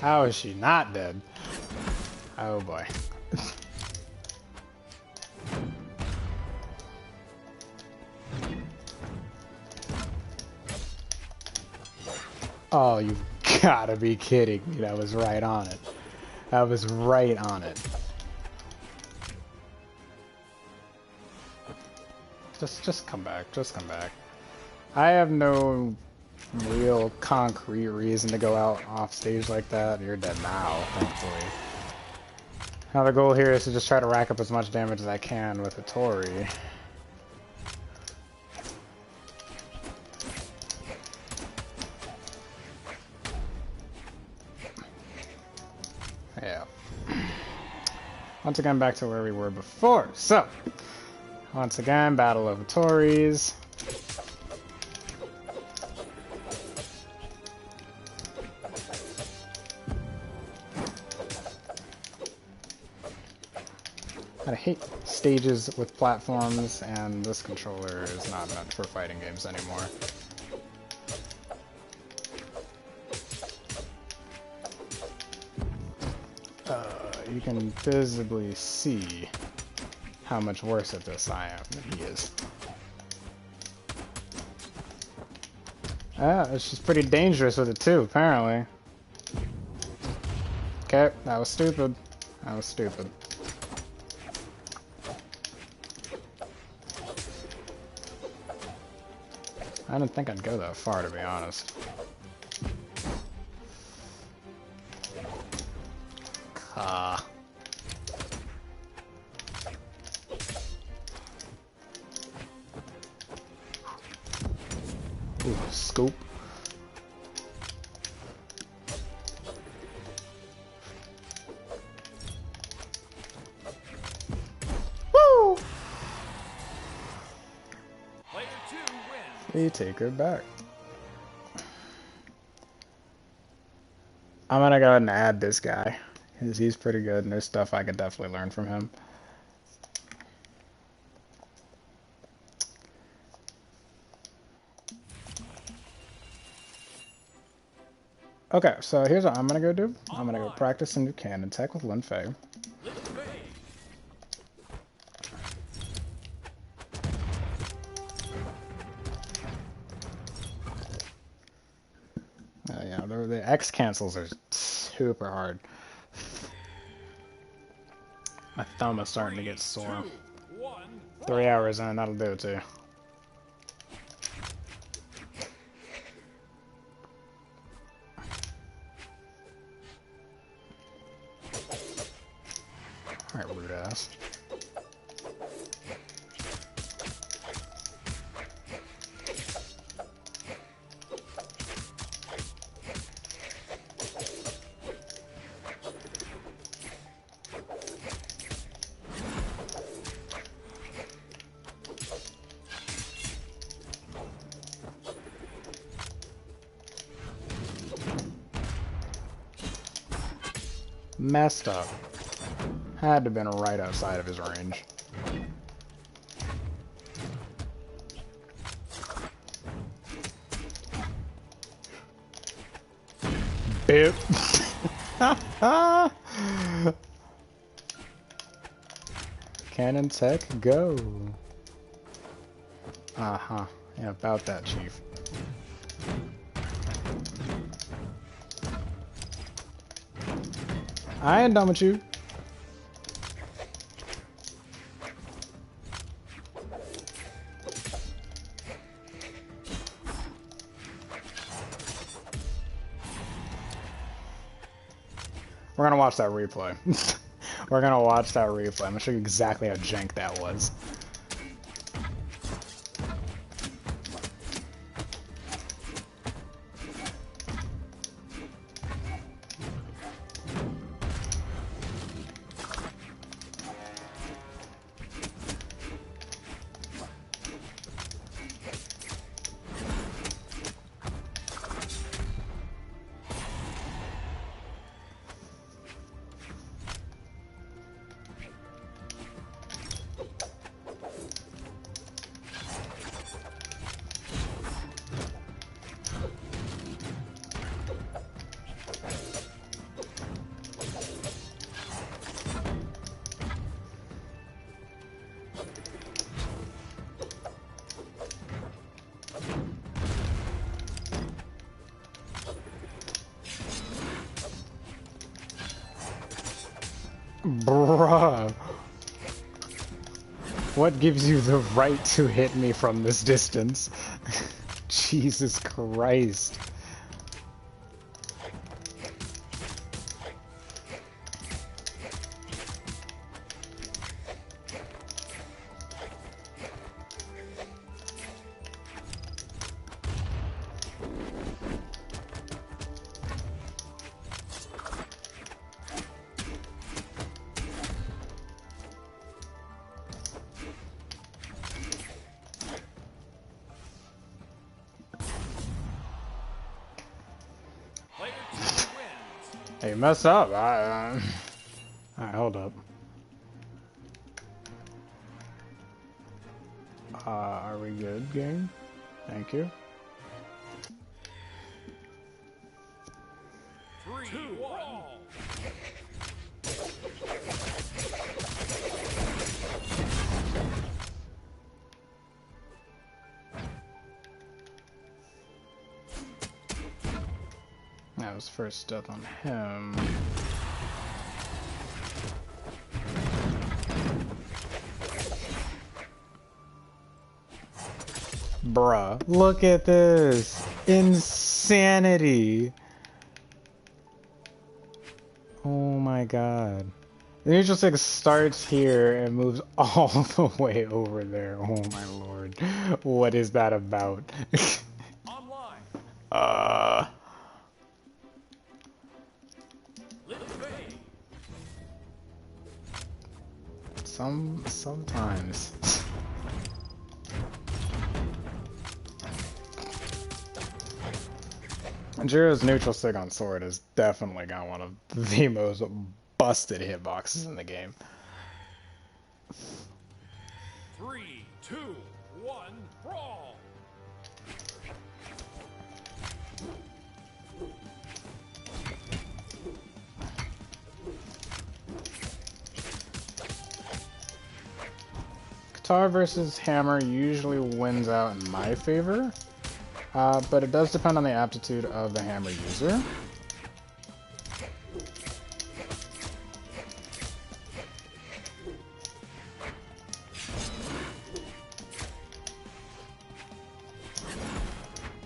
How is she not dead? Oh boy. Oh, you gotta be kidding me. That was right on it. That was right on it. Just come back. Just come back. I have no real concrete reason to go out off stage like that. You're dead now, thankfully. Now the goal here is to just try to rack up as much damage as I can with a Tori. Yeah. Once again, back to where we were before. So, once again, battle of Tories. I hate stages with platforms, and this controller is not meant for fighting games anymore. You can visibly see how much worse at this I am than he is. She's pretty dangerous with it too, apparently. Okay, that was stupid. That was stupid. I didn't think I'd go that far, to be honest. Ooh, scope. Woo! Player 2 wins. We take her back. I'm gonna go ahead and add this guy, because he's pretty good and there's stuff I could definitely learn from him. Okay, so here's what I'm gonna go do. I'm gonna go practice some new cannon tech with Lin Fei. Lin Fei. Yeah, the X cancels are super hard. My thumb is starting to get sore. 2, 1. 3 hours in, that'll do it too. Alright, rude ass. Messed up. Had to have been right outside of his range. Boop. Cannon tech, go. Uh-huh. Yeah, about that, Chief. I ain't done with you. We're gonna watch that replay. We're gonna watch that replay. I'm gonna show you exactly how jank that was. Bruh. What gives you the right to hit me from this distance? Jesus Christ. Player 2 wins. Hey, mess up. Alright, hold up. Are we good, game? Thank you. 3-1. That was first death on him. Bruh, look at this! Insanity! Oh my god. The neutral stick starts here and moves all the way over there. Oh my lord. What is that about? Online. uh... Litvey. Sometimes. Jiro's neutral stick on sword has definitely got one of the most busted hitboxes in the game. 3, 2, 1, brawl. Guitar versus hammer usually wins out in my favor, but it does depend on the aptitude of the hammer user.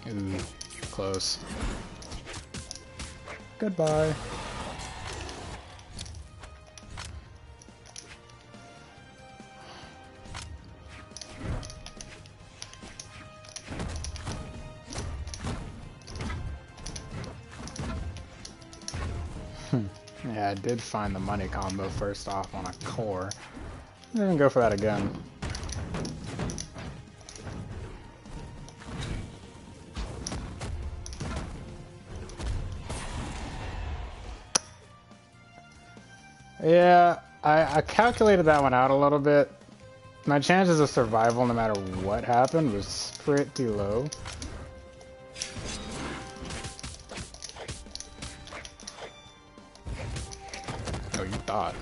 Ooh, close. Goodbye. Yeah, I did find the money combo first off on a core. Didn't go for that again. Yeah, I calculated that one out a little bit. My chances of survival, no matter what happened, was pretty low. Oh, you thought.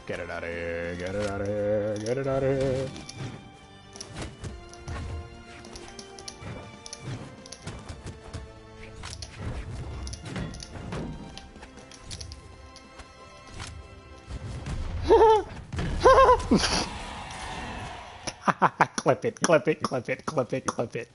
Get it out of here, get it out of here, get it out of here. Clip it, clip it, clip it, clip it, clip it.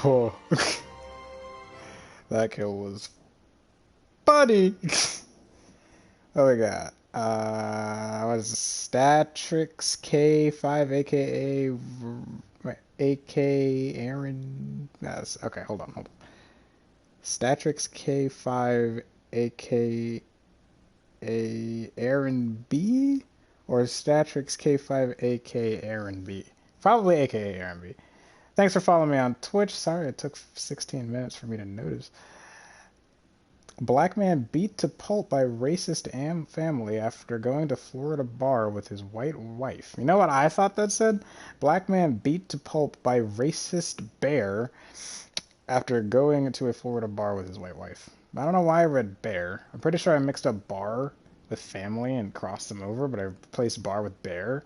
Oh, that kill was funny. What we got? What is this? Statrix K5 aka AK Aaron. Yes. Okay, hold on. Statrix K5 AK a Aaron B or Statrix K5 AK Aaron B. Probably aka Aaron B. Thanks for following me on Twitch. Sorry it took 16 minutes for me to notice. Black man beat to pulp by racist family after going to Florida bar with his white wife. You know what I thought that said? Black man beat to pulp by racist bear after going to a Florida bar with his white wife. I don't know why I read bear. I'm pretty sure I mixed up bar with family and crossed them over, but I replaced bar with bear.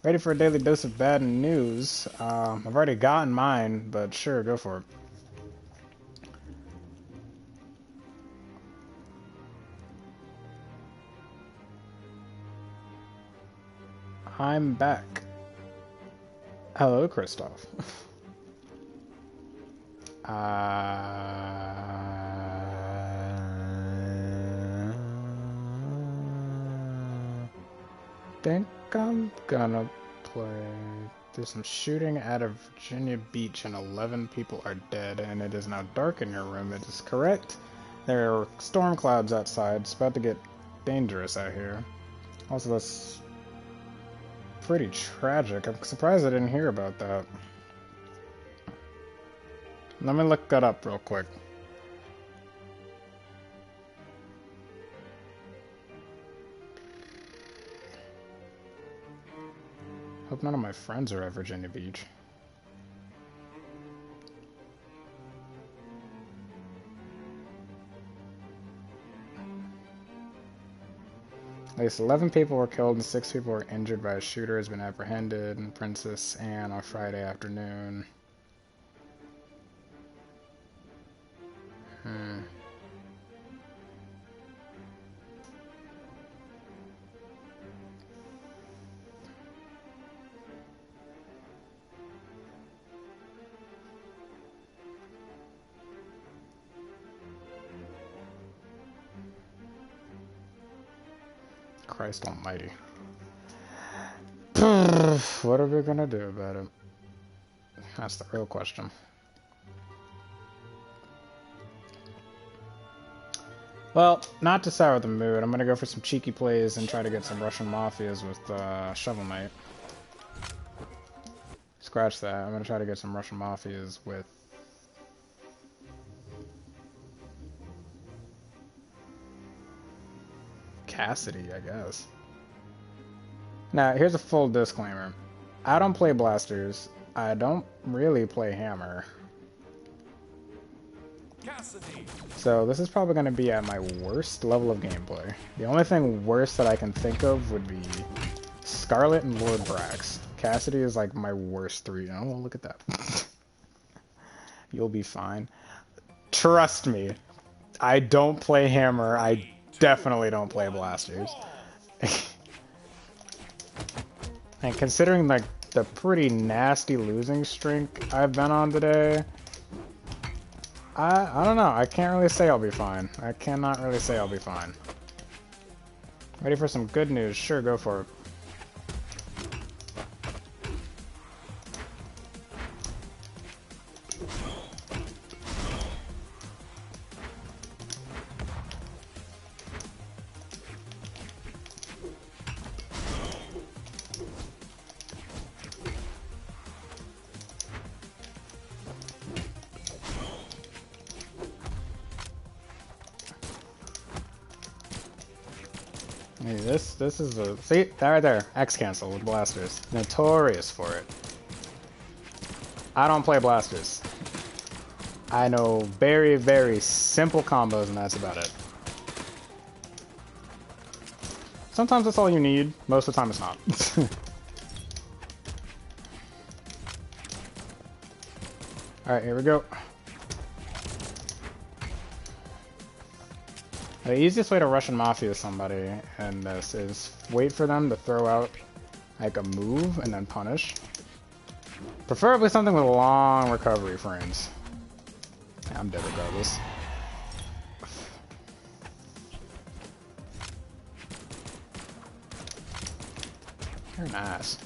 Ready for a daily dose of bad news. I've already gotten mine, but sure, go for it. I'm back. Hello, Christoph. Think I'm gonna play. There's some shooting out of Virginia Beach and 11 people are dead, and it is now dark in your room. It is correct. There are storm clouds outside. It's about to get dangerous out here. Also, that's pretty tragic. I'm surprised I didn't hear about that. Let me look that up real quick. Hope none of my friends are at Virginia Beach. At least 11 people were killed and 6 people were injured by a shooter has been apprehended in Princess Anne on Friday afternoon. Christ almighty. What are we gonna do about it? That's the real question. Well, not to sour the mood, I'm gonna go for some cheeky plays and try to get some Russian Mafias with Shovel Knight. Scratch that, I'm gonna try to get some Russian Mafias with Cassidy, I guess. Now, here's a full disclaimer. I don't play blasters. I don't really play hammer. Cassidy. So this is probably going to be at my worst level of gameplay. The only thing worse that I can think of would be Scarlet and Lord Brax. Cassidy is like my worst 3. Oh, well, look at that. You'll be fine. Trust me. I don't play hammer. I definitely don't play blasters. And considering like the pretty nasty losing streak I've been on today, I don't know. I can't really say I'll be fine. I cannot really say I'll be fine. Ready for some good news? Sure, go for it. Hey, this is the see that right there. X cancel with blasters. Notorious for it. I don't play blasters. I know very, very simple combos and that's about it. Sometimes that's all you need. Most of the time it's not. Alright, here we go. The easiest way to Russian Mafia somebody in this is wait for them to throw out like a move and then punish. Preferably something with long recovery frames. Yeah, I'm dead regardless. You're an ass.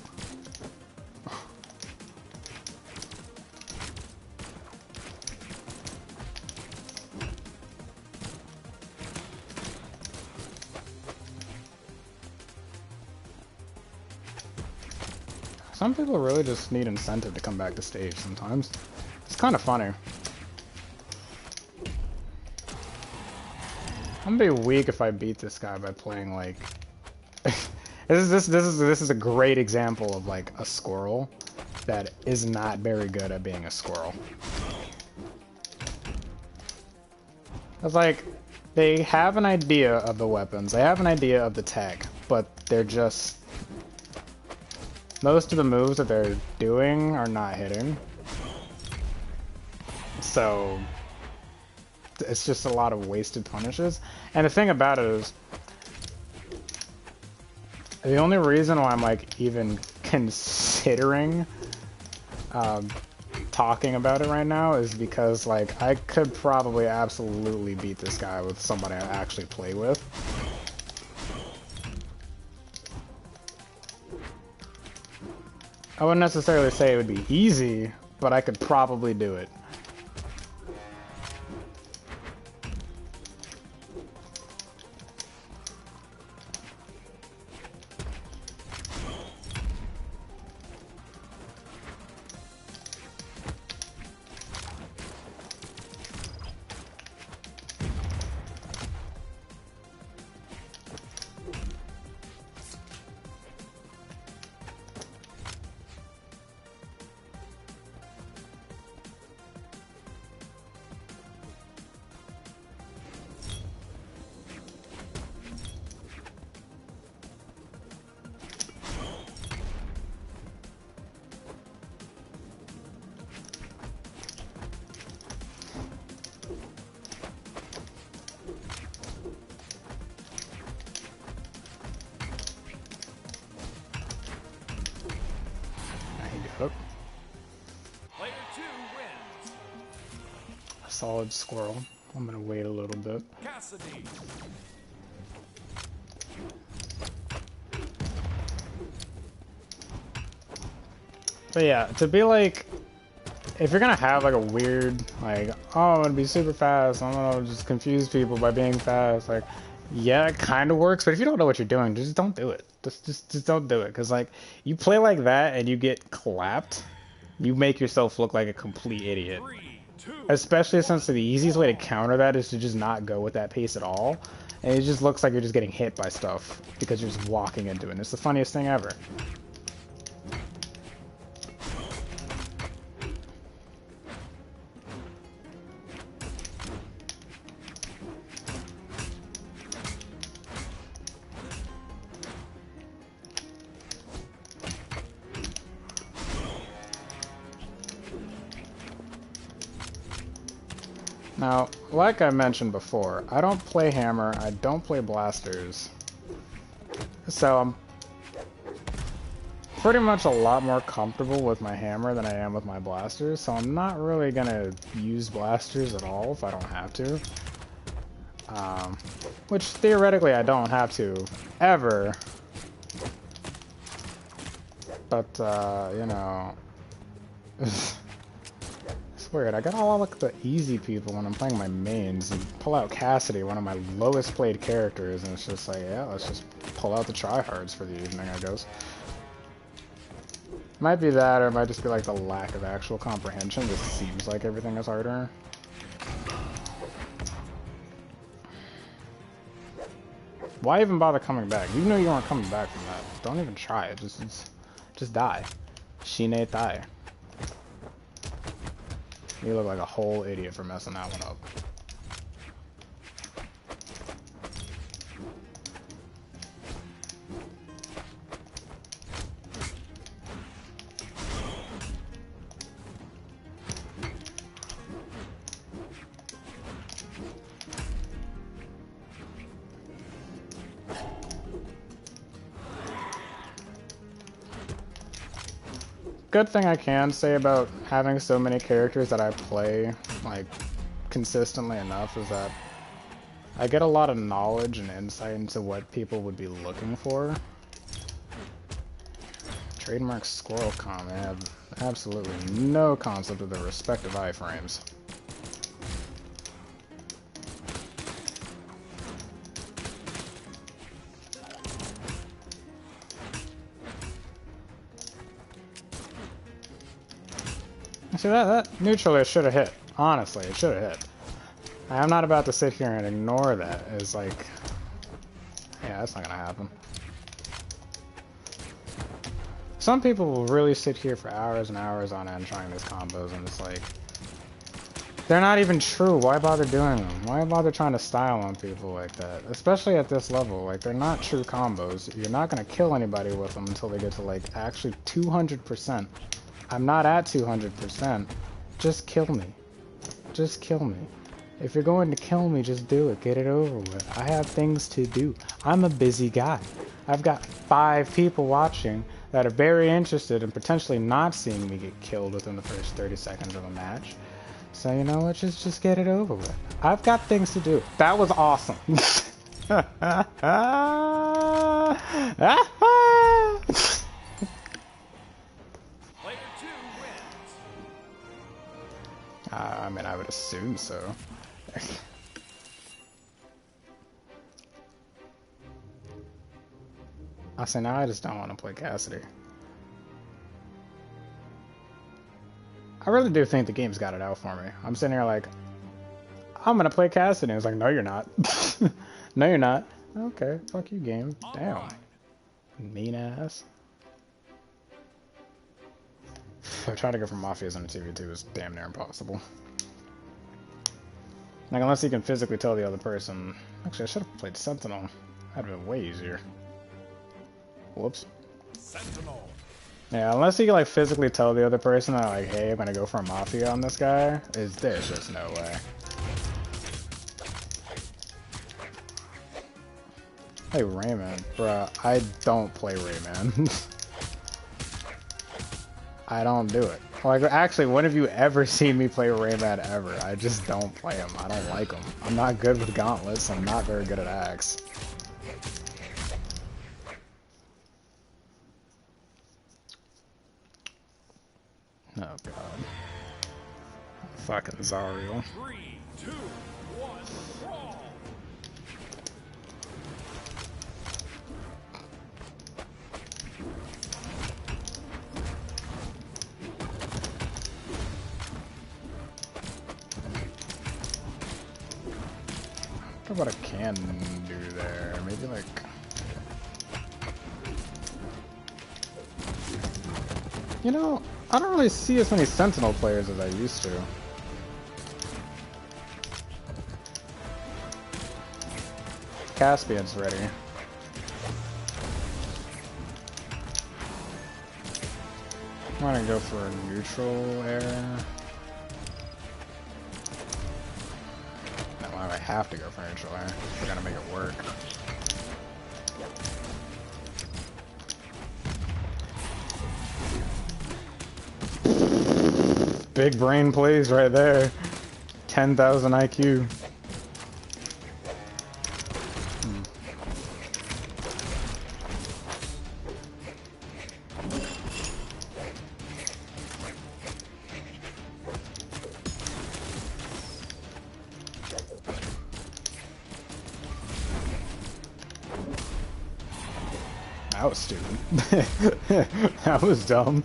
Some people really just need incentive to come back to stage sometimes. It's kind of funny. I'm gonna be weak if I beat this guy by playing like this is a great example of like a squirrel that is not very good at being a squirrel. It's like they have an idea of the weapons, they have an idea of the tech, but they're just most of the moves that they're doing are not hitting. So it's just a lot of wasted punishes. And the thing about it is, the only reason why I'm like even considering talking about it right now is because like I could probably absolutely beat this guy with somebody I actually play with. I wouldn't necessarily say it would be easy, but I could probably do it. Player 2 wins. A solid squirrel. I'm gonna wait a little bit. Cassidy. But yeah, to be like, if you're gonna have like a weird, like, oh, I'm gonna be super fast, I'm gonna just confuse people by being fast, like, yeah, it kind of works, but if you don't know what you're doing, just don't do it. Just don't do it, because like, you play like that and you get clapped, you make yourself look like a complete idiot. 3, 2, Especially since the easiest way to counter that is to just not go with that pace at all, and it just looks like you're just getting hit by stuff because you're just walking into it. And it's the funniest thing ever. Now, like I mentioned before, I don't play hammer, I don't play blasters, so I'm pretty much a lot more comfortable with my hammer than I am with my blasters, so I'm not really gonna use blasters at all if I don't have to. Which theoretically I don't have to, ever. But, you know... It's weird, I got all like the easy people when I'm playing my mains, and pull out Cassidy, one of my lowest played characters, and it's just like, yeah, let's just pull out the tryhards for the evening, I guess. Might be that, or it might just be like the lack of actual comprehension. This seems like everything is harder. Why even bother coming back? You know you aren't coming back from that. Don't even try it, just die. Shine die. You look like a whole idiot for messing that one up. Good thing I can say about having so many characters that I play, like, consistently enough is that I get a lot of knowledge and insight into what people would be looking for. Trademark Squirrel Com, I have absolutely no concept of the respective iframes. See, that neutrally should have hit. Honestly, it should have hit. I'm not about to sit here and ignore that. It's like, yeah, that's not gonna happen. Some people will really sit here for hours and hours on end trying these combos, and it's like, they're not even true. Why bother doing them? Why bother trying to style on people like that? Especially at this level. Like, they're not true combos. You're not gonna kill anybody with them until they get to, like, actually 200%. I'm not at 200%. Just kill me. Just kill me. If you're going to kill me, just do it. Get it over with. I have things to do. I'm a busy guy. I've got 5 people watching that are very interested in potentially not seeing me get killed within the first 30 seconds of a match. So, you know, let's just get it over with. I've got things to do. That was awesome. Player 2 wins. I mean, I would assume so. I say now I just don't want to play Cassidy. I really do think the game's got it out for me. I'm sitting here like, I'm gonna play Cassidy. It's like, no, you're not. No, you're not. Okay, fuck you, game. Damn. Mean ass. Trying to go from Mafias on the TV2 is damn near impossible. Like, unless you can physically tell the other person. Actually, I should have played Sentinel. That'd have been way easier. Whoops. Sentinel. Yeah, unless you can, like, physically tell the other person that, like, hey, I'm gonna go for a Mafia on this guy, there's just no way. Hey, Rayman. Bruh, I don't play Rayman. I don't do it. Like, actually, when have you ever seen me play Rayman ever? I just don't play him. I don't like him. I'm not good with gauntlets. I'm not very good at Axe. Oh, God. Fucking Zariel. 3, 2, 1, brawl. I wonder what I can do there. Maybe, like... You know, I don't really see as many Sentinel players as I used to. Caspian's ready. I'm gonna go for a neutral air. No, I have to go for neutral air. We're gonna make it work. Big brain plays right there. 10,000 IQ. That was stupid. That was dumb.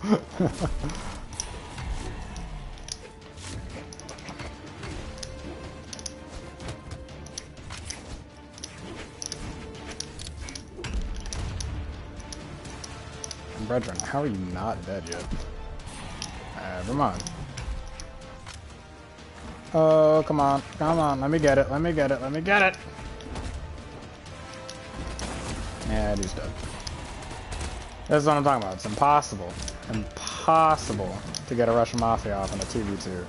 Brethren, how are you not dead yet? Never mind. Oh, come on. Come on. Let me get it. Let me get it. Let me get it. Yeah, he's dead. That's what I'm talking about. It's impossible. Impossible to get a Russian Mafia off in a 2v2.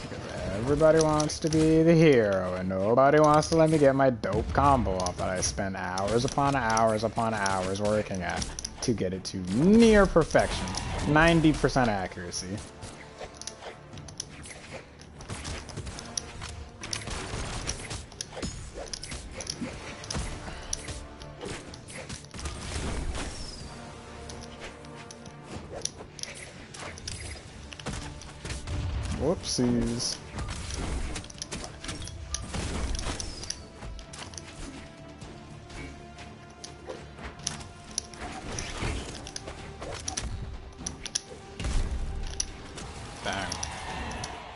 Because everybody wants to be the hero, and nobody wants to let me get my dope combo off that I spent hours upon hours upon hours working at to get it to near perfection. 90% accuracy. Whoopsies.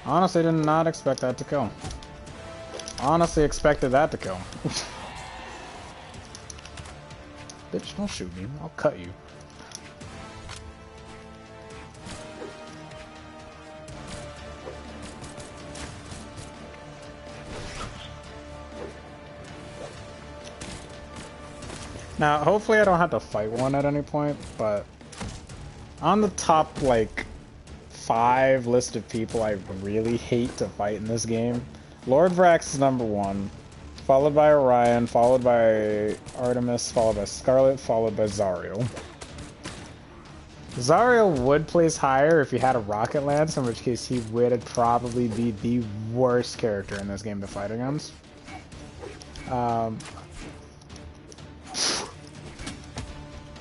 Honestly, did not expect that to kill. Honestly expected that to kill. Bitch, don't shoot me. I'll cut you. Now, hopefully I don't have to fight one at any point, but on the top, like, 5 list of people I really hate to fight in this game, Lord Vrax is number 1, followed by Orion, followed by Artemis, followed by Scarlet, followed by Zariel. Zariel would place higher if he had a Rocket Lance, in which case he would probably be the worst character in this game to fight against.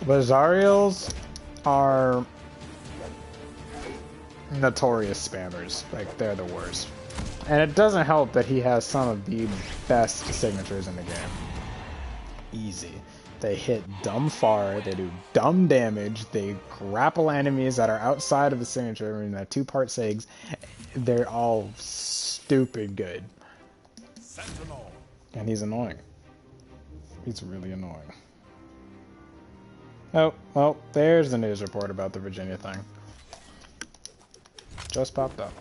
But Zariels are notorious spammers. Like, they're the worst. And it doesn't help that he has some of the best signatures in the game. Easy. They hit dumb far, they do dumb damage, they grapple enemies that are outside of the signature, I mean, that 2-part SIGs. They're all stupid good. Sentinel. And he's annoying. He's really annoying. Oh, well, there's the news report about the Virginia thing. Just popped up.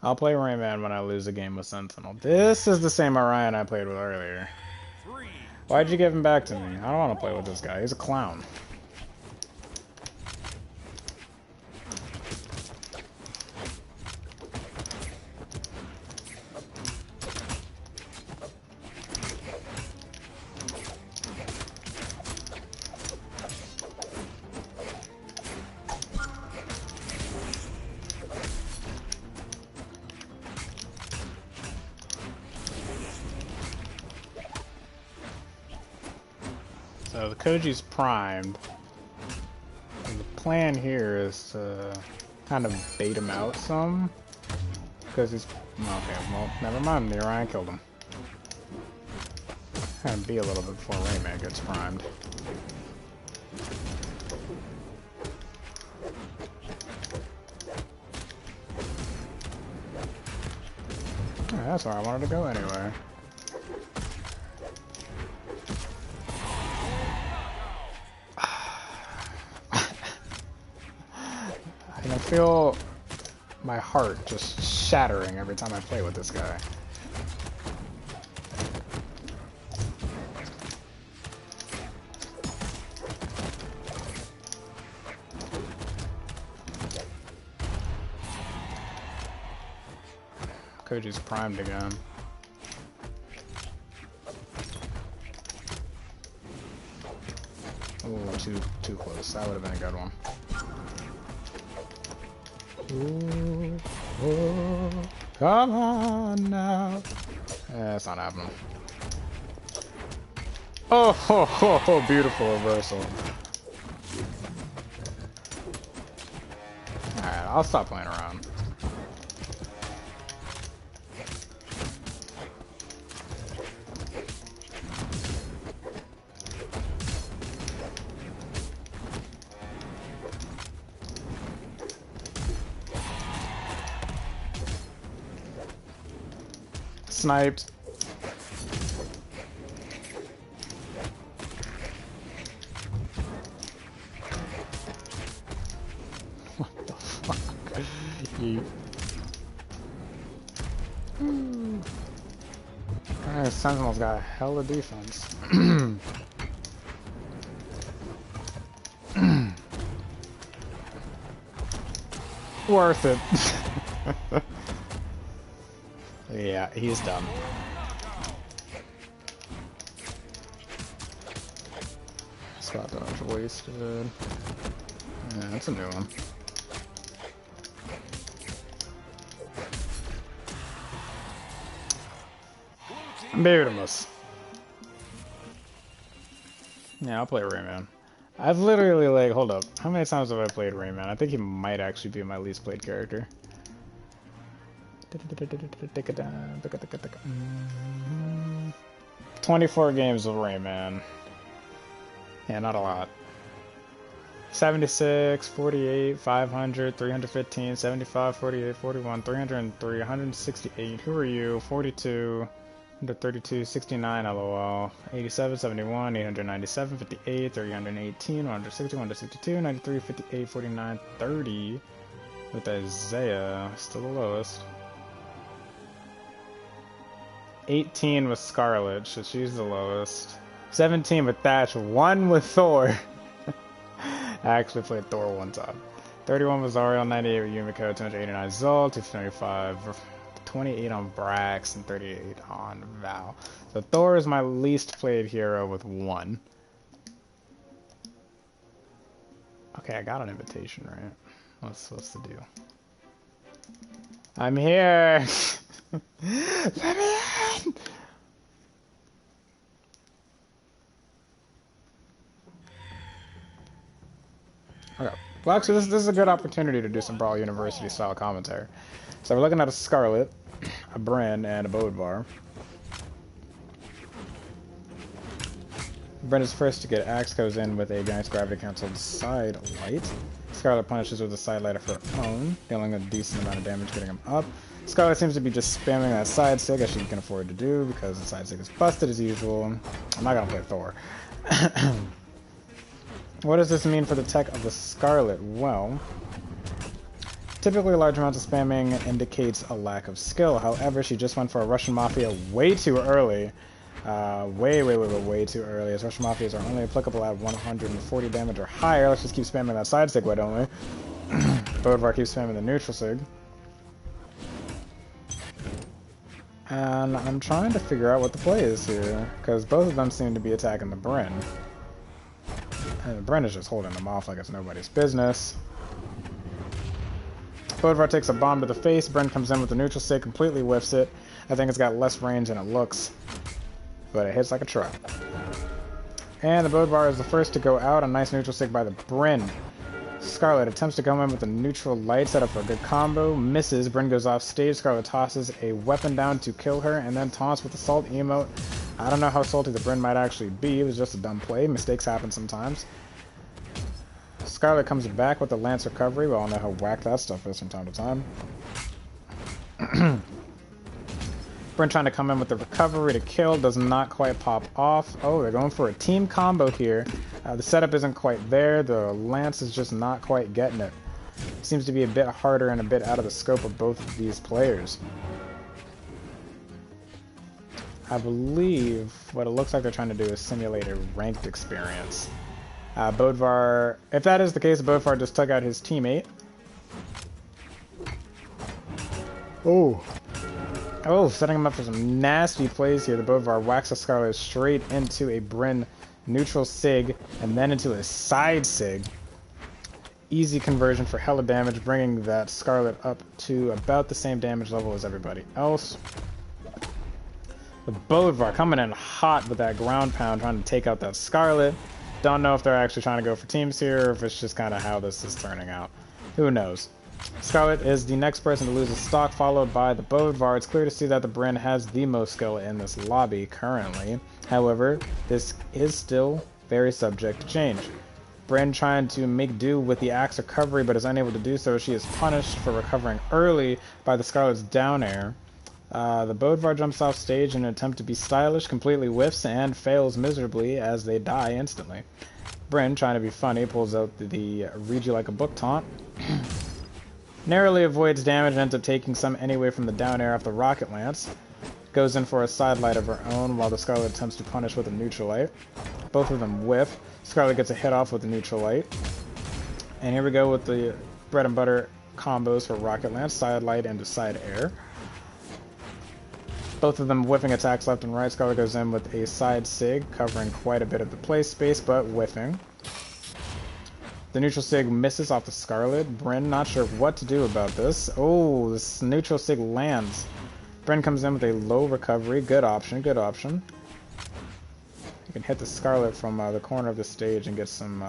I'll play Rayman when I lose a game with Sentinel. This is the same Orion I played with earlier. Why'd you give him back to me? I don't want to play with this guy. He's a clown. So the Koji's primed, and the plan here is to kind of bait him out some, because he's, okay, well, never mind, the Orion killed him. Kind of be a little bit before Rayman gets primed. Yeah, that's where I wanted to go anyway. I feel my heart just shattering every time I play with this guy. Koji's primed again. Oh, too close. That would have been a good one. Ooh, oh, come on now. That's not happening. Oh, ho, ho, ho, beautiful reversal. Alright, I'll stop playing around. Sniped. What the fuck? You. Sentinel's got a hell of defense. Worth it. Yeah, he's done. Spot dodge wasted. Yeah, that's a new one. Beautimus. Yeah, I'll play Rayman. I've literally, like, hold up. How many times have I played Rayman? I think he might actually be my least played character. 24 games of Rayman. Yeah, not a lot. 76, 48, 500, 315, 75, 48, 41, 303, 168. Who are you? 42, 132, 69, lol. 87, 71, 897, 58, 318, 160, 162, 93, 58, 49, 30. With Isaiah, still the lowest. 18 with Scarlet, so she's the lowest. 17 with Thatch, 1 with Thor. I actually played Thor one time. 31 with Zariel, 98 with Yumiko, 289 Zol, 225, 28 on Brax, and 38 on Val. So Thor is my least played hero with 1. Okay, I got an invitation, right? What's the deal? I'm here! Let me in! Okay. Well, actually, this is a good opportunity to do some Brawl University style commentary. So we're looking at a Scarlet, a Brynn, and a Bodvar. Brynn is first to get Axe, goes in with a Giant's Gravity Cancelled Side Light. Scarlet punishes with a Side Light of her own, dealing a decent amount of damage, getting him up. Scarlet seems to be just spamming that side sig, as she can afford to do, because the side sig is busted as usual. I'm not gonna play Thor. What does this mean for the tech of the Scarlet? Well, typically large amounts of spamming indicates a lack of skill. However, she just went for a Russian Mafia way too early. Way too early, as Russian Mafias are only applicable at 140 damage or higher. Let's just keep spamming that side sig, why don't we? Bodvar keeps spamming the neutral sig. And I'm trying to figure out what the play is here, because both of them seem to be attacking the Brynn. And Brynn is just holding them off like it's nobody's business. Bodvar takes a bomb to the face. Brynn comes in with the neutral sig, completely whiffs it. I think it's got less range than it looks, but it hits like a truck. And the Bodvar is the first to go out. A nice neutral sig by the Brynn. Scarlet attempts to come in with a neutral light, set up for a good combo, misses. Brynn goes off stage. Scarlet tosses a weapon down to kill her, and then taunts with the salt emote. I don't know how salty the Brynn might actually be. It was just a dumb play. Mistakes happen sometimes. Scarlet comes back with the Lance recovery. We all know how whack that stuff is from time to time. Brynn trying to come in with the recovery to kill. Does not quite pop off. Oh, they're going for a team combo here. The setup isn't quite there. The Lance is just not quite getting it. Seems to be a bit harder and a bit out of the scope of both of these players. I believe what it looks like they're trying to do is simulate a ranked experience. Bodvar, if that is the case, Bodvar just took out his teammate. Oh, setting him up for some nasty plays here. The Bodvar whacks a Scarlet straight into a Brynn neutral sig, and then into a side sig. Easy conversion for hella damage, bringing that Scarlet up to about the same damage level as everybody else. The Bodvar coming in hot with that ground pound, trying to take out that Scarlet. Don't know if they're actually trying to go for teams here, or if it's just kind of how this is turning out. Who knows? Scarlet is the next person to lose a stock, followed by the Bodvar. It's clear to see that the Brynn has the most skill in this lobby currently. However, this is still very subject to change. Brynn trying to make do with the Axe recovery, but is unable to do so. She is punished for recovering early by the Scarlet's down air. The Bodvar jumps off stage in an attempt to be stylish, completely whiffs, and fails miserably as they die instantly. Brynn, trying to be funny, pulls out the read you like a book taunt. Narrowly avoids damage and ends up taking some anyway from the down air off the Rocket Lance. Goes in for a side light of her own while the Scarlet attempts to punish with a neutral light. Both of them whiff. Scarlet gets a hit off with the neutral light. And here we go with the bread and butter combos for Rocket Lance, side light into side air. Both of them whiffing attacks left and right. Scarlet goes in with a side sig, covering quite a bit of the play space, but whiffing. The neutral sig misses off the Scarlet. Brynn not sure what to do about this. Oh, this neutral sig lands. Brynn comes in with a low recovery. Good option, good option. You can hit the Scarlet from the corner of the stage and get some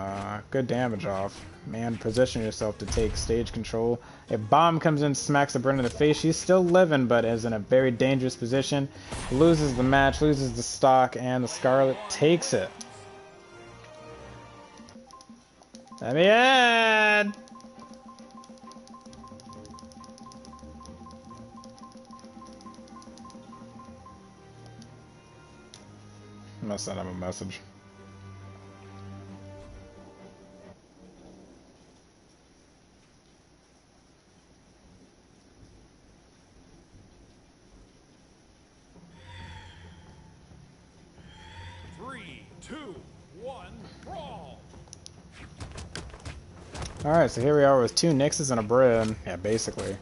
good damage off. And position yourself to take stage control. A bomb comes in, smacks the Brynn in the face. She's still living, but is in a very dangerous position. Loses the match, loses the stock, and the Scarlet takes it. Let me in! I'm gonna send him a message. Three, two, one, brawl. Alright, so here we are with 2 Nyxes and a Brynn. Yeah, basically.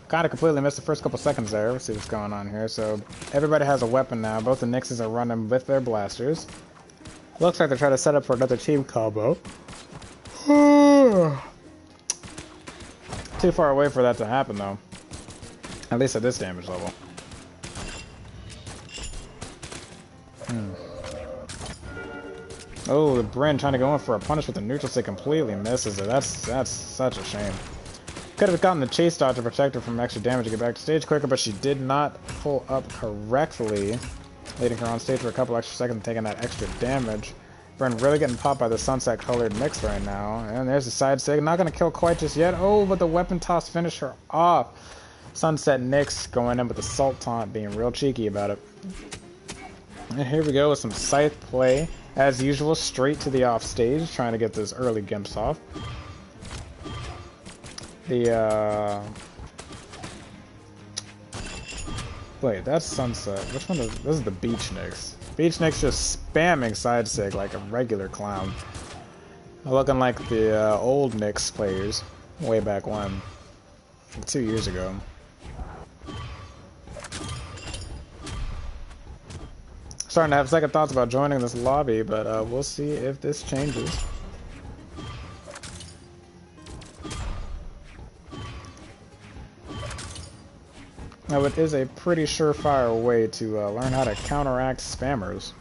Kind of completely missed the first couple seconds there. Let's see what's going on here. So, everybody has a weapon now. Both the Nyxes are running with their blasters. Looks like they're trying to set up for another team combo. Too far away for that to happen, though. At least at this damage level. Oh, the Brynn trying to go in for a punish with the neutral stick completely misses it. That's such a shame. Could have gotten the chase dodge to protect her from extra damage to get back to stage quicker, but she did not pull up correctly, leading her on stage for a couple extra seconds and taking that extra damage. Brynn really getting popped by the sunset colored Nyx right now. And there's the side stick. Not going to kill quite just yet. Oh, but the weapon toss finished her off. Sunset Nyx going in with the salt taunt, being real cheeky about it. And here we go with some scythe play. As usual, straight to the off stage, trying to get those early gimps off. Wait, that's Sunset. Which one is... This is the Beach Nyx. Beach Nyx just spamming side stick like a regular clown. Looking like the old Nyx players way back when. 2 years ago. Starting to have second thoughts about joining this lobby, but we'll see if this changes. Now, it is a pretty surefire way to learn how to counteract spammers.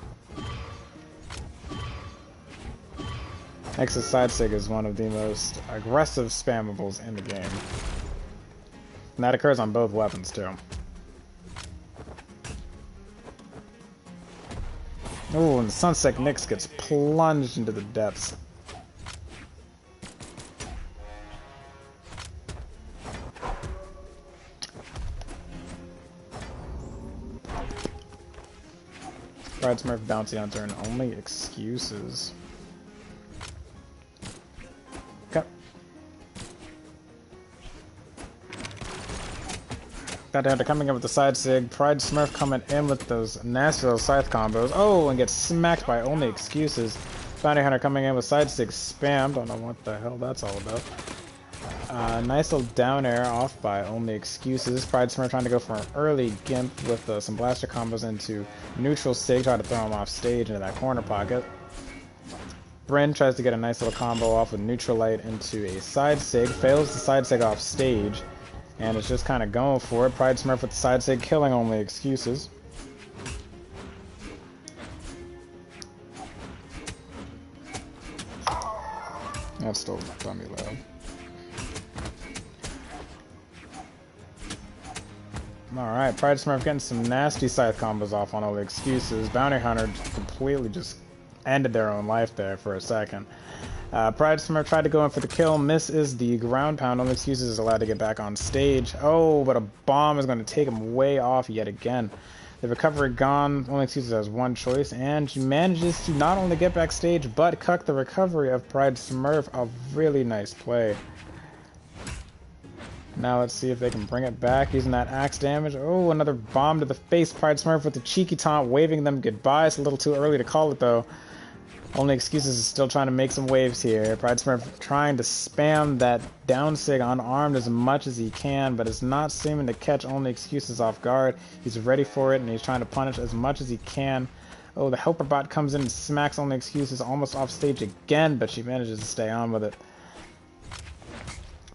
Nyx's side stick is one of the most aggressive spammables in the game. And that occurs on both weapons, too. Oh, and the Sunset Nyx gets plunged into the depths. Pride Smurf Bounty Hunter and only excuses. Okay. Got down to coming in with the side sig. Pride Smurf coming in with those nasty little scythe combos. Oh, and gets smacked by only excuses. Bounty Hunter coming in with side sig spam. Don't know what the hell that's all about. Nice little down air off by only excuses. Pride Smurf trying to go for an early gimp with some blaster combos into neutral sig. Try to throw him off stage into that corner pocket. Brynn tries to get a nice little combo off with neutral light into a side sig. Fails the side sig off stage. And it's just kind of going for it. Pride Smurf with the side sig, killing only excuses. That's still dummy loud. Alright, Pride Smurf getting some nasty scythe combos off on all the excuses. Bounty Hunter completely just ended their own life there for a second. Pride Smurf tried to go in for the kill, misses the ground pound. Only excuses is allowed to get back on stage. Oh, but a bomb is going to take him way off yet again. The recovery gone. Only excuses has one choice, and she manages to not only get backstage, but cuck the recovery of Pride Smurf. A really nice play. Now let's see if they can bring it back using that axe damage. Oh, another bomb to the face. Pride Smurf with the cheeky taunt, waving them goodbye. It's a little too early to call it, though. Only excuses is still trying to make some waves here. Pride Smurf trying to spam that down sig unarmed as much as he can, but it's not seeming to catch only excuses off guard. He's ready for it, and he's trying to punish as much as he can. Oh, the helper bot comes in and smacks only excuses almost off stage again, but she manages to stay on with it.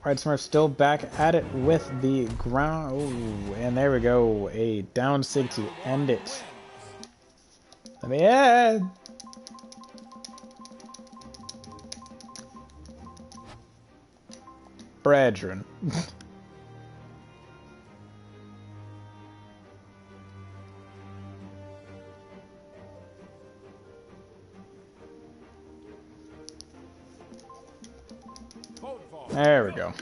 Alright, Smurf still back at it with the ground. Ooh, and there we go. A down sig to end it. Let me add. Brethren. There we go.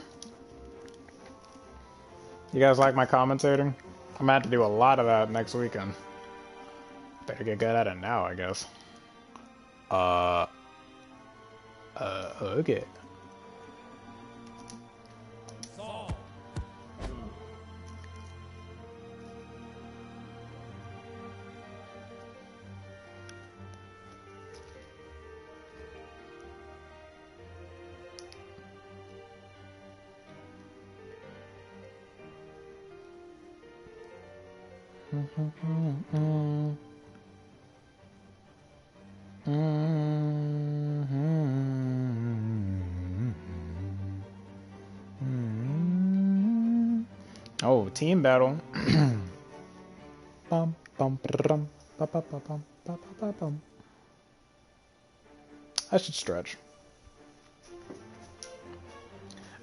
You guys like my commentating? I'm gonna have to do a lot of that next weekend. Better get good at it now, I guess. Okay. Oh, team battle. Bum, bum, bum, bum, bum, bum, bum, bum, bum. I should stretch.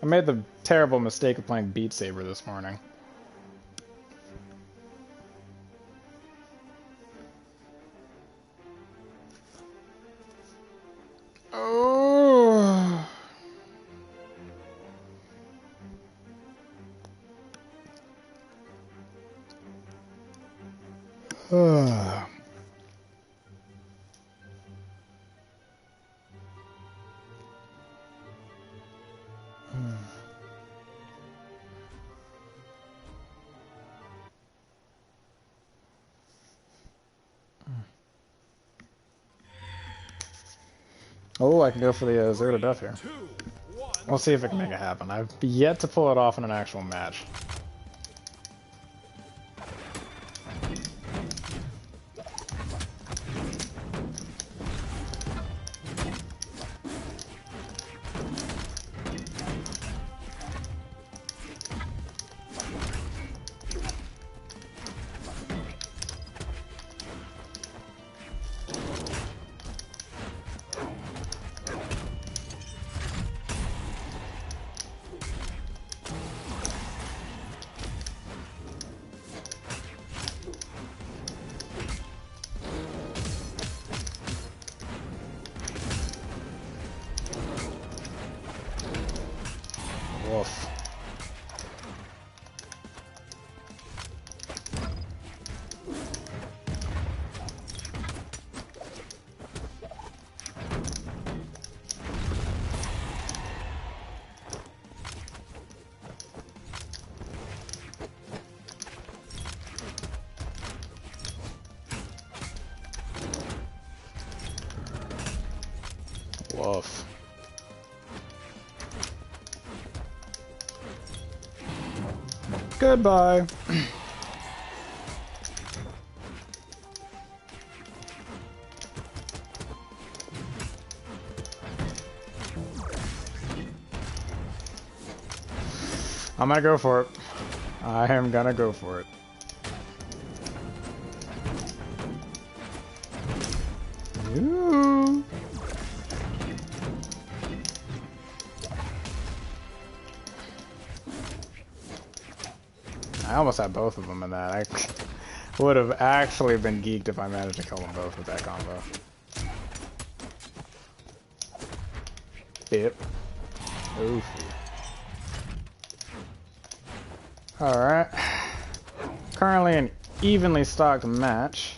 I made the terrible mistake of playing Beat Saber this morning. Oh. Oh, I can go for the 0 to death here. We'll see if I can make it happen. I've yet to pull it off in an actual match. Woof. Woof. Goodbye. I'm gonna go for it. I am gonna go for it. Ooh. I almost had both of them in that. I would have actually been geeked if I managed to kill them both with that combo. Yep. Oof. Alright. Currently an evenly stocked match.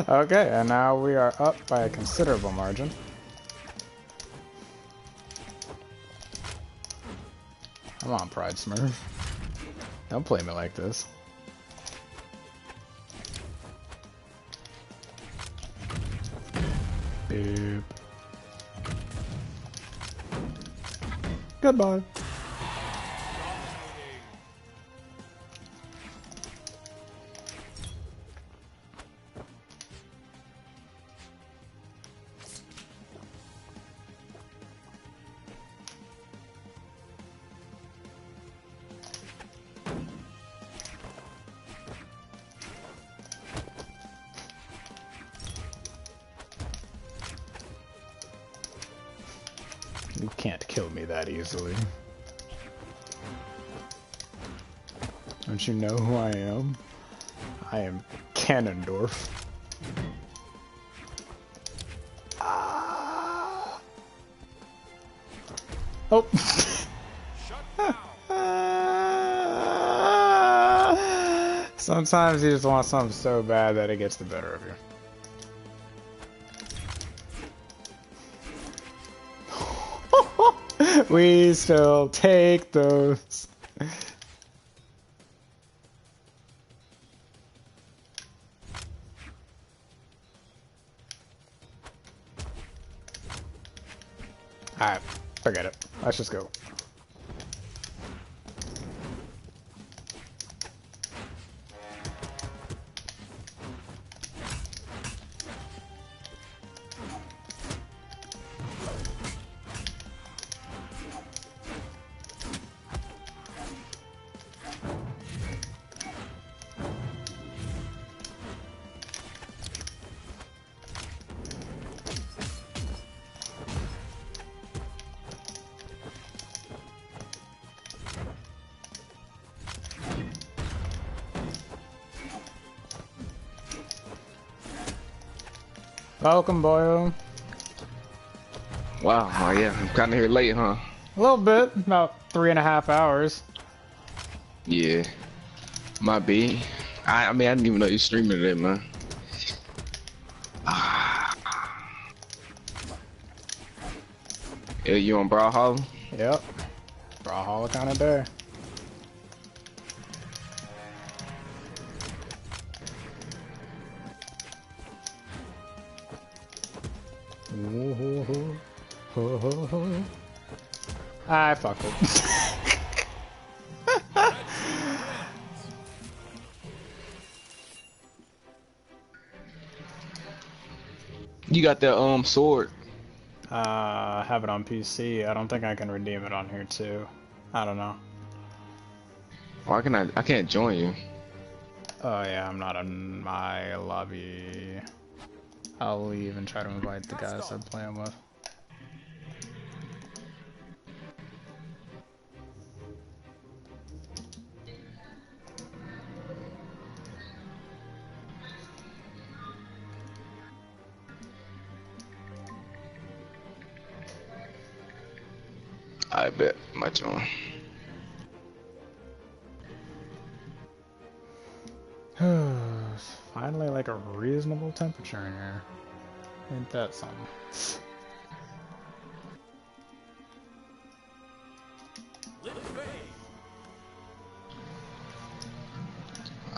Okay, and now we are up by a considerable margin. Come on, Pride Smurf. Don't play me like this. Boop. Goodbye. You can't kill me that easily. Don't you know who I am? I am Ganondorf. Ah. Oh! Sometimes you just want something so bad that it gets the better of you. We still take those. Alright, forget it. Let's just go. Welcome, boyo. Wow, oh yeah, I'm kind of here late, huh? A little bit, about 3.5 hours. Yeah, might be. I mean, I didn't even know you streaming today, man. Yeah, you on Brawlhalla? Yep. Brawlhalla kind of there. I fucked it. You got that sword? I have it on PC. I don't think I can redeem it on here too. I don't know. Why can I can't join you. Oh yeah, I'm not in my lobby. I'll leave and try to invite the guys I'm playing with. I bet my join. It's finally like a reasonable temperature in here. Ain't that something?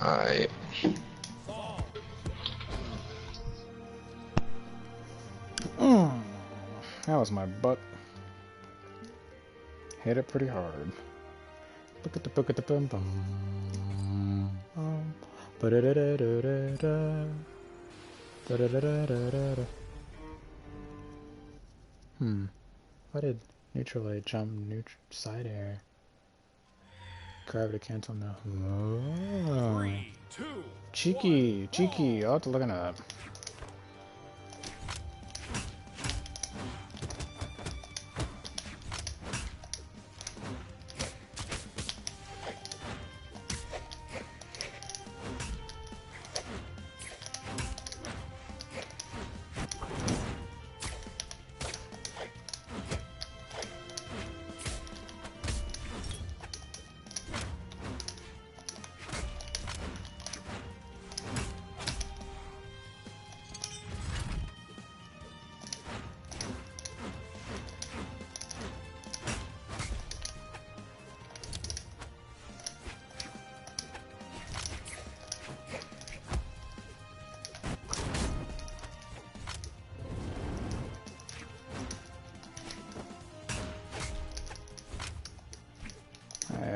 Alright. That was my butt. Hit it pretty hard. Look at the book at the bum bum. Ba-da-da-da-da-da-da. Da-da-da-da-da-da. Why did neutral light jump side air? Gravity cancel now. Oh. 3, 2, Cheeky, 1, cheeky. I'll have to look into that.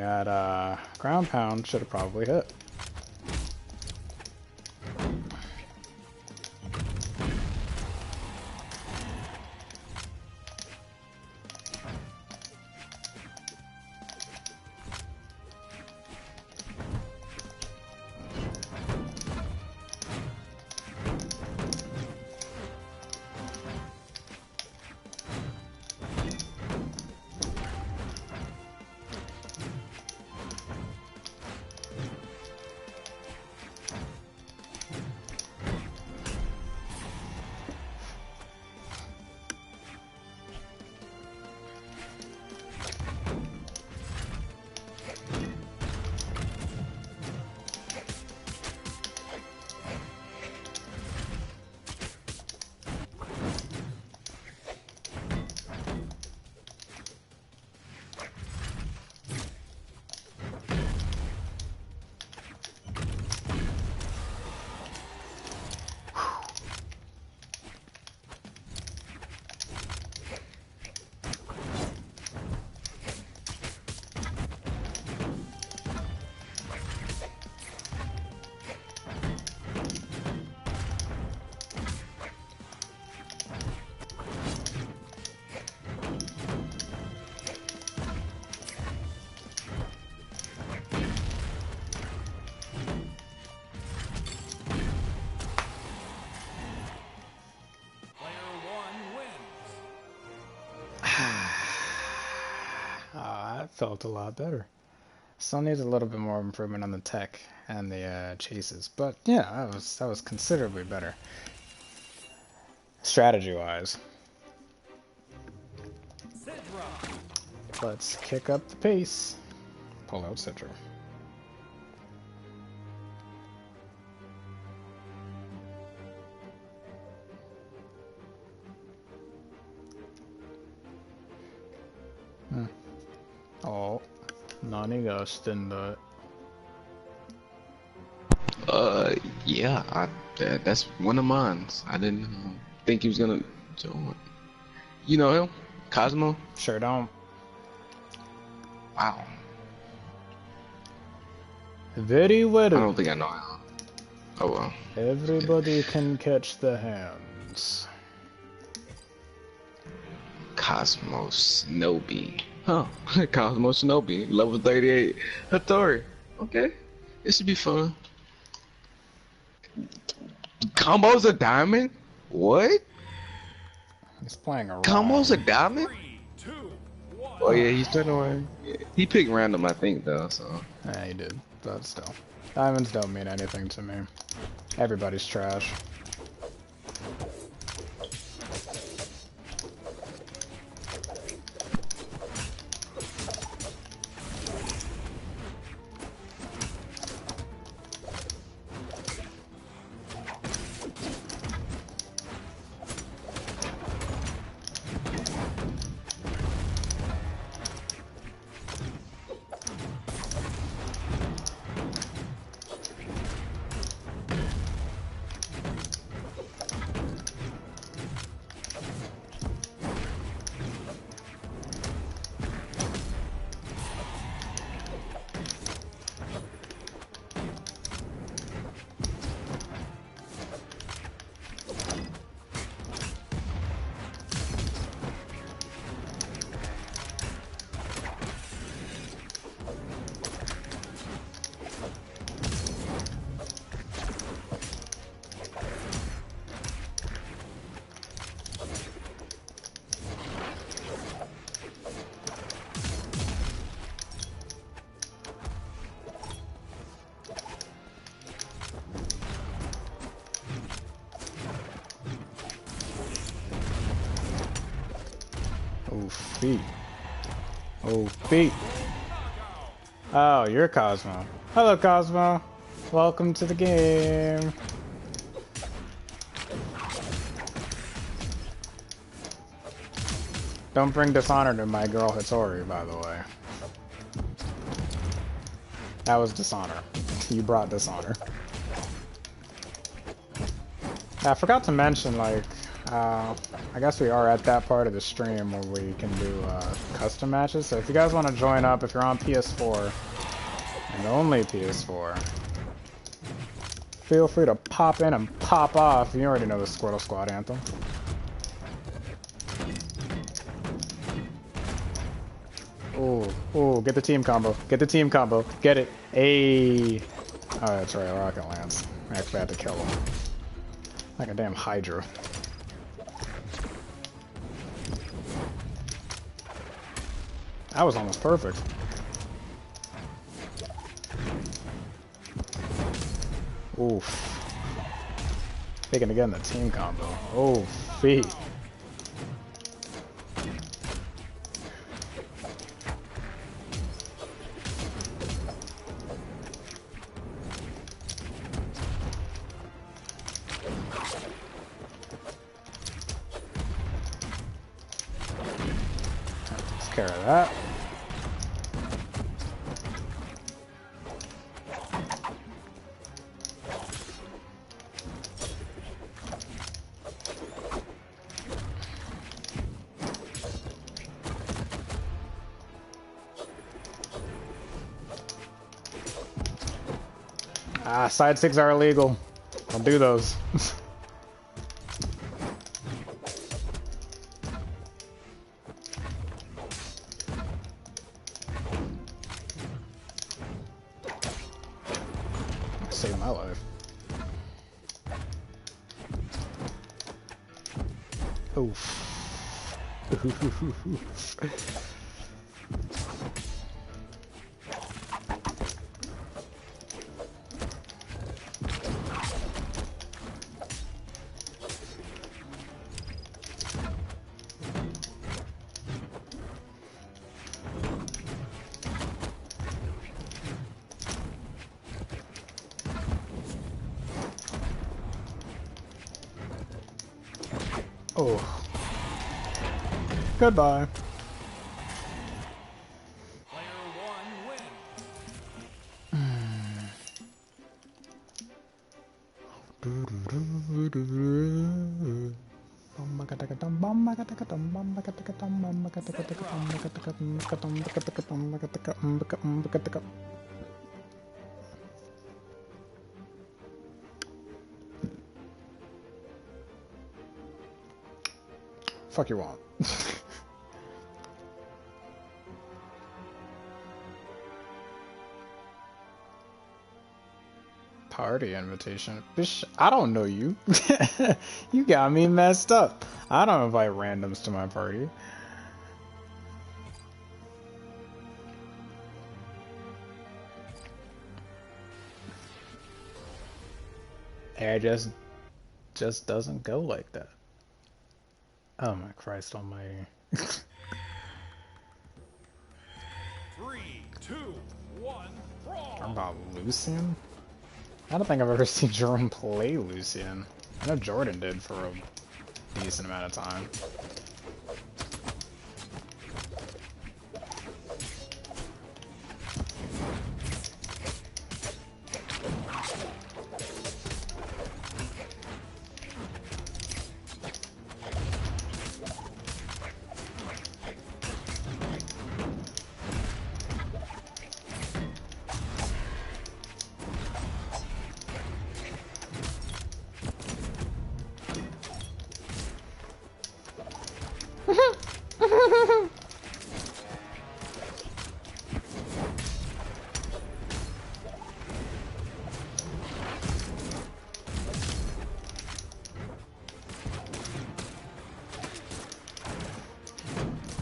that ground pound should have probably hit. That felt a lot better. Still needs a little bit more improvement on the tech and the chases, but yeah, that was considerably better, strategy-wise. Let's kick up the pace. Pull out Citra. Oh, Nani Ghost in the. Yeah, that's one of mine. I didn't think he was gonna join. You know him? Cosmo? Sure don't. Wow. Very well. I don't think I know him. Oh well. Everybody can catch the hands. Cosmos Shinobi. Huh. Cosmos Shinobi. Level 38. Hattori. Okay. This should be fun. Combo's a diamond? What? He's playing around. Combo's a diamond? 3, 2, 1. Oh yeah, he's turning away. Yeah. He picked random, I think, though, so. Yeah, he did, but still. Diamonds don't mean anything to me. Everybody's trash. Oh, feet. Oh, feet. Oh, you're Cosmo. Hello, Cosmo. Welcome to the game. Don't bring dishonor to my girl Hattori, by the way. That was dishonor. You brought dishonor. I forgot to mention, like, I guess we are at that part of the stream where we can do custom matches. So if you guys want to join up, if you're on PS4 and only PS4, feel free to pop in and pop off. You already know the Squirtle Squad anthem. Ooh, get the team combo. Get the team combo. Get it. Ayy. Oh, that's right, Rocket Lance. I actually had to kill him. Like a damn Hydra. That was almost perfect. Oof. Taking again the team combo. Oh, feet. Takes care of that. Ah, side sticks are illegal. Don't do those. Saved my life. Oof. Oh. Goodbye. Player one win. Fuck you want. Party invitation. Bitch, I don't know you. You got me messed up. I don't invite randoms to my party. It just doesn't go like that. Oh my Christ almighty. 3, 2, 1, brawl. Talking about Lucian? I don't think I've ever seen Jerome play Lucian. I know Jordan did for a decent amount of time.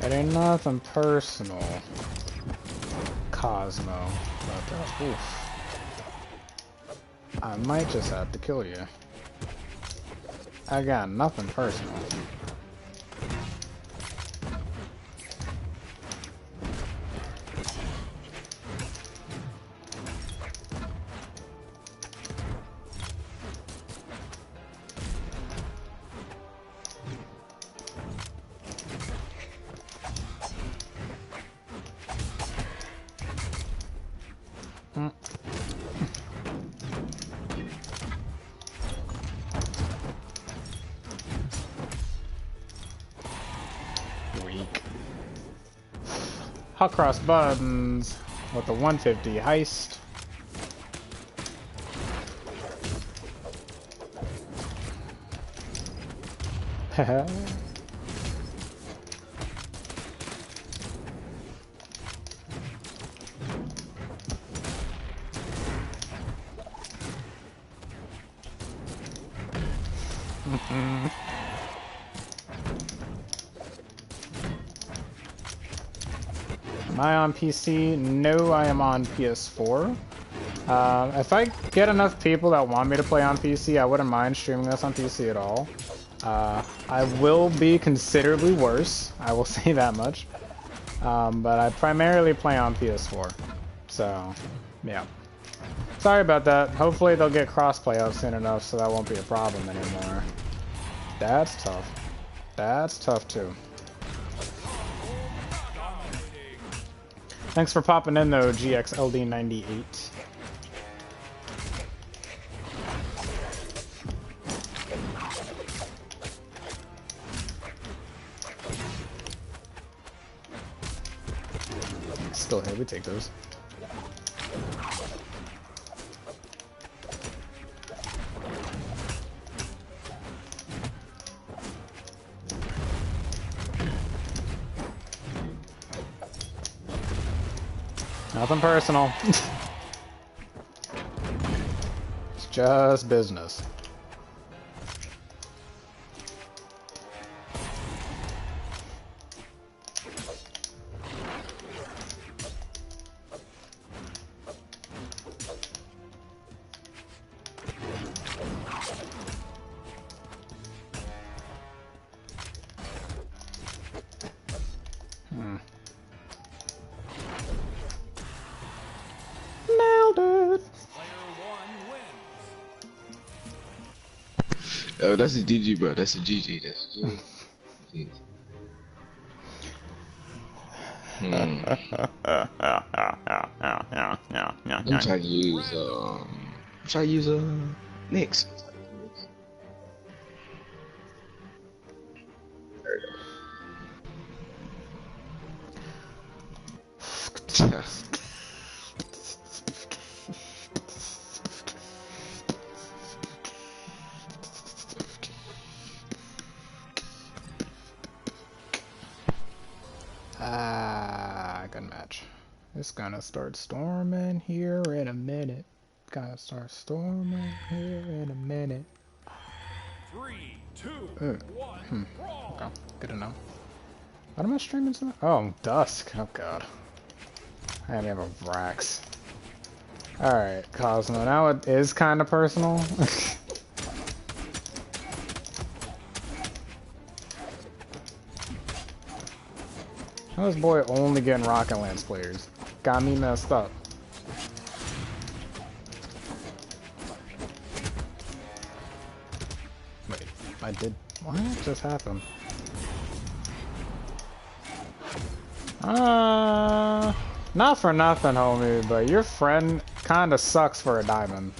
It ain't nothing personal, Cosmo, but oof. I might just have to kill you. I got nothing personal. weak. Hot cross buttons with the 150 heist. Haha. Am I on PC? No, I am on PS4. If I get enough people that want me to play on PC, I wouldn't mind streaming this on PC at all. I will be considerably worse, I will say that much. But I primarily play on PS4. So, yeah. Sorry about that. Hopefully they'll get crossplay out soon enough so that won't be a problem anymore. That's tough. That's tough too. Thanks for popping in though, GXLD98. Still here, we take those. Nothing personal. It's just business. Oh, that's a GG, bro. That's a GG. That's a GG. I'm trying to use Nyx. There we go. Good match. It's gonna start storming here in a minute. Gonna start storming here in a minute. 3, 2, 1, brawl. Okay, good to know. What am I streaming tonight? Oh, Dusk. Oh god. I didn't have a Vrax. Alright, Cosmo. Now it is kind of personal. How's this boy only getting Rocket Lance players? Got me messed up. Wait, I did. What just happened? Not for nothing, homie, but your friend kinda sucks for a diamond.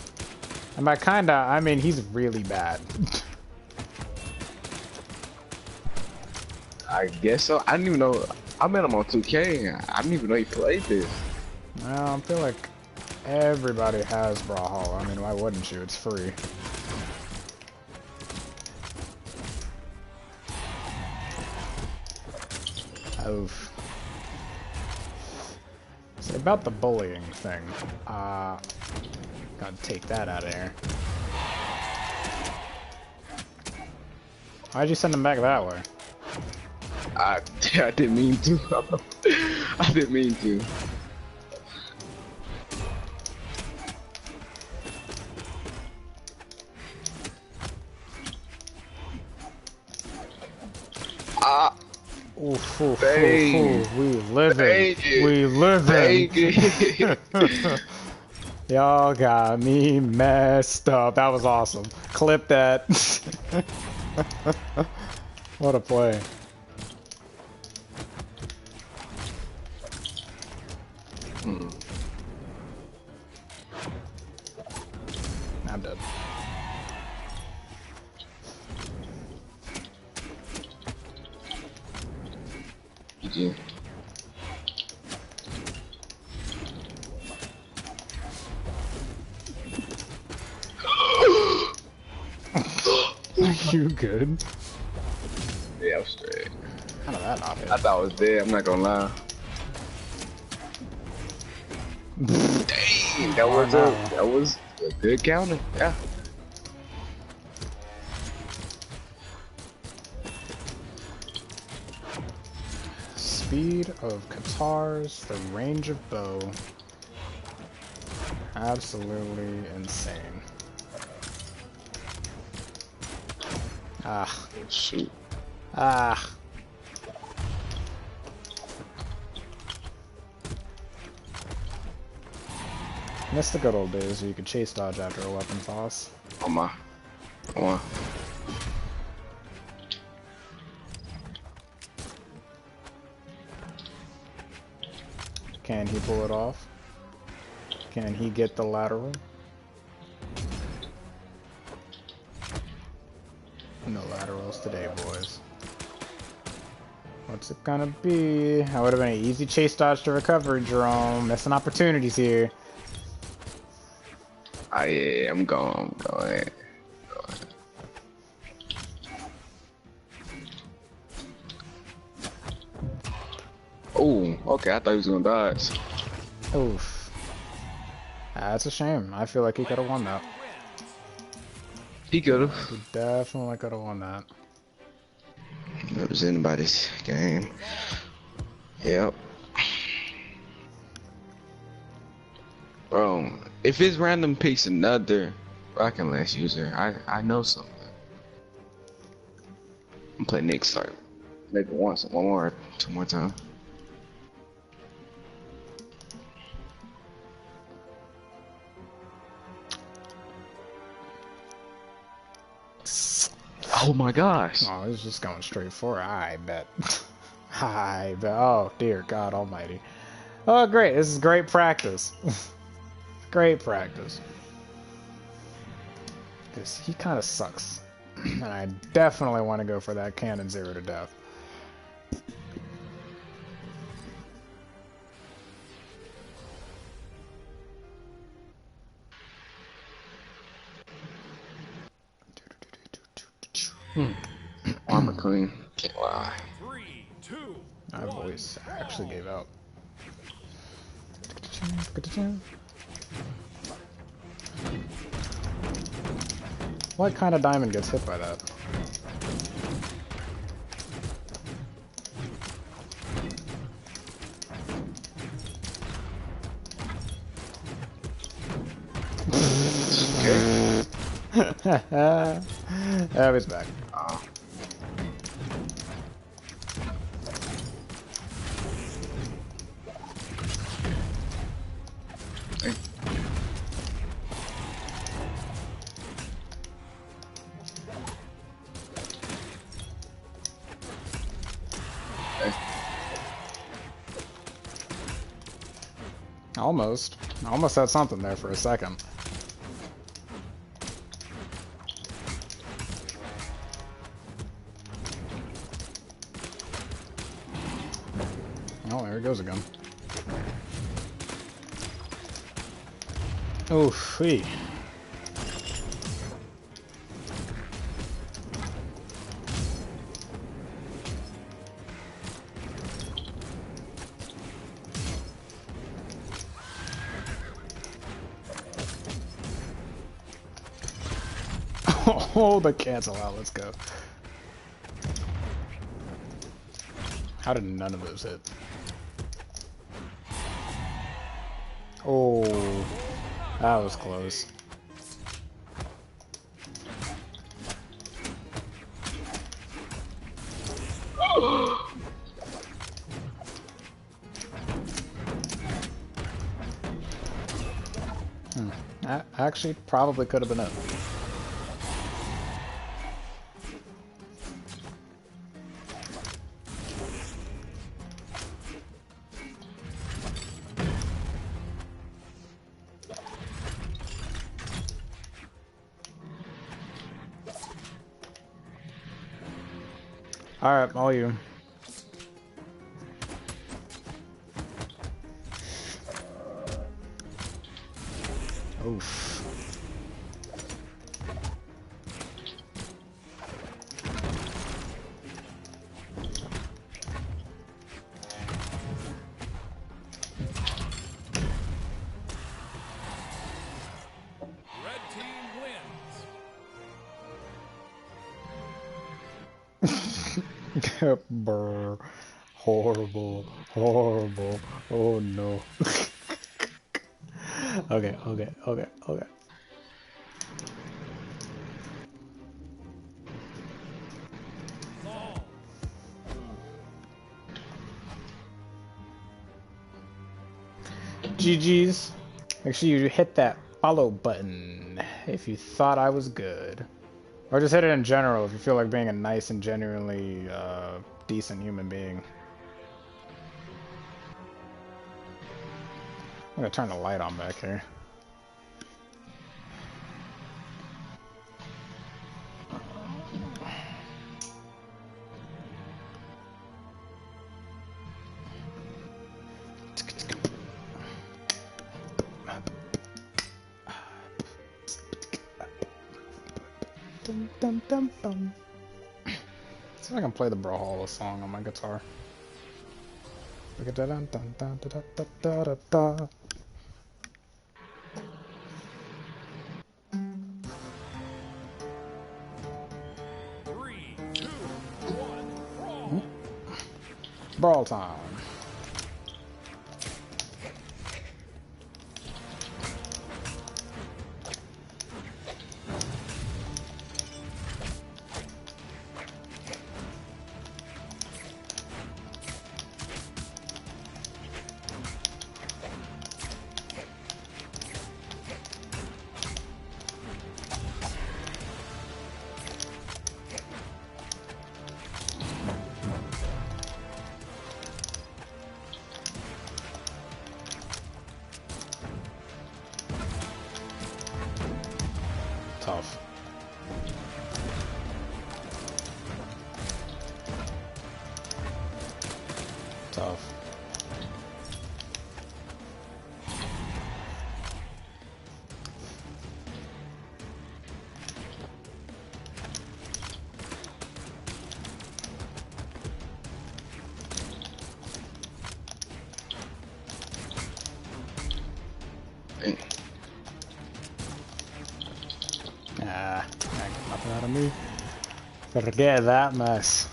And by kinda, I mean he's really bad. I guess so. I didn't even know. I met him on 2K. I didn't even know he played this. Well, I feel like everybody has Brawlhalla. I mean, why wouldn't you? It's free. Oof. So about the bullying thing, gotta take that out of there. Why'd you send him back that way? I didn't mean to. I didn't mean to. Oof, oof, oof. We living. We living. Y'all got me messed up. That was awesome. Clip that. What a play. I'm dead. GG. You good? Yeah, I'm straight. How did that not hit? I thought I was dead, I'm not gonna lie. Dang, that was a good counter. Yeah. Speed of Katars, the range of bow. Absolutely insane. Ah. Shoot. Ah. Miss the good old days where you could chase dodge after a weapon toss. Come on. Come on. Can he pull it off? Can he get the lateral? No laterals today, boys. What's it gonna be? That would have been an easy chase dodge to recovery, Jerome. Missing opportunities here. Ah, yeah, I'm going. Oh, okay, I thought he was gonna dodge. Oof. That's a shame. I feel like he could have won that. He could've. He definitely could have won that. Represented by this game. Yep. Bro, if it's random picks another Rocket Lance user, I know something. I'm playing Nick start. Maybe one more, two more times. Oh my gosh. Oh, he's just going straight for it. I bet. I bet. Oh, dear God almighty. Oh, great. This is great practice. Great practice. Because he kind of sucks. And I definitely want to go for that cannon 0 to death. Armor clean. Can't lie. 3, 2, My voice actually gave out. What kind of diamond gets hit by that? Oh, he's back. Almost. Almost had something there for a second. Oh, there he goes again. Oof, wee. Oh, the cancel out, let's go. How did none of those hit? Oh, that was close. That actually probably could have been it. Alright, all you. Oof. Red team wins. Brr. Horrible. Horrible. Oh no. Okay, okay, okay, okay. Solve. GG's. Make sure you hit that follow button if you thought I was good. Or just hit it in general if you feel like being a nice and genuinely decent human being. I'm gonna turn the light on back here. Dum, dum, dum, dum. See if I can play the Brawlhalla song on my guitar. Three, two, one, brawl. Brawl time. Tough. Tough. Ah, ain't got nothing out of me. Forget that mess.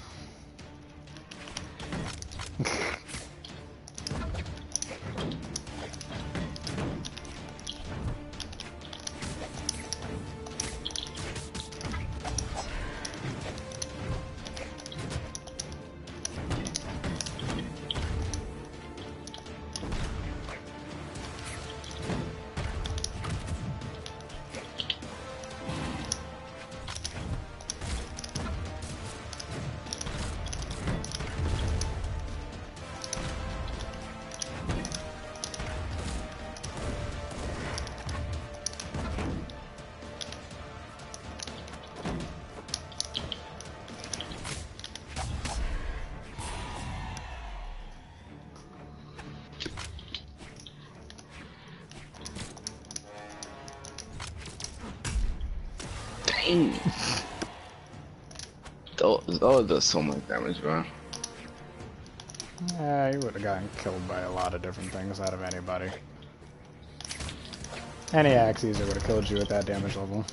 Dang. Those does so much damage, bro. Yeah, you would have gotten killed by a lot of different things out of anybody. Any axe user would have killed you at that damage level.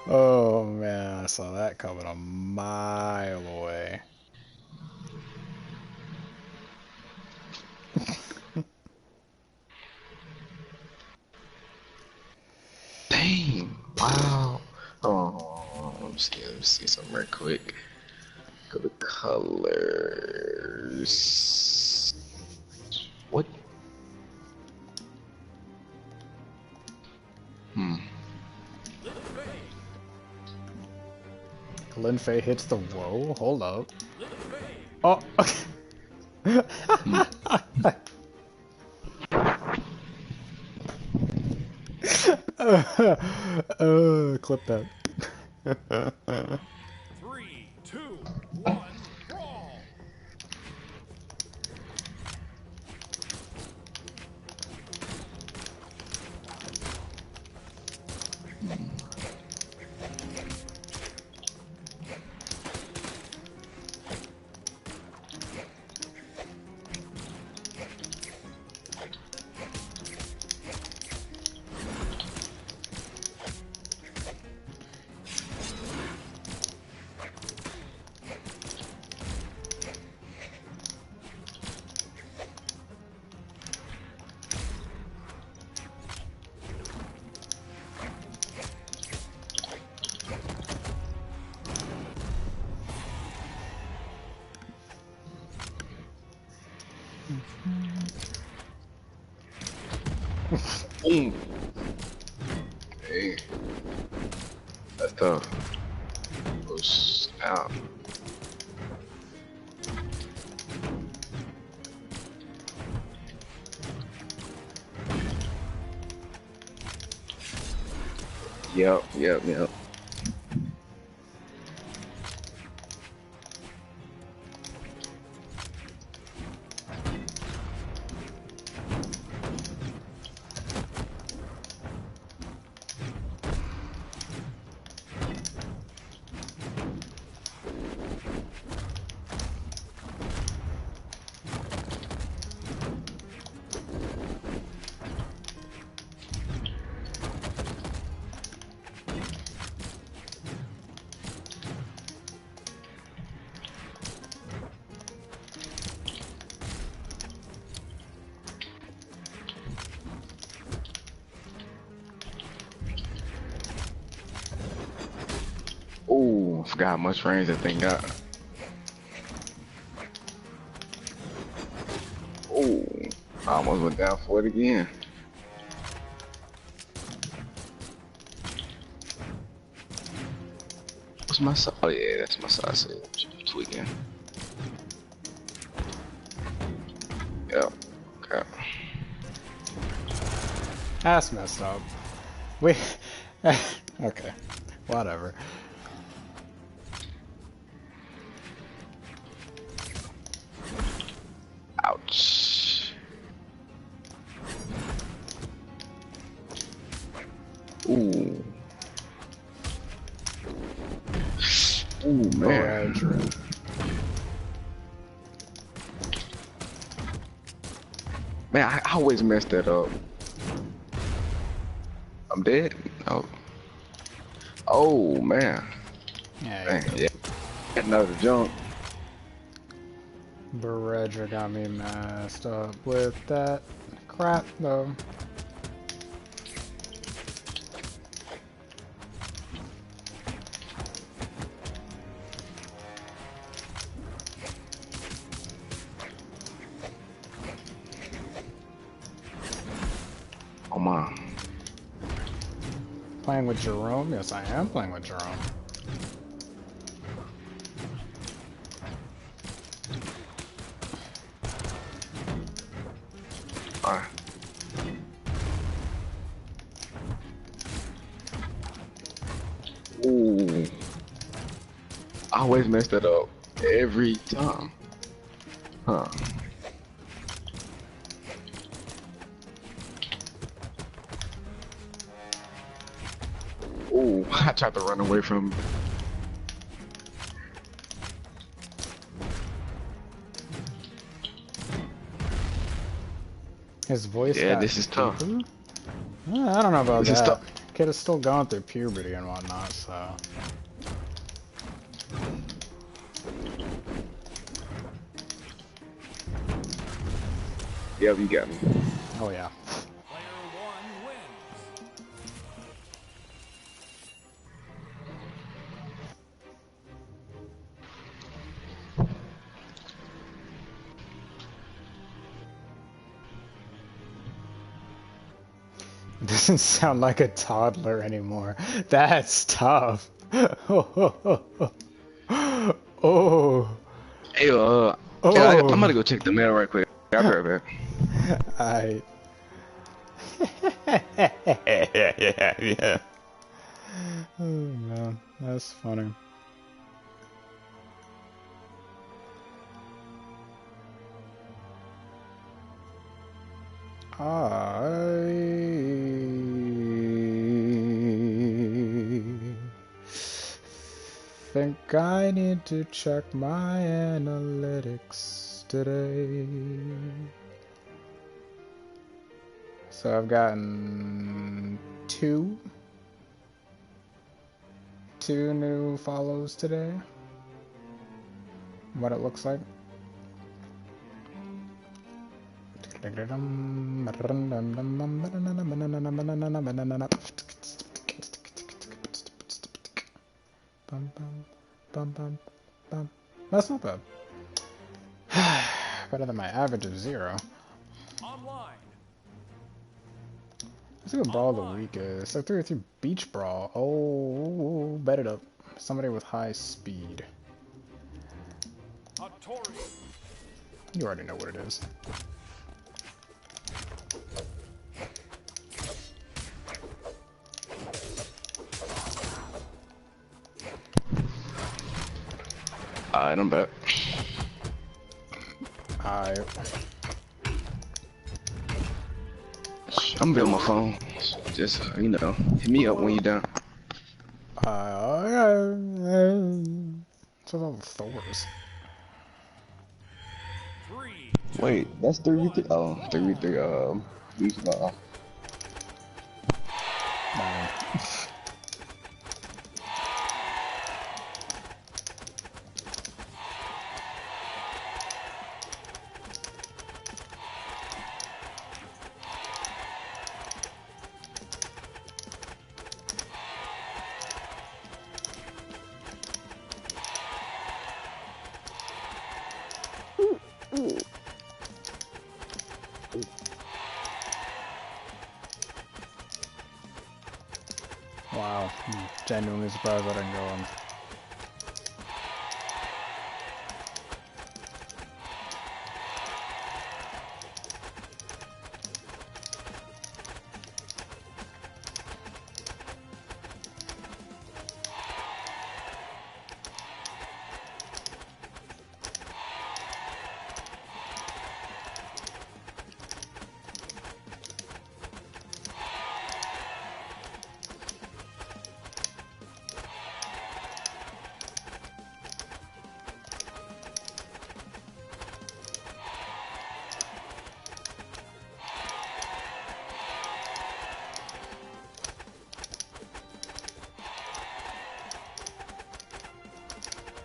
Oh man, I saw that coming a mile away. Dang. Wow. Oh, let me see something real quick. Go to colors. What? Lin Fei hits the whoa. Hold up. Oh. Clip that. 3, 2, 1, brawl. Boom. Hey. That's tough. Push out. Yep. Ooh, I forgot how much range that thing got. Ooh, I almost went down for it again. What's my size? Oh yeah, that's my size. Tweaking. Yep. Okay. That's messed up. Wait. Okay. Whatever. Ouch. Ooh. Ooh, man. Man, I always mess that up. I'm dead. Oh. Oh, man. Yeah, Dang, yeah. Another jump. Beredra got me messed up with that crap, though. Oh, my. Playing with Jerome? Yes, I am playing with Jerome. Alright. Ooh. I always mess that up. Every time. Huh. Ooh, I tried to run away from him. His voice Yeah, got this is tough. deeper? I don't know about This is that. tough. Kid is still going through puberty and whatnot, so. Yeah, you got me. Oh yeah. Player one wins. Doesn't sound like a toddler anymore. That's tough. Oh. Hey, Oh. I'm gonna go check the mail right quick. I'll be right back. I. Yeah. Oh man, that's funny. I think I need to check my analytics today. So I've gotten two new follows today. What it looks like. That's not bad. Better than my average of 0. Online. Let's see what Brawl of the Week is. So 3 or 3 Beach Brawl. Oh, bet it up. Somebody with high speed. Hattori. You already know what it is. Alright, I'm back. I'm gonna be on my phone. Just, you know, hit me up when you're done. It's all Thor's. 3, 2, Wait, that's 3v3. Oh, 3v3. Beach ball. Wow, I'm genuinely surprised I didn't go on.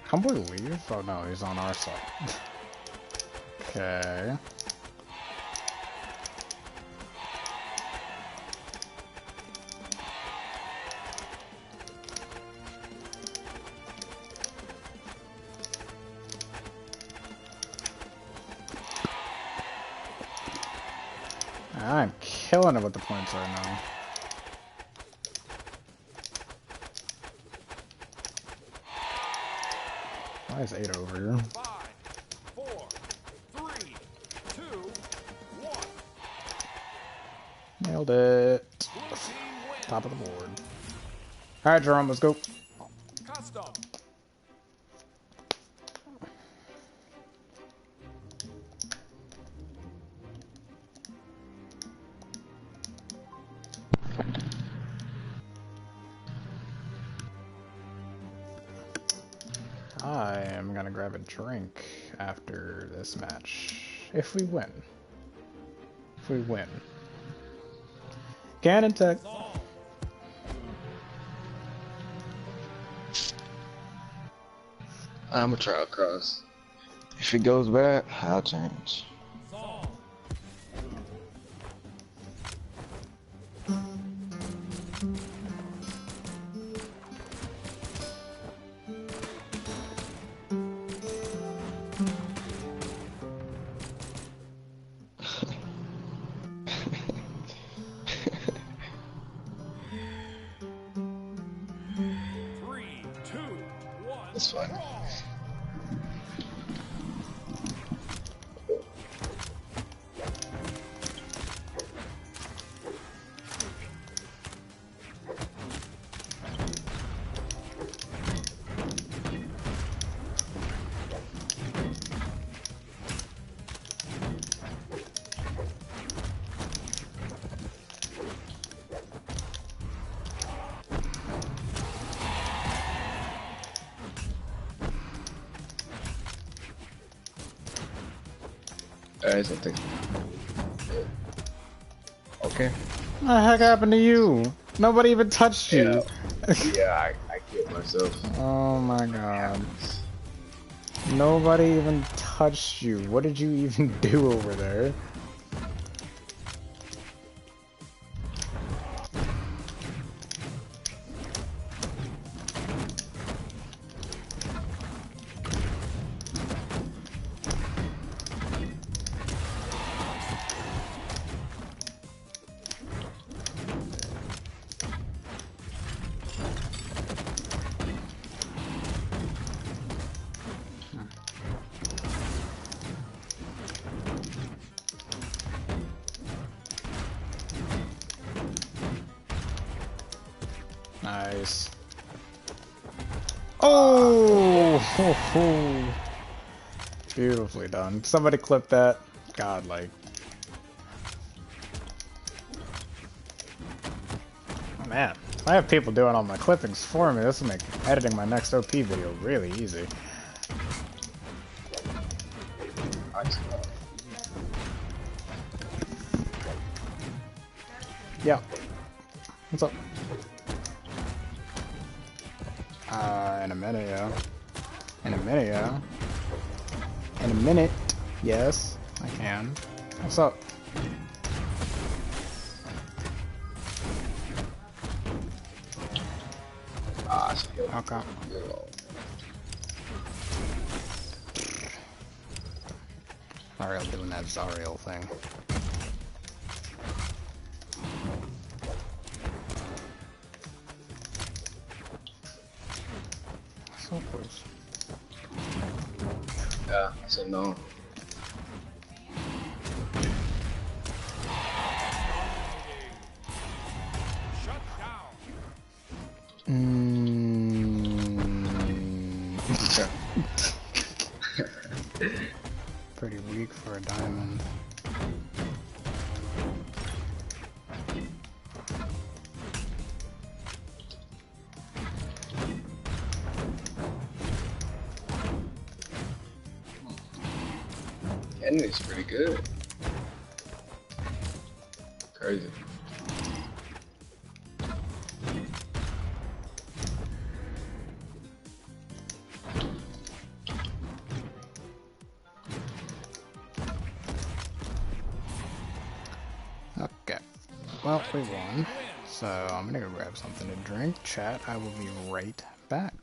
Homeboy leave? Oh no, he's on our side. Okay. I'm killing it with the points right now. Why is 8 over here? 5, 4, 3, 2, 1. Nailed it. Blue team wins. Top of the board. Alright, Jerome, let's go. Custom. I am gonna grab a drink after this match. If we win. if we win. Cannon tech. I'm gonna try across. If it goes bad, I'll change. Three, two, one. It's fine. Something. Okay. What the heck happened to you? Nobody even touched you. Yeah, I killed myself. Oh my god. Nobody even touched you. What did you even do over there? Nice. Oh! Beautifully done. Somebody clip that. Godlike. Oh man, I have people doing all my clippings for me. This will make editing my next OP video really easy. Yeah. What's up? In a minute, yeah. In a minute, yeah. In a minute, yes, I can. What's up? Okay. Zariel doing that Zariel thing. So close. Yeah, I said no. Shut down. Pretty weak for a diamond. Kennedy's pretty good. Crazy. Okay. Well, we won. So I'm gonna go grab something to drink. Chat, I will be right back.